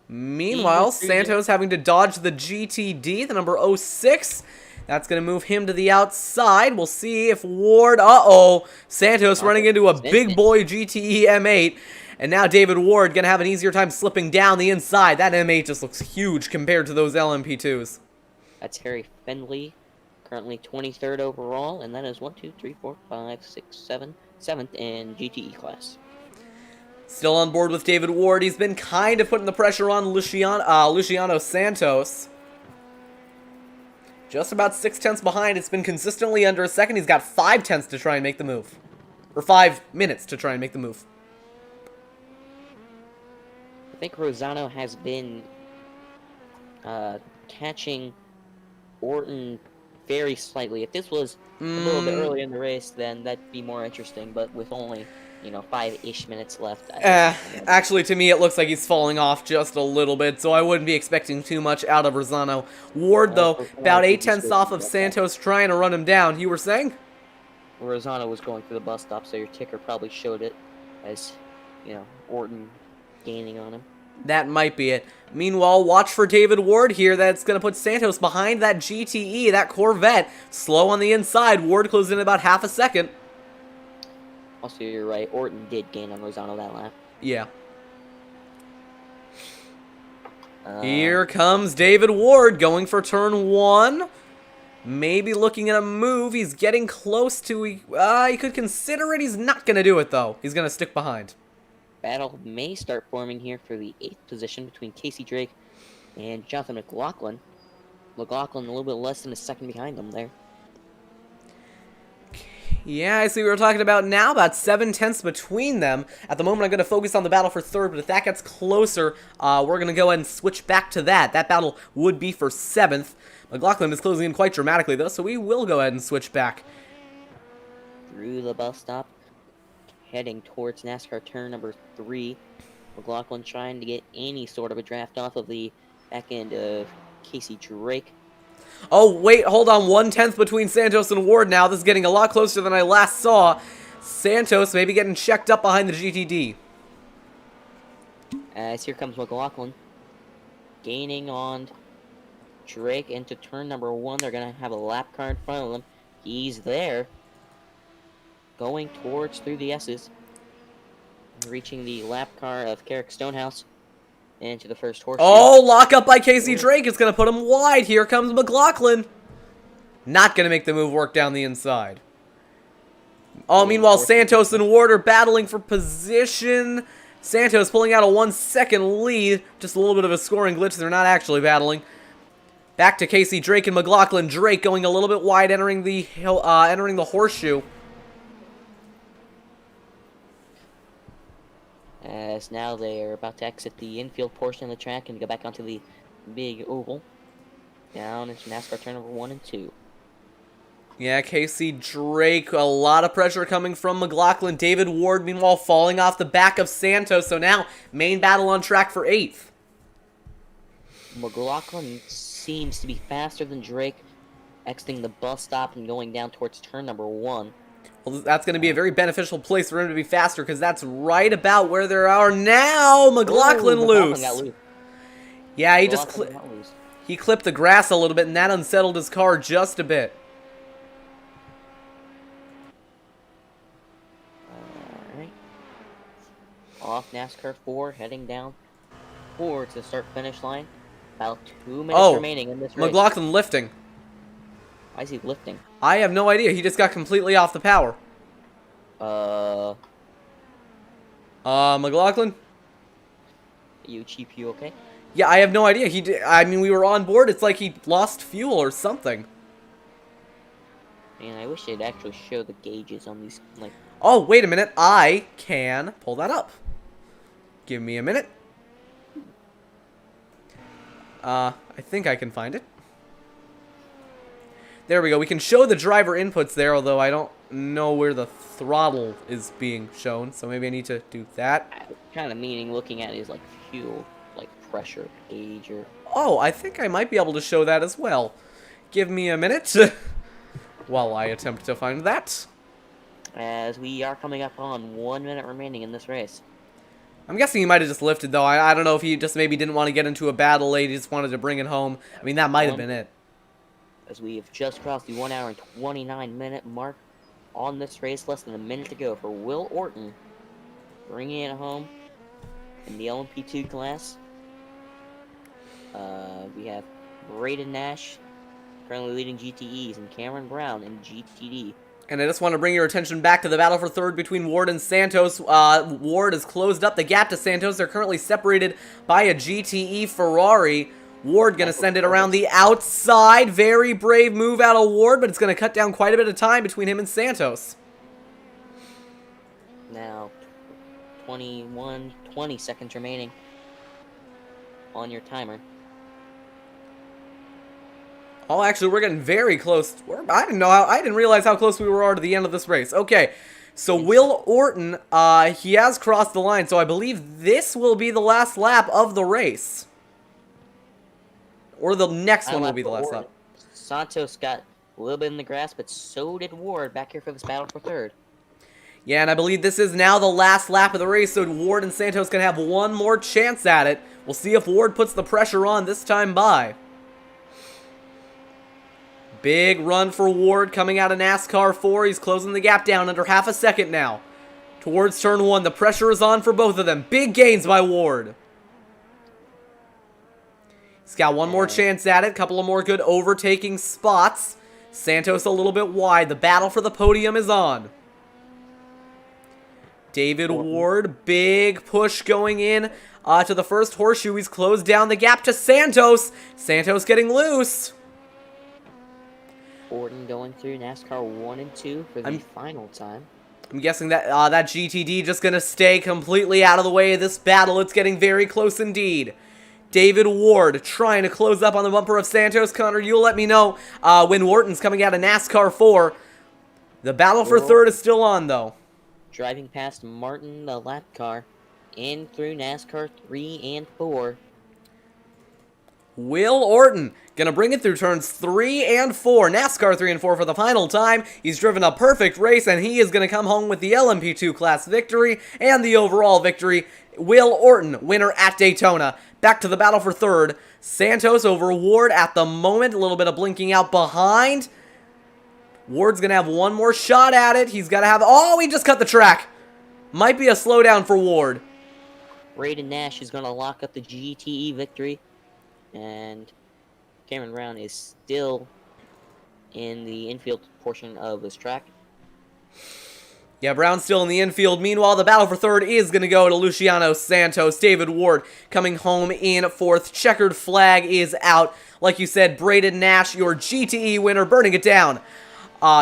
Meanwhile, Santos having to dodge the GTD, the number 06. That's going to move him to the outside. We'll see if Ward... Uh-oh. Santos running into a big boy GTE M8. And now David Ward going to have an easier time slipping down the inside. That M8 just looks huge compared to those LMP2s. That's Harry Fendley, currently 23rd overall. And that is 1, 2, 3, 4, 5, 6, 7, 7th in GTE class. Still on board with David Ward. He's been kind of putting the pressure on Luciano Santos. Just about 6/10 behind. It's been consistently under a second. He's got 5/10 to try and make the move. Or 5 minutes to try and make the move. I think Rosano has been catching Orton very slightly. If this was a little bit earlier in the race, then that'd be more interesting. But with only, 5-ish minutes left. Actually, to me, it looks like he's falling off just a little bit, so I wouldn't be expecting too much out of Rosano. Ward, though, about 8/10 off of Santos trying to run him down. You were saying? Rosano was going through the bus stop, so your ticker probably showed it as, Orton gaining on him. That might be it. Meanwhile, watch for David Ward here. That's going to put Santos behind that GTE, that Corvette. Slow on the inside. Ward closed in about half a second. Also, you're right. Orton did gain on Rosano that lap. Yeah. Here comes David Ward going for turn 1. Maybe looking at a move. He's getting close to... he could consider it. He's not going to do it, though. He's going to stick behind. Battle may start forming here for the 8th position between Casey Drake and Jonathan McLaughlin. McLaughlin a little bit less than a second behind them there. Yeah, I see what we're talking about now. About 7/10 between them. At the moment, I'm going to focus on the battle for 3rd, but if that gets closer, we're going to go ahead and switch back to that. That battle would be for 7th. McLaughlin is closing in quite dramatically, though, so we will go ahead and switch back. Through the bus stop, heading towards NASCAR turn number 3. McLaughlin trying to get any sort of a draft off of the back end of Casey Drake. Oh, wait, hold on. 1/10 between Santos and Ward now. This is getting a lot closer than I last saw. Santos maybe getting checked up behind the GTD. As here comes McLaughlin. Gaining on Drake into turn number 1. They're going to have a lap car in front of them. He's there. Going towards through the S's. Reaching the lap car of Carrick Stonehouse. Into the first horseshoe. Oh, lock up by Casey Drake. It's going to put him wide. Here comes McLaughlin. Not going to make the move work down the inside. Oh, meanwhile, Santos and Ward are battling for position. Santos pulling out a 1-second lead. Just a little bit of a scoring glitch. They're not actually battling. Back to Casey Drake and McLaughlin. Drake going a little bit wide, entering the horseshoe. As now they are about to exit the infield portion of the track and go back onto the big oval. Down into NASCAR turn number 1 and 2. Yeah, Casey Drake, a lot of pressure coming from McLaughlin. David Ward, meanwhile, falling off the back of Santos. So now, main battle on track for 8th. McLaughlin seems to be faster than Drake, exiting the bus stop and going down towards turn number 1. Well, that's going to be a very beneficial place for him to be faster, because that's right about where they are now. McLaughlin loose. Got loose. Yeah, he clipped the grass a little bit, and that unsettled his car just a bit. Alright. Off NASCAR 4, heading down towards the start-finish line. About 2 minutes remaining in this race. McLaughlin lifting. Why is he lifting? I have no idea. He just got completely off the power. McLaughlin? You okay? Yeah, I have no idea. He did. I mean, we were on board. It's like he lost fuel or something. Man, I wish they'd actually show the gauges on these, like... Oh, wait a minute. I can pull that up. Give me a minute. I think I can find it. There we go. We can show the driver inputs there, although I don't know where the throttle is being shown, so maybe I need to do that. Kind of meaning looking at his, like, fuel, like, pressure gauger. Oh, I think I might be able to show that as well. Give me a minute while I attempt to find that. As we are coming up on 1 minute remaining in this race. I'm guessing he might have just lifted, though. I don't know if he just maybe didn't want to get into a battle late. He just wanted to bring it home. I mean, that might have been it. As we have just crossed the 1 hour and 29 minute mark on this race, less than a minute to go for Will Orton, bringing it home in the LMP2 class. We have Braden Nash currently leading GTEs and Cameron Brown in GTD. And I just want to bring your attention back to the battle for third between Ward and Santos. Ward has closed up the gap to Santos. They're currently separated by a GTE Ferrari. Ward going to send it around the outside. Very brave move out of Ward, but it's going to cut down quite a bit of time between him and Santos. Now, 20 seconds remaining on your timer. Oh, actually, we're getting very close. I didn't realize how close we were to the end of this race. Okay, so Will Orton, he has crossed the line, so I believe this will be the last lap of the race. Or the next one will be the last lap. Santos got a little bit in the grass, but so did Ward back here for this battle for third. Yeah, and I believe this is now the last lap of the race, so Ward and Santos can have one more chance at it. We'll see if Ward puts the pressure on this time by. Big run for Ward coming out of NASCAR 4. He's closing the gap down under half a second now. Towards turn 1, the pressure is on for both of them. Big gains by Ward. He's got one more chance at it. Couple of more good overtaking spots. Santos a little bit wide. The battle for the podium is on. David Ward, big push going in to the first horseshoe. He's closed down the gap to Santos. Santos getting loose. Orton going through NASCAR 1 and 2 for the final time. I'm guessing that that GTD just going to stay completely out of the way of this battle. It's getting very close indeed. David Ward trying to close up on the bumper of Santos. Connor, you'll let me know when Wharton's coming out of NASCAR 4. The battle for third is still on, though. Driving past Martin, the lap car, in through NASCAR 3 and 4. Will Orton gonna bring it through turns 3 and 4. NASCAR 3 and 4 for the final time. He's driven a perfect race, and he is gonna come home with the LMP2 class victory and the overall victory. Will Orton, winner at Daytona. Back to the battle for third. Santos over Ward at the moment. A little bit of blinking out behind. Ward's gonna have one more shot at it. He's gotta have... Oh, he just cut the track. Might be a slowdown for Ward. Braden Nash is gonna lock up the GTE victory. And Cameron Brown is still in the infield portion of this track. Yeah, Brown's still in the infield. Meanwhile, the battle for third is going to go to Luciano Santos. David Ward coming home in fourth. Checkered flag is out. Like you said, Braden Nash, your GTE winner, burning it down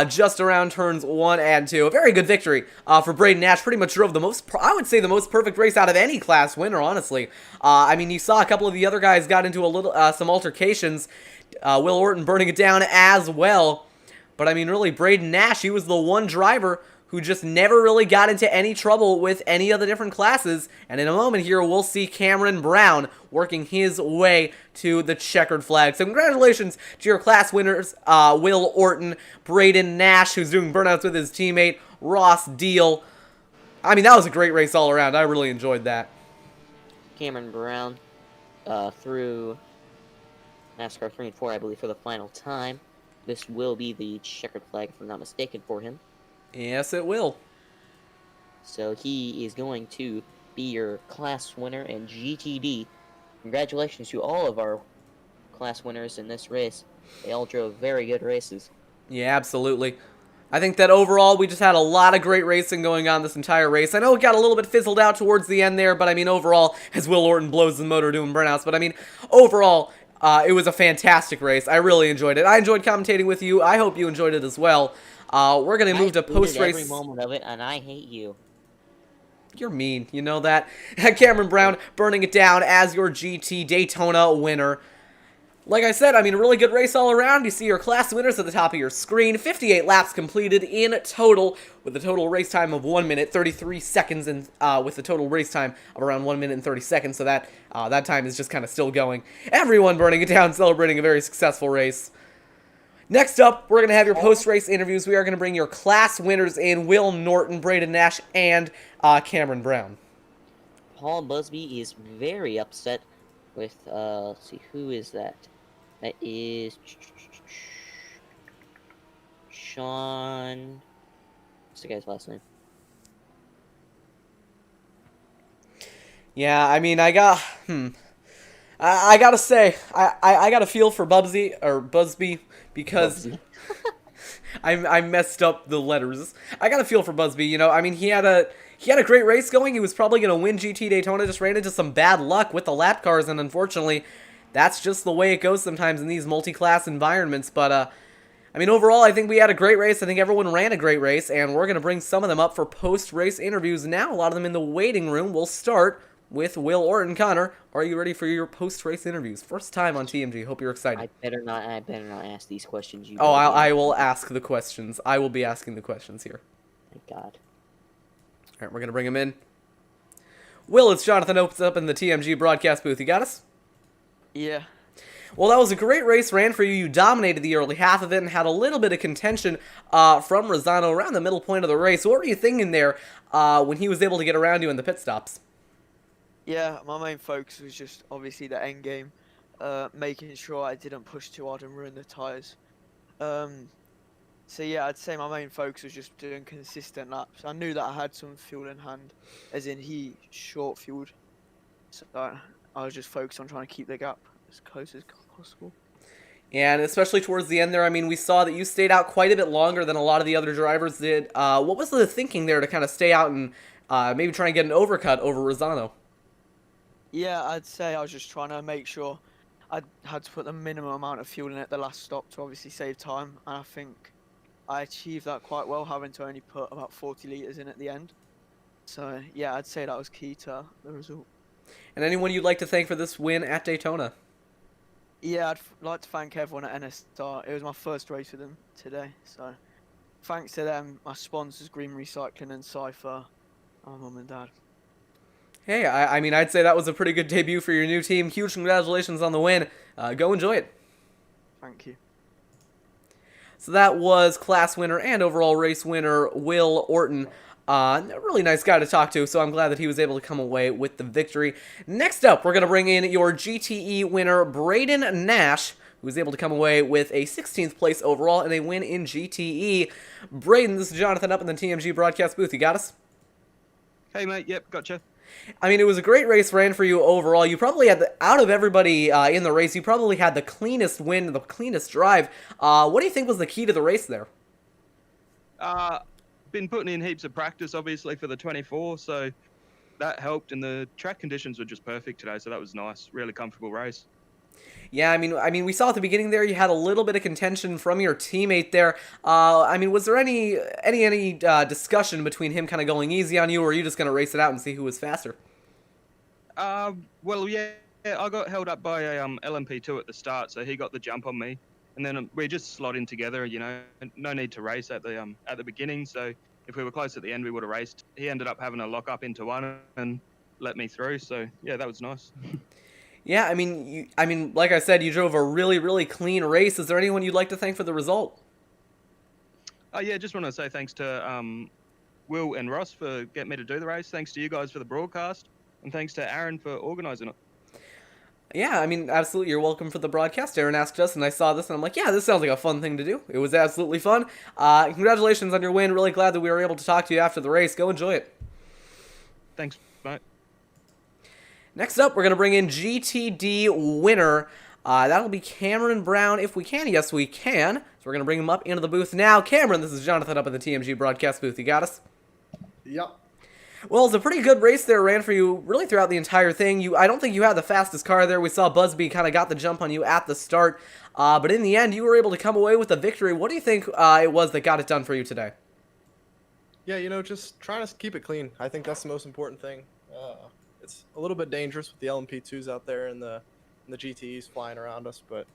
just around turns 1 and 2. A very good victory for Braden Nash. Pretty much drove the most, I would say, the most perfect race out of any class winner, honestly. I mean, you saw a couple of the other guys got into a little some altercations. Will Orton burning it down as well. But, I mean, really, Braden Nash, he was the one driver who just never really got into any trouble with any of the different classes. And in a moment here, we'll see Cameron Brown working his way to the checkered flag. So congratulations to your class winners, Will Orton, Braden Nash, who's doing burnouts with his teammate, Ross Deal. I mean, that was a great race all around. I really enjoyed that. Cameron Brown through NASCAR 3 and 4, I believe, for the final time. This will be the checkered flag, if I'm not mistaken, for him. Yes, it will. So he is going to be your class winner in GTD. Congratulations to all of our class winners in this race. They all drove very good races. Yeah, absolutely. I think that overall we just had a lot of great racing going on this entire race. I know it got a little bit fizzled out towards the end there, but I mean overall, as Will Orton blows the motor doing burnouts, but I mean overall, it was a fantastic race. I really enjoyed it. I enjoyed commentating with you. I hope you enjoyed it as well. We're going to move to post-race. Every moment of it, and I hate you. You're mean, you know that. Cameron Brown burning it down as your GT Daytona winner. Like I said, I mean, a really good race all around. You see your class winners at the top of your screen. 58 laps completed in total, with a total race time of 1 minute 33 seconds, and with a total race time of around 1 minute and 30 seconds. So that that time is just kind of still going. Everyone burning it down, celebrating a very successful race. Next up, we're going to have your post-race interviews. We are going to bring your class winners in: Will Norton, Braden Nash, and Cameron Brown. Paul Busby is very upset with, let's see, who is that? That is Sean. What's the guy's last name? Yeah, I mean, I gotta say, I got a feel for Busby because Busby. I messed up the letters. I got a feel for Busby. You know, I mean, he had a great race going. He was probably gonna win GT Daytona. Just ran into some bad luck with the lap cars, and unfortunately, that's just the way it goes sometimes in these multi-class environments. But I mean, overall, I think we had a great race. I think everyone ran a great race, and we're gonna bring some of them up for post-race interviews now. A lot of them in the waiting room. We'll start with Will Orton. Connor, are you ready for your post-race interviews? First time on TMG. Hope you're excited. I better not ask these questions. You. Oh, I will ask the questions. I will be asking the questions here. Thank God. All right, we're gonna bring him in. Will, it's Jonathan opens up in the TMG broadcast booth. You got us? Yeah. Well, that was a great race, ran for you. You dominated the early half of it and had a little bit of contention from Rosano around the middle point of the race. What were you thinking there when he was able to get around you in the pit stops? Yeah, my main focus was just obviously the end game, making sure I didn't push too hard and ruin the tyres. So yeah, I'd say my main focus was just doing consistent laps. I knew that I had some fuel in hand, as in he short fueled, so I was just focused on trying to keep the gap as close as possible. And especially towards the end there, I mean, we saw that you stayed out quite a bit longer than a lot of the other drivers did. What was the thinking there to kind of stay out and maybe try and get an overcut over Rosano? Yeah, I'd say I was just trying to make sure I had to put the minimum amount of fuel in at the last stop to obviously save time, and I think I achieved that quite well, having to only put about 40 litres in at the end. So yeah, I'd say that was key to the result. And anyone you'd like to thank for this win at Daytona? Yeah, I'd like to thank everyone at NSStar. It was my first race with them today, so thanks to them, my sponsors, Green Recycling and Cypher, my mum and dad. Hey, I mean, I'd say that was a pretty good debut for your new team. Huge congratulations on the win. Go enjoy it. Thank you. So that was class winner and overall race winner Will Orton. A really nice guy to talk to, so I'm glad that he was able to come away with the victory. Next up, we're going to bring in your GTE winner, Braden Nash, who was able to come away with a 16th place overall and a win in GTE. Braden, this is Jonathan up in the TMG broadcast booth. You got us? Hey, mate. Yep, gotcha. I mean, it was a great race ran for you overall. You probably had, out of everybody in the race, you probably had the cleanest win, the cleanest drive. What do you think was the key to the race there? Been putting in heaps of practice, obviously, for the 24, so that helped, and the track conditions were just perfect today, so that was nice. Really comfortable race. Yeah, I mean, we saw at the beginning there you had a little bit of contention from your teammate there. I mean, was there any discussion between him kind of going easy on you, or were you just going to race it out and see who was faster? Well, yeah, I got held up by a LMP2 at the start, so he got the jump on me, and then we just slot in together. You know, no need to race at the beginning. So if we were close at the end, we would have raced. He ended up having a lock up into one and let me through. So yeah, that was nice. Yeah, I mean, like I said, you drove a really, really clean race. Is there anyone you'd like to thank for the result? Yeah, just want to say thanks to Will and Ross for getting me to do the race. Thanks to you guys for the broadcast, and thanks to Arron for organising it. Yeah, I mean, absolutely, you're welcome for the broadcast. Aaron asked us, and I saw this, and I'm like, yeah, this sounds like a fun thing to do. It was absolutely fun. Congratulations on your win. Really glad that we were able to talk to you after the race. Go enjoy it. Thanks, mate. Next up, we're going to bring in GTD winner. That'll be Cameron Brown, if we can. Yes, we can. So we're going to bring him up into the booth now. Cameron, this is Jonathan up in the TMG broadcast booth. You got us? Yep. Well, it's a pretty good race there, ran for you really throughout the entire thing. I don't think you had the fastest car there. We saw Busby kind of got the jump on you at the start. But in the end, you were able to come away with a victory. What do you think it was that got it done for you today? Yeah, you know, just trying to keep it clean. I think that's the most important thing. It's a little bit dangerous with the LMP2s out there in the and the GTEs flying around us, but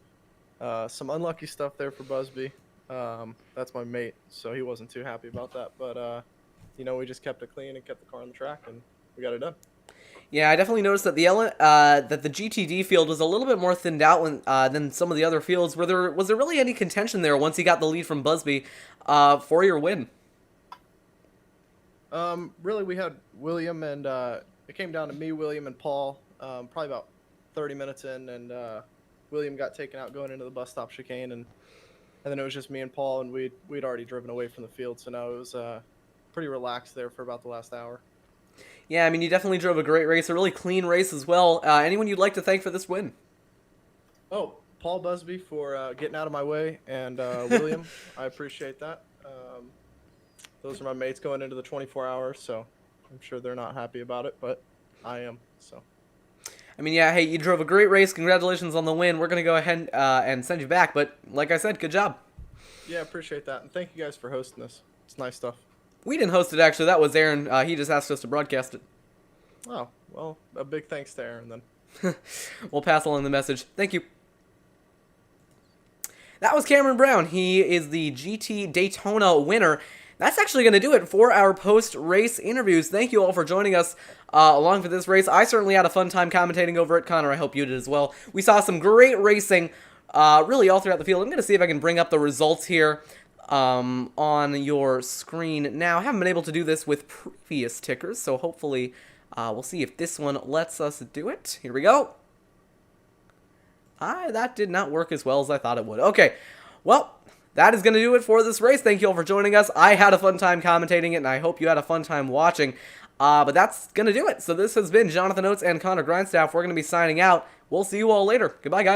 some unlucky stuff there for Busby. That's my mate, so he wasn't too happy about that. But you know, we just kept it clean and kept the car on the track, and we got it done. Yeah, I definitely noticed that that the GTD field was a little bit more thinned out than some of the other fields. Was there really any contention there once he got the lead from Busby for your win? Really, we had William, and it came down to me, William, and Paul. Probably about 30 minutes in, and William got taken out going into the bus stop chicane, and then it was just me and Paul, and we'd already driven away from the field, so now it was pretty relaxed there for about the last hour. Yeah, I mean, you definitely drove a great race, a really clean race as well. Anyone you'd like to thank for this win? Oh, Paul Busby for getting out of my way, and William, I appreciate that. Those are my mates going into the 24 hours, so I'm sure they're not happy about it, but I am, so. I mean, yeah, hey, you drove a great race. Congratulations on the win. We're going to go ahead and send you back, but like I said, good job. Yeah, appreciate that, and thank you guys for hosting this. It's nice stuff. We didn't host it, actually. That was Aaron. He just asked us to broadcast it. Oh, well, a big thanks to Aaron, then. We'll pass along the message. Thank you. That was Cameron Brown. He is the GT Daytona winner. That's actually going to do it for our post-race interviews. Thank you all for joining us along for this race. I certainly had a fun time commentating over it. Connor, I hope you did as well. We saw some great racing really all throughout the field. I'm going to see if I can bring up the results here on your screen now. I haven't been able to do this with previous tickers, so hopefully we'll see if this one lets us do it. Here we go. That did not work as well as I thought it would. Okay, well, that is going to do it for this race. Thank you all for joining us. I had a fun time commentating it, and I hope you had a fun time watching. But that's going to do it. So this has been Jonathan Oates and Connor Grindstaff. We're going to be signing out. We'll see you all later. Goodbye, guys.